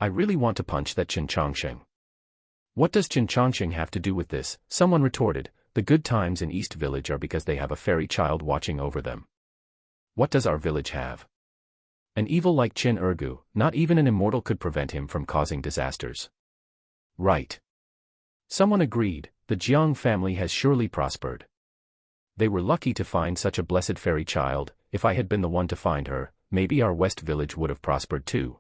I really want to punch that Chen Chongsheng." "What does Chen Chongsheng have to do with this?" someone retorted. "The good times in East Village are because they have a fairy child watching over them. What does our village have? An evil like Chen Ergu, not even an immortal could prevent him from causing disasters." "Right." Someone agreed, "The Jiang family has surely prospered. They were lucky to find such a blessed fairy child. If I had been the one to find her, maybe our West Village would have prospered too."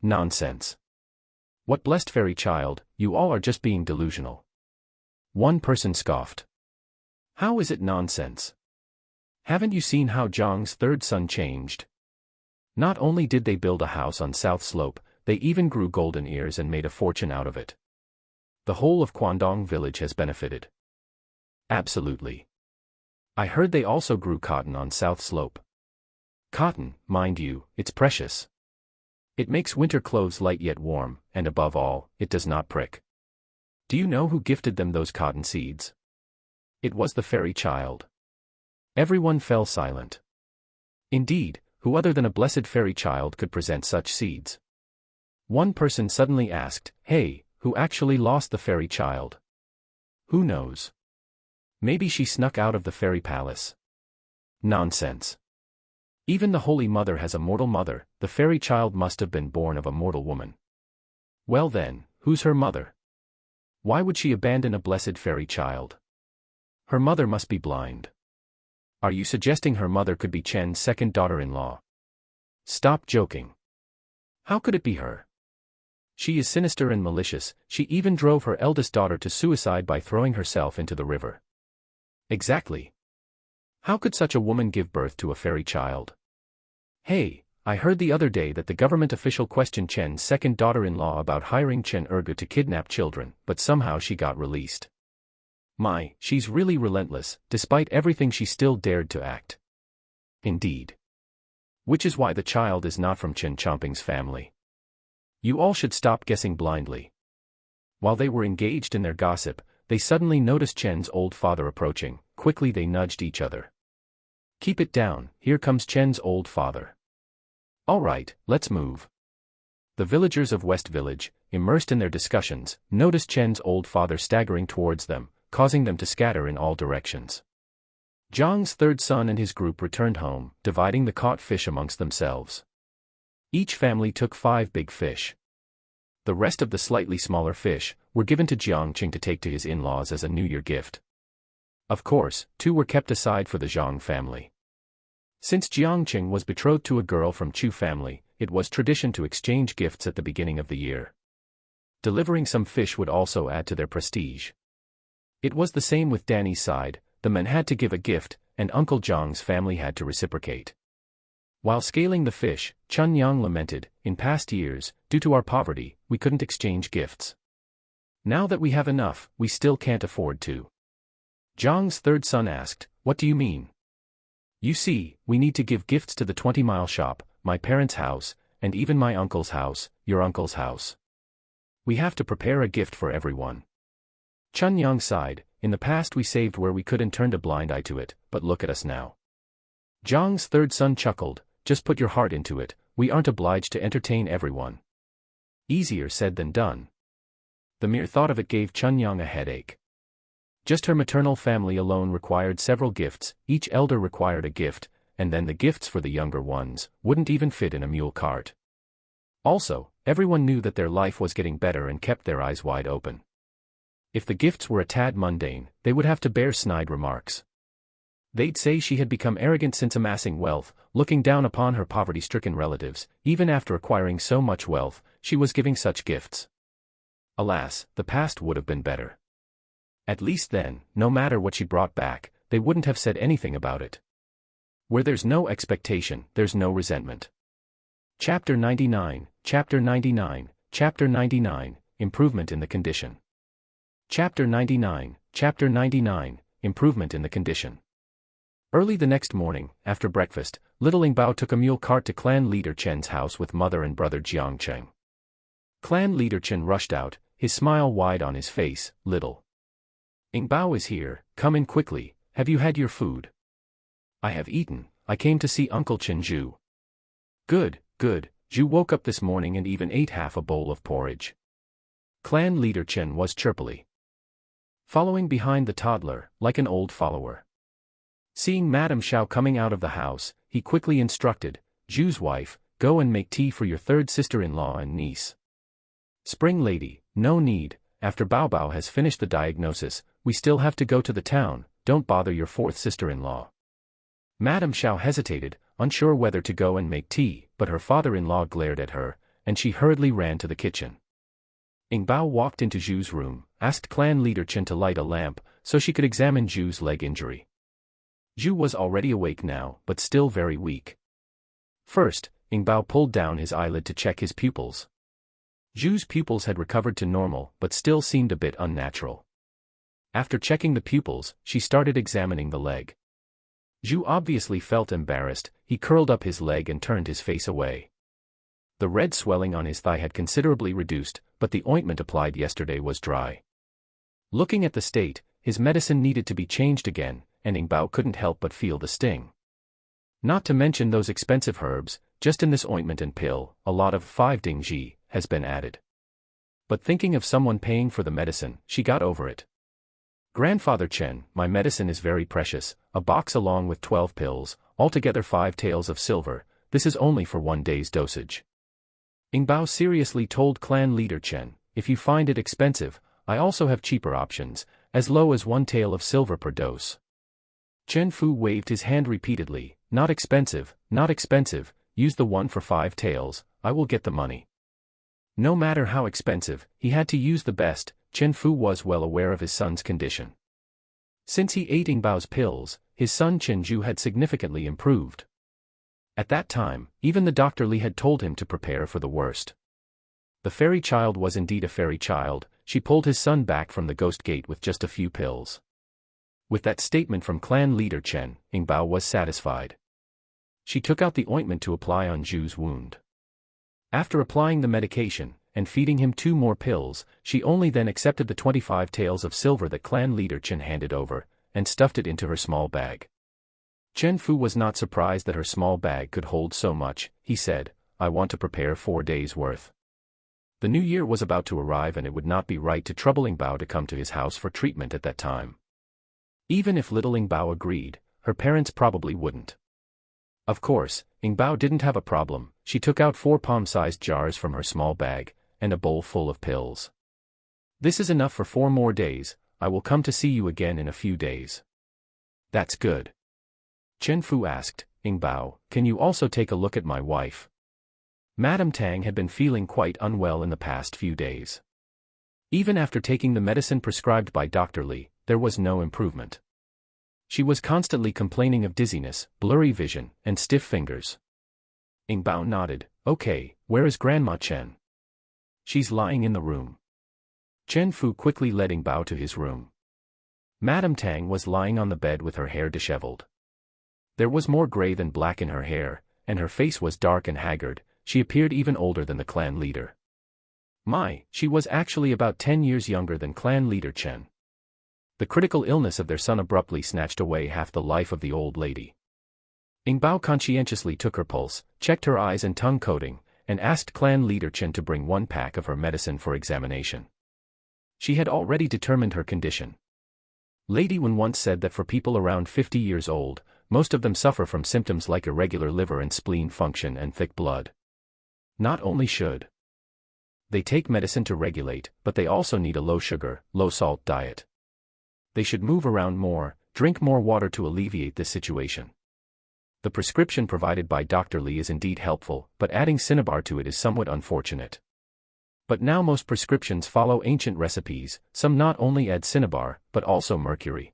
"Nonsense. What blessed fairy child, you all are just being delusional." One person scoffed. "How is it nonsense? Haven't you seen how Zhang's third son changed? Not only did they build a house on South Slope, they even grew golden ears and made a fortune out of it. The whole of Guangdong village has benefited." "Absolutely. I heard they also grew cotton on South Slope. Cotton, mind you, it's precious. It makes winter clothes light yet warm, and above all, it does not prick. Do you know who gifted them those cotton seeds? It was the fairy child. Everyone fell silent. Indeed, who other than a blessed fairy child could present such seeds? One person suddenly asked, "Hey, who actually lost the fairy child?" Who knows? Maybe she snuck out of the fairy palace. Nonsense. Even the Holy Mother has a mortal mother, the fairy child must have been born of a mortal woman. Well then, who's her mother? Why would she abandon a blessed fairy child? Her mother must be blind. Are you suggesting her mother could be Chen's second daughter-in-law? Stop joking. How could it be her? She is sinister and malicious, she even drove her eldest daughter to suicide by throwing herself into the river. Exactly. How could such a woman give birth to a fairy child? Hey, I heard the other day that the government official questioned Chen's second daughter-in-law about hiring Chen Ergu to kidnap children, but somehow she got released. My, she's really relentless, despite everything she still dared to act. Indeed. Which is why the child is not from Chen Chomping's family. You all should stop guessing blindly. While they were engaged in their gossip, they suddenly noticed Chen's old father approaching. Quickly they nudged each other. Keep it down, here comes Chen's old father. All right, let's move. The villagers of West Village, immersed in their discussions, noticed Chen's old father staggering towards them, causing them to scatter in all directions. Zhang's third son and his group returned home, dividing the caught fish amongst themselves. Each family took 5 big fish. The rest of the slightly smaller fish were given to Jiangqing to take to his in-laws as a New Year gift. Of course, 2 were kept aside for the Zhang family. Since Jiangqing was betrothed to a girl from Chu family, it was tradition to exchange gifts at the beginning of the year. Delivering some fish would also add to their prestige. It was the same with Danny's side, the men had to give a gift, and Uncle Zhang's family had to reciprocate. While scaling the fish, Chun Yang lamented, "In past years, due to our poverty, we couldn't exchange gifts. Now that we have enough, we still can't afford to." Zhang's third son asked, "What do you mean?" "You see, we need to give gifts to the 20-mile shop, my parents' house, and even my uncle's house, your uncle's house. We have to prepare a gift for everyone." Chun Yang sighed, "In the past we saved where we could and turned a blind eye to it, but look at us now." Zhang's third son chuckled, "Just put your heart into it, we aren't obliged to entertain everyone." Easier said than done. The mere thought of it gave Chun Yang a headache. Just her maternal family alone required several gifts, each elder required a gift, and then the gifts for the younger ones wouldn't even fit in a mule cart. Also, everyone knew that their life was getting better and kept their eyes wide open. If the gifts were a tad mundane, they would have to bear snide remarks. They'd say she had become arrogant since amassing wealth, looking down upon her poverty-stricken relatives. Even after acquiring so much wealth, she was giving such gifts. Alas, the past would have been better. At least then, no matter what she brought back, they wouldn't have said anything about it. Where there's no expectation, there's no resentment. Chapter 99, Chapter 99, Chapter 99, Improvement in the Condition. Chapter 99, Chapter 99, Improvement in the Condition. Early the next morning, after breakfast, little Lingbao took a mule cart to clan leader Chen's house with mother and brother Jiangcheng. Clan leader Chen rushed out, his smile wide on his face. "Little Lingbao is here, come in quickly, have you had your food?" "I have eaten, I came to see Uncle Chen Zhu." "Good, good, Zhu woke up this morning and even ate half a bowl of porridge." Clan leader Chen was chirpily following behind the toddler, like an old follower. Seeing Madame Xiao coming out of the house, he quickly instructed, "Zhu's wife, go and make tea for your third sister-in-law and niece." "Spring lady, no need, after Bao Bao has finished the diagnosis, we still have to go to the town, don't bother your fourth sister-in-law." Madame Xiao hesitated, unsure whether to go and make tea, but her father-in-law glared at her, and she hurriedly ran to the kitchen. Bao walked into Zhu's room, asked clan leader Chen to light a lamp, so she could examine Zhu's leg injury. Zhu was already awake now, but still very weak. First, Bao pulled down his eyelid to check his pupils. Zhu's pupils had recovered to normal, but still seemed a bit unnatural. After checking the pupils, she started examining the leg. Zhu obviously felt embarrassed, he curled up his leg and turned his face away. The red swelling on his thigh had considerably reduced, but the ointment applied yesterday was dry. Looking at the state, his medicine needed to be changed again, and Ing Bao couldn't help but feel the sting. Not to mention those expensive herbs, just in this ointment and pill, a lot of 5-ding-ji has been added. But thinking of someone paying for the medicine, she got over it. Grandfather Chen, my medicine is very precious, a box along with 12 pills, altogether 5 taels of silver, this is only for 1 day's dosage. Ing Bao seriously told clan leader Chen, if you find it expensive, I also have cheaper options, as low as 1 tael of silver per dose. Chen Fu waved his hand repeatedly, not expensive, use the one for 5 taels, I will get the money. No matter how expensive, he had to use the best. Chen Fu was well aware of his son's condition. Since he ate Ing Bao's pills, his son Chen Ju had significantly improved. At that time, even the Dr. Li had told him to prepare for the worst. The fairy child was indeed a fairy child, she pulled his son back from the ghost gate with just a few pills. With that statement from clan leader Chen, Ing Bao was satisfied. She took out the ointment to apply on Ju's wound. After applying the medication, and feeding him 2 more pills, she only then accepted the 25 taels of silver that clan leader Chen handed over, and stuffed it into her small bag. Chen Fu was not surprised that her small bag could hold so much. He said, I want to prepare 4 days' worth. The new year was about to arrive and it would not be right to trouble Ing Bao to come to his house for treatment at that time. Even if little Ing Bao agreed, her parents probably wouldn't. Of course, Ing Bao didn't have a problem. She took out 4 palm-sized jars from her small bag, and a bowl full of pills. This is enough for 4 more days, I will come to see you again in a few days. That's good. Chen Fu asked, Ing Bao, can you also take a look at my wife? Madame Tang had been feeling quite unwell in the past few days. Even after taking the medicine prescribed by Dr. Li, there was no improvement. She was constantly complaining of dizziness, blurry vision, and stiff fingers. Ing Bao nodded, okay, where is Grandma Chen? She's lying in the room. Chen Fu quickly led Ing Bao to his room. Madame Tang was lying on the bed with her hair disheveled. There was more gray than black in her hair, and her face was dark and haggard. She appeared even older than the clan leader. She was actually about 10 years younger than clan leader Chen. The critical illness of their son abruptly snatched away half the life of the old lady. Ing Bao conscientiously took her pulse, checked her eyes and tongue coating, and asked clan leader Chen to bring 1 pack of her medicine for examination. She had already determined her condition. Lady Wen once said that for people around 50 years old, most of them suffer from symptoms like irregular liver and spleen function and thick blood. Not only should they take medicine to regulate, but they also need a low-sugar, low-salt diet. They should move around more, drink more water to alleviate this situation. The prescription provided by Dr. Li is indeed helpful, but adding cinnabar to it is somewhat unfortunate. But now most prescriptions follow ancient recipes, some not only add cinnabar, but also mercury.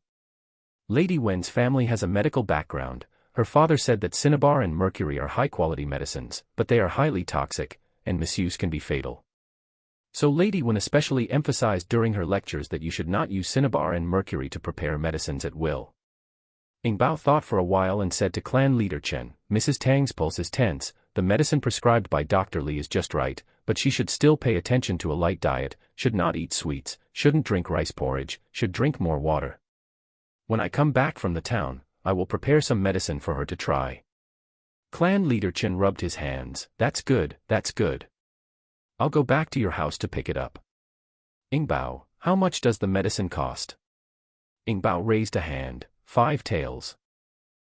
Lady Wen's family has a medical background. Her father said that cinnabar and mercury are high-quality medicines, but they are highly toxic, and misuse can be fatal. So Lady Wen especially emphasized during her lectures that you should not use cinnabar and mercury to prepare medicines at will. Ing Bao thought for a while and said to clan leader Chen, Mrs. Tang's pulse is tense, the medicine prescribed by Dr. Li is just right, but she should still pay attention to a light diet, should not eat sweets, shouldn't drink rice porridge, should drink more water. When I come back from the town, I will prepare some medicine for her to try. Clan leader Chen rubbed his hands, that's good, that's good. I'll go back to your house to pick it up. Ing Bao, how much does the medicine cost? Ing Bao raised a hand, 5 taels.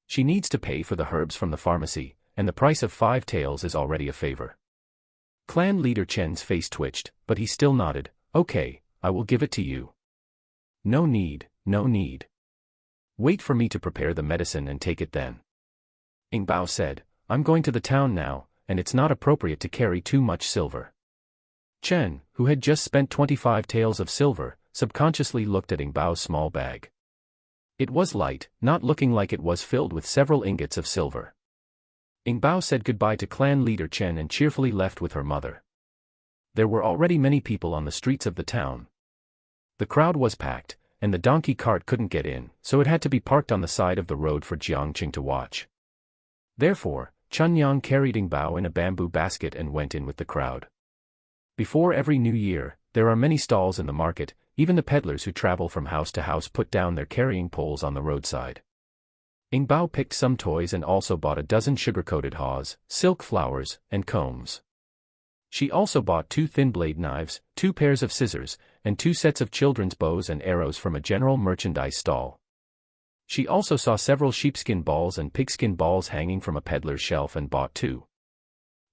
She needs to pay for the herbs from the pharmacy, and the price of 5 taels is already a favor. Clan leader Chen's face twitched, but he still nodded, okay, I will give it to you. No need, no need. Wait for me to prepare the medicine and take it then. Ing Bao said, I'm going to the town now, and it's not appropriate to carry too much silver. Chen, who had just spent 25 taels of silver, subconsciously looked at Ing Bao's small bag. It was light, not looking like it was filled with several ingots of silver. Ing Bao said goodbye to clan leader Chen and cheerfully left with her mother. There were already many people on the streets of the town. The crowd was packed, and the donkey cart couldn't get in, so it had to be parked on the side of the road for Jiangqing to watch. Therefore, Chun Yang carried Ing Bao in a bamboo basket and went in with the crowd. Before every new year, there are many stalls in the market. even the peddlers who travel from house to house put down their carrying poles on the roadside. Ing Bao picked some toys and also bought a dozen sugar-coated haws, silk flowers, and combs. She also bought 2 thin blade knives, 2 pairs of scissors, and 2 sets of children's bows and arrows from a general merchandise stall. She also saw several sheepskin balls and pigskin balls hanging from a peddler's shelf and bought 2.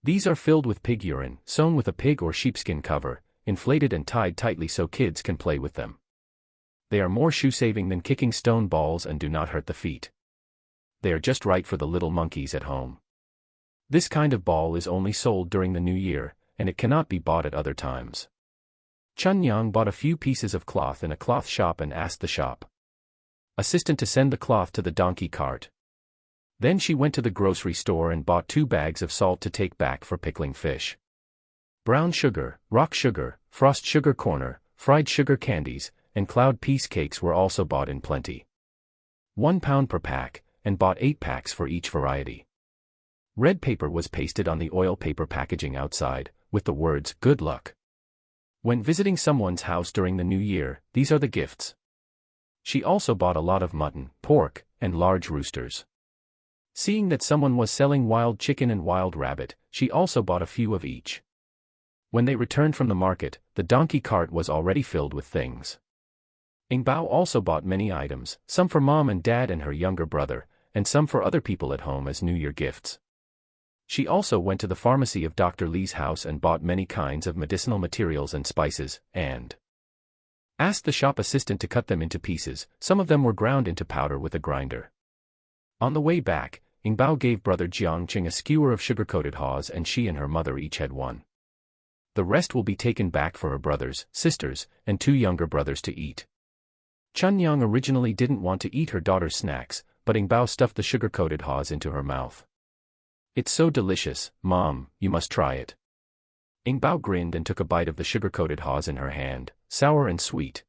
These are filled with pig urine, sewn with a pig or sheepskin cover, inflated and tied tightly so kids can play with them. They are more shoe-saving than kicking stone balls and do not hurt the feet. They are just right for the little monkeys at home. This kind of ball is only sold during the New Year, and it cannot be bought at other times. Chun Yang bought a few pieces of cloth in a cloth shop and asked the shop assistant to send the cloth to the donkey cart. Then she went to the grocery store and bought 2 bags of salt to take back for pickling fish. Brown sugar, rock sugar, frost sugar corner, fried sugar candies, and cloud piece cakes were also bought in plenty. 1 pound per pack, and bought 8 packs for each variety. Red paper was pasted on the oil paper packaging outside, with the words, "Good luck." When visiting someone's house during the New Year, these are the gifts. She also bought a lot of mutton, pork, and large roosters. Seeing that someone was selling wild chicken and wild rabbit, she also bought a few of each. When they returned from the market, the donkey cart was already filled with things. Ing Bao also bought many items, some for mom and dad and her younger brother, and some for other people at home as New Year gifts. She also went to the pharmacy of Dr. Li's house and bought many kinds of medicinal materials and spices, and asked the shop assistant to cut them into pieces. Some of them were ground into powder with a grinder. On the way back, Ing Bao gave brother Jiangqing a skewer of sugar-coated haws and she and her mother each had 1. The rest will be taken back for her brothers, sisters, and 2 younger brothers to eat. Chun Yang originally didn't want to eat her daughter's snacks, but Ing Bao stuffed the sugar-coated haws into her mouth. "It's so delicious, Mom, you must try it." Ing Bao grinned and took a bite of the sugar-coated haws in her hand, sour and sweet.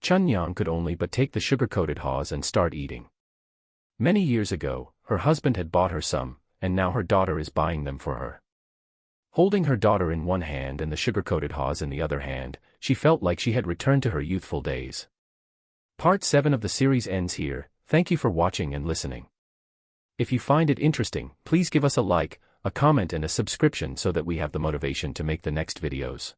Chun Yang could only but take the sugar-coated haws and start eating. Many years ago, her husband had bought her some, and now her daughter is buying them for her. Holding her daughter in one hand and the sugar-coated haws in the other hand, she felt like she had returned to her youthful days. Part 7 of the series ends here. Thank you for watching and listening. If you find it interesting, please give us a like, a comment and a subscription so that we have the motivation to make the next videos.